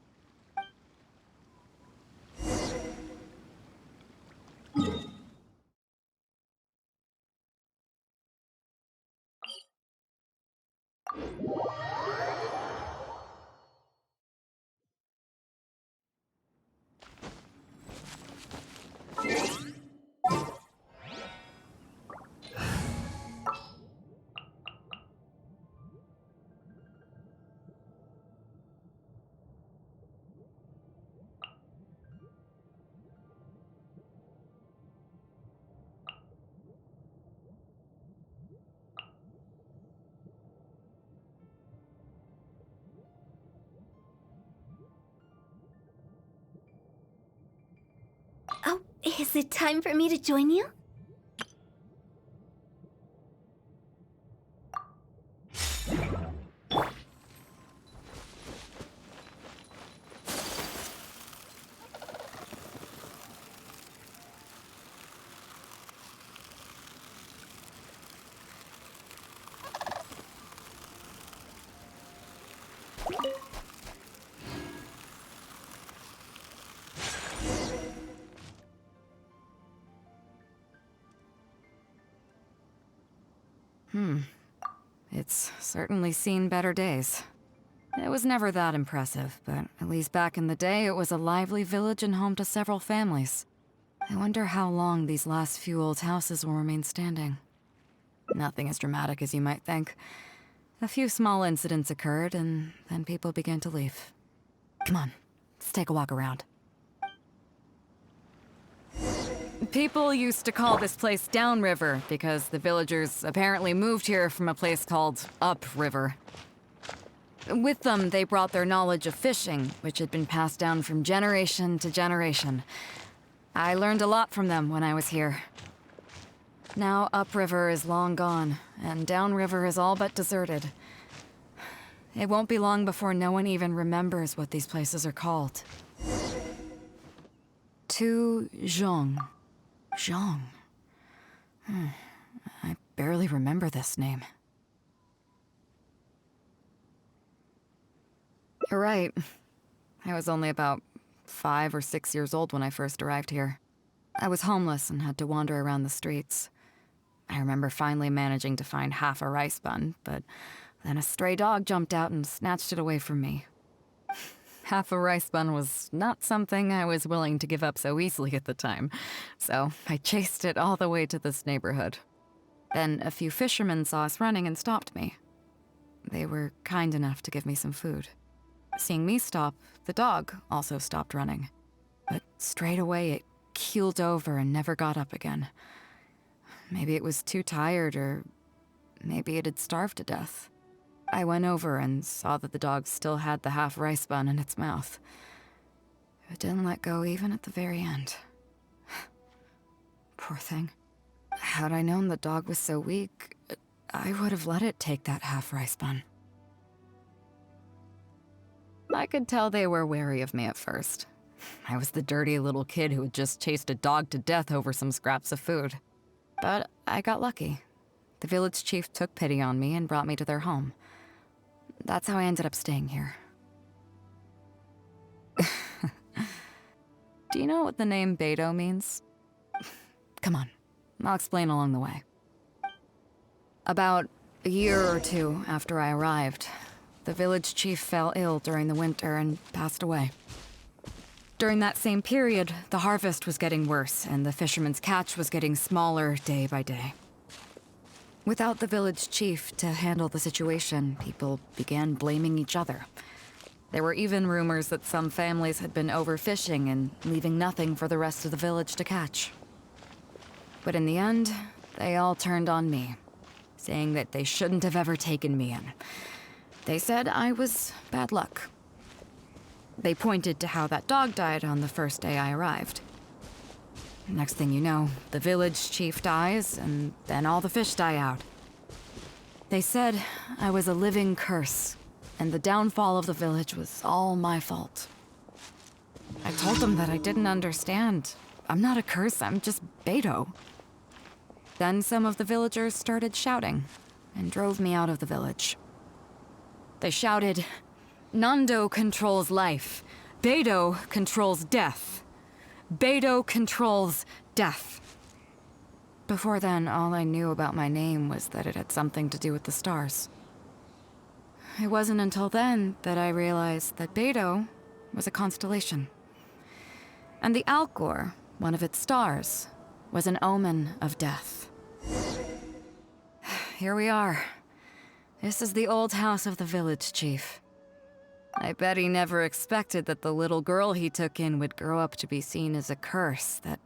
Oh, is it time for me to join you?
It's certainly seen better days. It was never that impressive, but at least back in the day, it was a lively village and home to several families. I wonder how long these last few old houses will remain standing. Nothing as dramatic as you might think. A few small incidents occurred, and then people began to leave. Come on, let's take a walk around. People used to call this place Downriver because the villagers apparently moved here from a place called Upriver. With them, they brought their knowledge of fishing, which had been passed down from generation to generation. I learned a lot from them when I was here. Now Upriver is long gone, and Downriver is all but deserted. It won't be long before no one even remembers what these places are called. To Zhong. Zhong. I barely remember this name. You're right. I was only about 5 or 6 years old when I first arrived here. I was homeless and had to wander around the streets. I remember finally managing to find half a rice bun, but then a stray dog jumped out and snatched it away from me. Half a rice bun was not something I was willing to give up so easily at the time, so I chased it all the way to this neighborhood. Then a few fishermen saw us running and stopped me. They were kind enough to give me some food. Seeing me stop, the dog also stopped running. But straight away it keeled over and never got up again. Maybe it was too tired, or maybe it had starved to death. I went over and saw that the dog still had the half rice bun in its mouth. It didn't let go even at the very end. Poor thing. Had I known the dog was so weak, I would have let it take that half rice bun. I could tell they were wary of me at first. I was the dirty little kid who had just chased a dog to death over some scraps of food. But I got lucky. The village chief took pity on me and brought me to their home. That's how I ended up staying here. Do you know what the name Beidou means? Come on, I'll explain along the way. About a year or two after I arrived, the village chief fell ill during the winter and passed away. During that same period, the harvest was getting worse, and the fishermen's catch was getting smaller day by day. Without the village chief to handle the situation, people began blaming each other. There were even rumors that some families had been overfishing and leaving nothing for the rest of the village to catch. But in the end, they all turned on me, saying that they shouldn't have ever taken me in. They said I was bad luck. They pointed to how that dog died on the first day I arrived. Next thing you know, the village chief dies, and then all the fish die out. They said I was a living curse, and the downfall of the village was all my fault. I told them that I didn't understand. I'm not a curse, I'm just Beidou. Then some of the villagers started shouting, and drove me out of the village. They shouted, "Nando controls life. Beidou controls death. Beidou controls death." Before then, all I knew about my name was that it had something to do with the stars. It wasn't until then that I realized that Beidou was a constellation. And the Alcor, one of its stars, was an omen of death. Here we are. This is the old house of the village chief. I bet he never expected that the little girl he took in would grow up to be seen as a curse that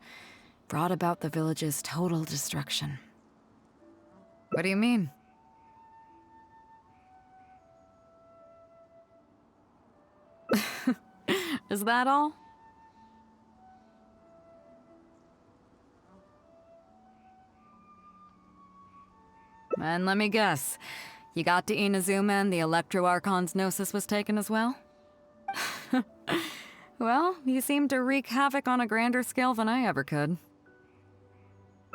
brought about the village's total destruction. What do you mean? Is that all? And let me guess. You got to Inazuma and the Electro Archon's Gnosis was taken as well? Well, you seem to wreak havoc on a grander scale than I ever could.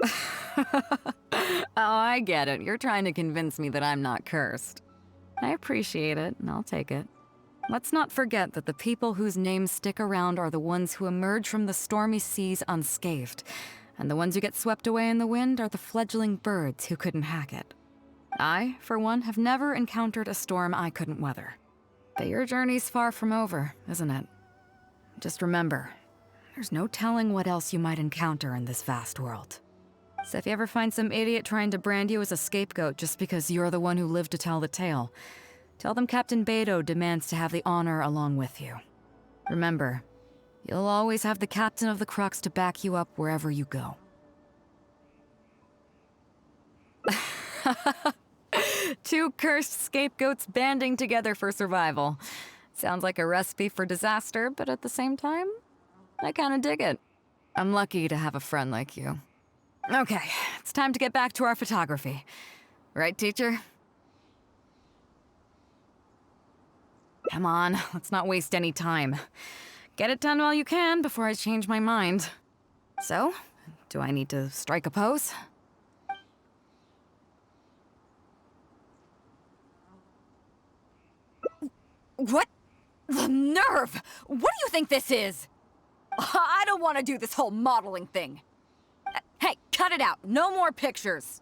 Oh, I get it. You're trying to convince me that I'm not cursed. I appreciate it, and I'll take it. Let's not forget that the people whose names stick around are the ones who emerge from the stormy seas unscathed, and the ones who get swept away in the wind are the fledgling birds who couldn't hack it. I, for one, have never encountered a storm I couldn't weather. But your journey's far from over, isn't it? Just remember, there's no telling what else you might encounter in this vast world. So if you ever find some idiot trying to brand you as a scapegoat just because you're the one who lived to tell the tale, tell them Captain Beidou demands to have the honor along with you. Remember, you'll always have the Captain of the Crux to back you up wherever you go. Two cursed scapegoats banding together for survival. Sounds like a recipe for disaster, but at the same time, I kinda dig it. I'm lucky to have a friend like you. Okay, it's time to get back to our photography. Right, teacher? Come on, let's not waste any time. Get it done while you can before I change my mind. So, do I need to strike a pose? What? The nerve! What do you think this is? I don't want to do this whole modeling thing. Hey, cut it out. No more pictures.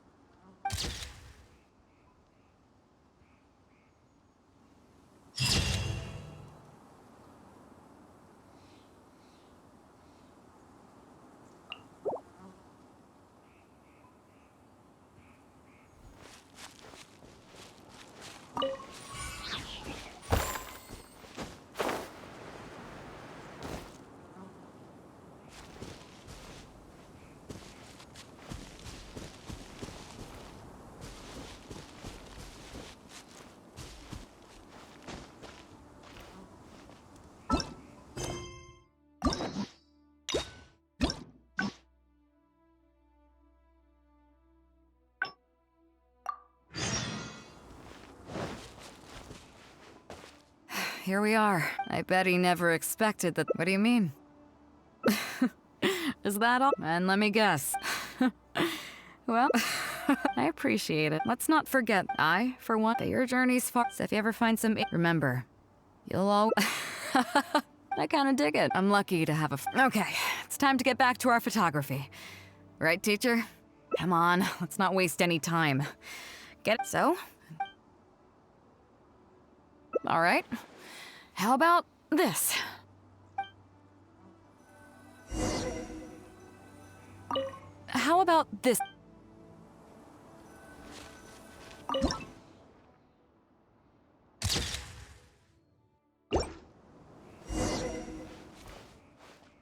Here we are. I bet he never expected that. What do you mean? Is that all? And let me guess. Well, I appreciate it. Let's not forget, I, for one, that your journey's far. So if you ever find some, remember, you'll all. I kinda dig it. I'm lucky to have a. Okay, it's time to get back to our photography. Right, teacher? Come on, let's not waste any time. Get it? So? All right. How about this? How about this?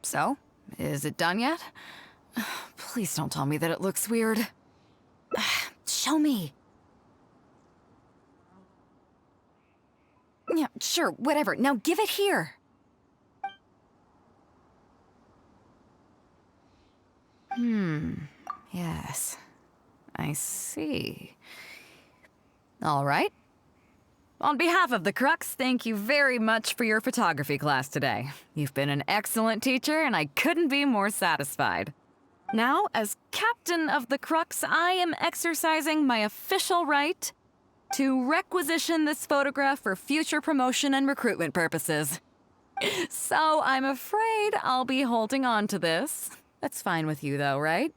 So, is it done yet? Please don't tell me that it looks weird. Show me. Yeah, sure, whatever. Now give it here. Yes. I see. All right. On behalf of the Crux, thank you very much for your photography class today. You've been an excellent teacher, and I couldn't be more satisfied. Now, as Captain of the Crux, I am exercising my official right to requisition this photograph for future promotion and recruitment purposes. So I'm afraid I'll be holding on to this. That's fine with you though, right?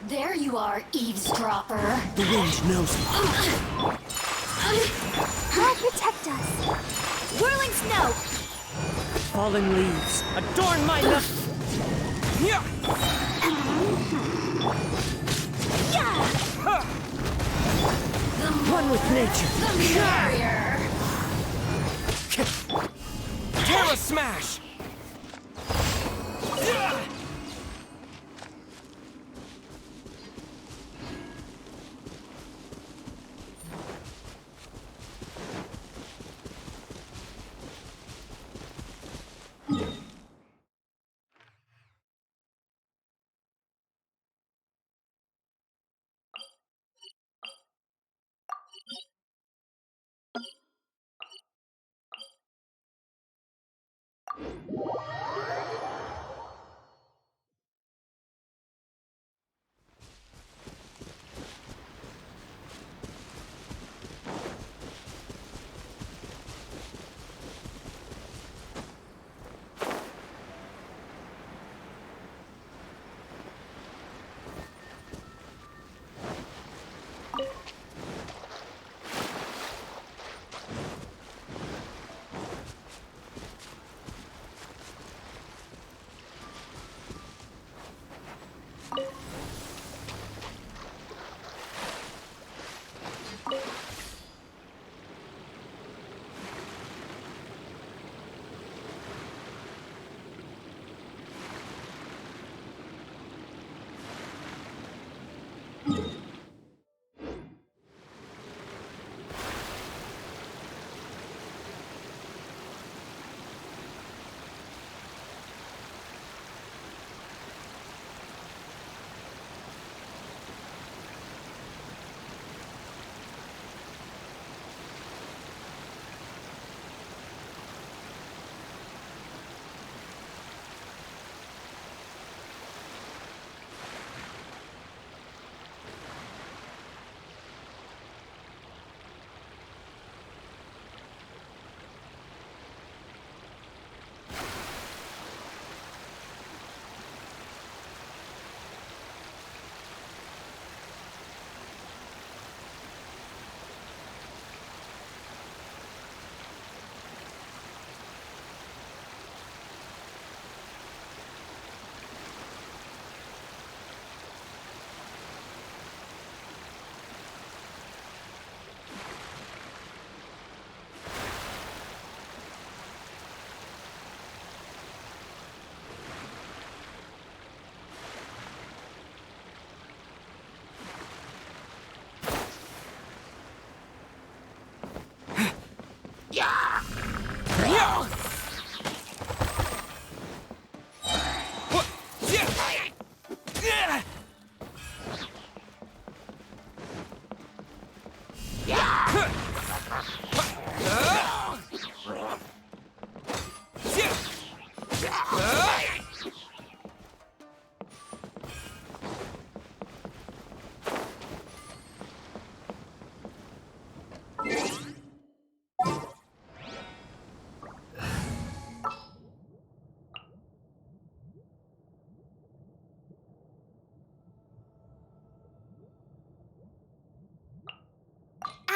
There you are, eavesdropper.
The wind knows me.
God protect us. Whirling snow.
Falling leaves, adorn my
smash!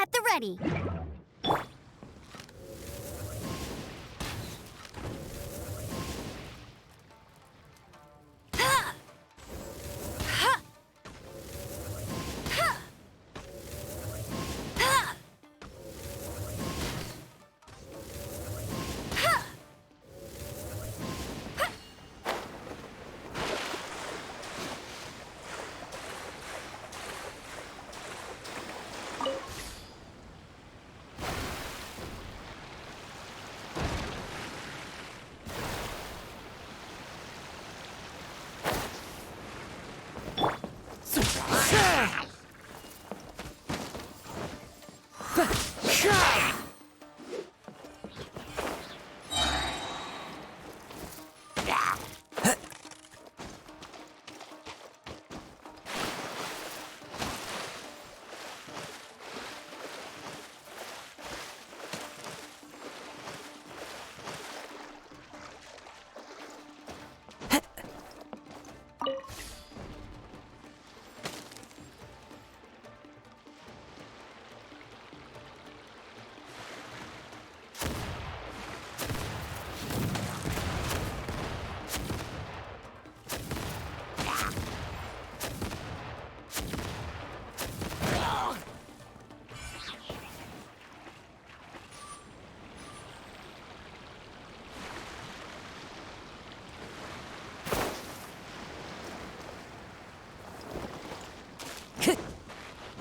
At the ready.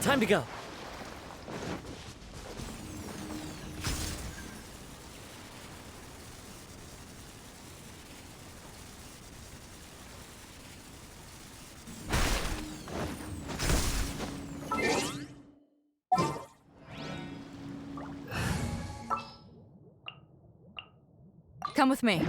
Time to go.
Come with me.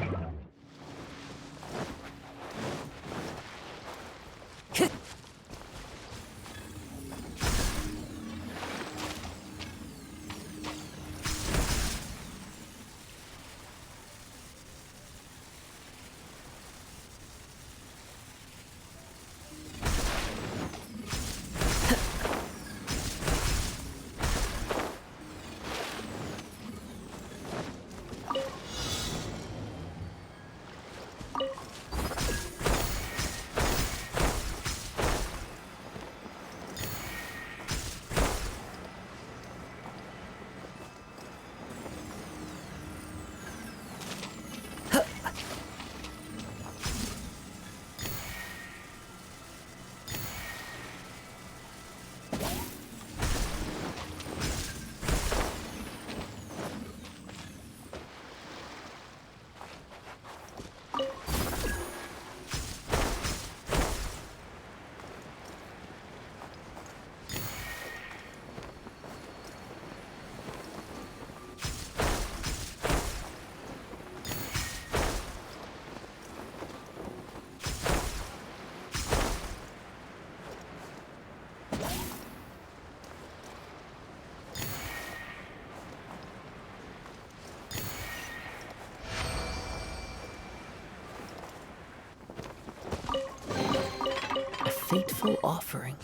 Fateful offering.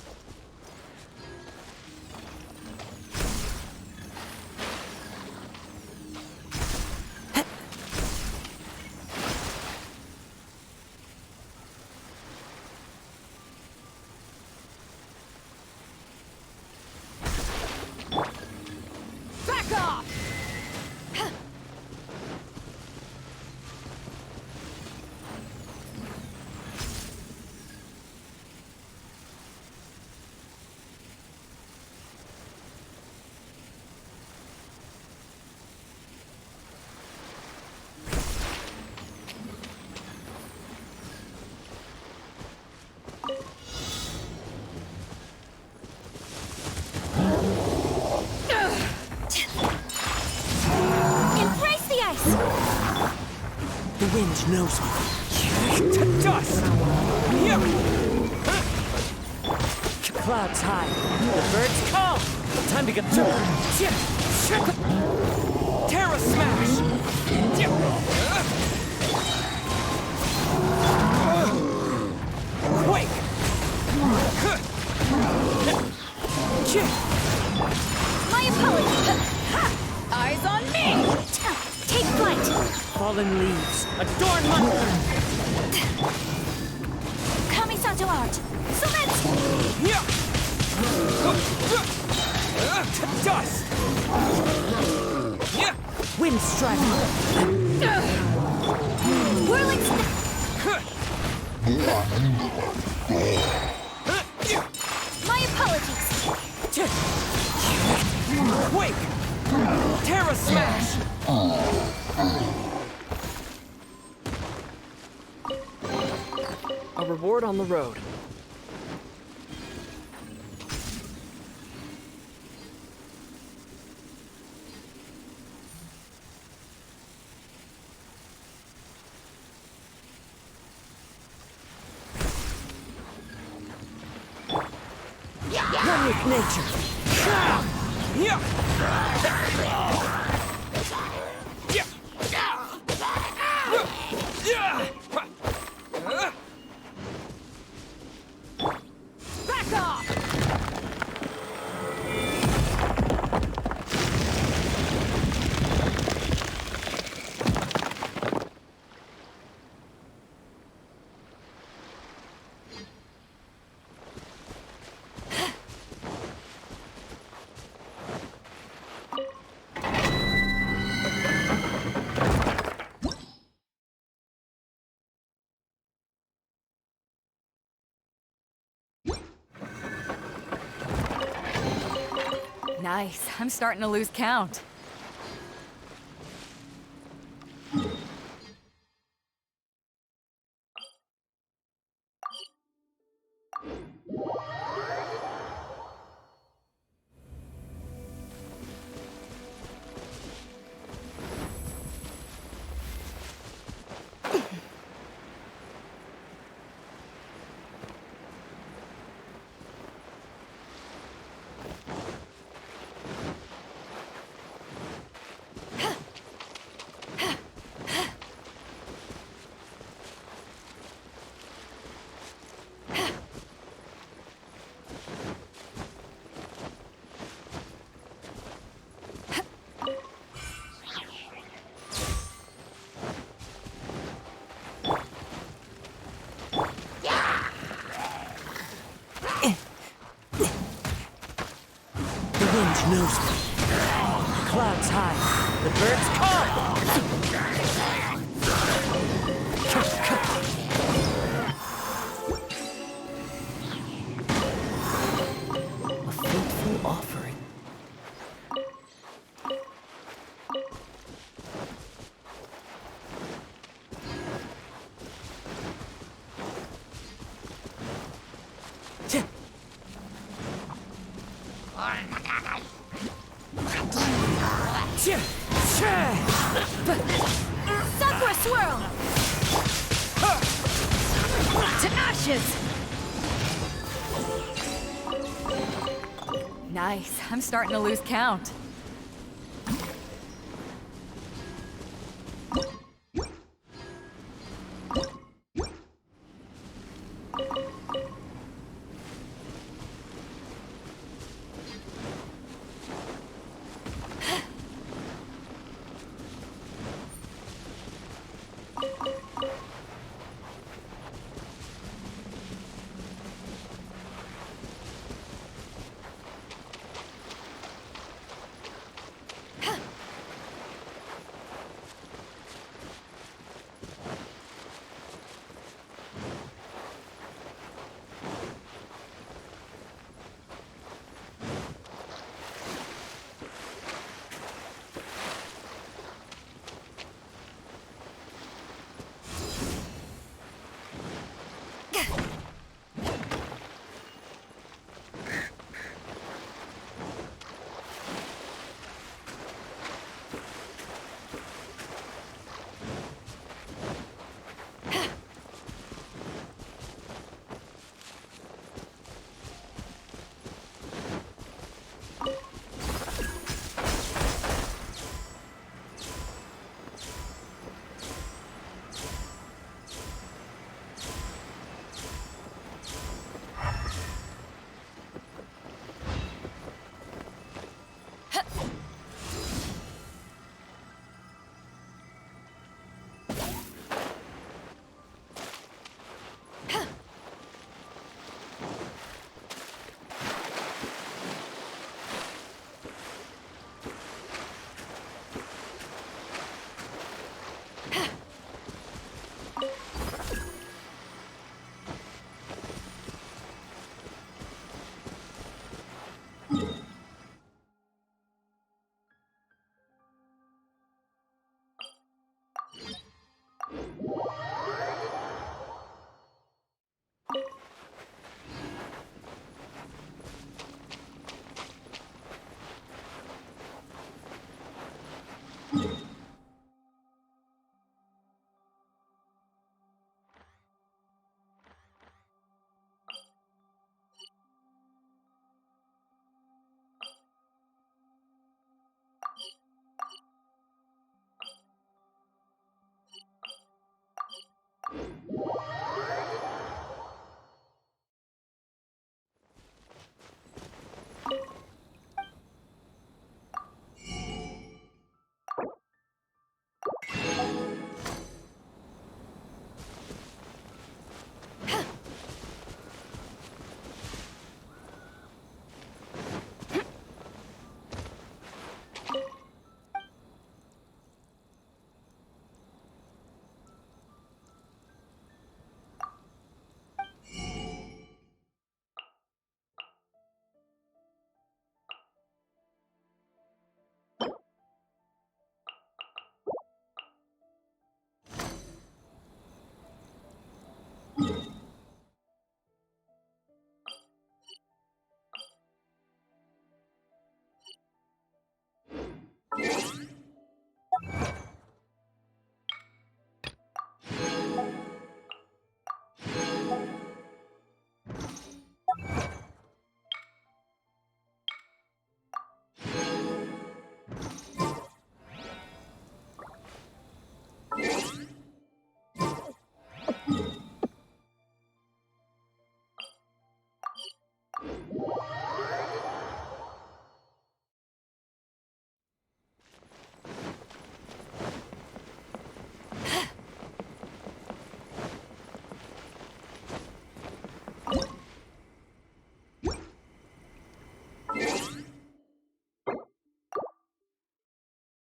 Back off!
Embrace the ice!
The wind knows me. To dust! Clouds high. The birds call. Time to get through. Terra smash! Quake!
My apologies!
Eyes on me!
Take flight!
Fallen leaves. Adorn monster!
Kamisato art! Summit!
To dust! Wind strike!
Whirling My apologies!
Quake! Terra smash! A reward on the road. One with nature.
Back off! Nice. I'm starting to lose count.
Knows me. Clouds high. The birds call. A faithful offering.
Sakura swirl! To ashes!
Nice. I'm starting to lose count.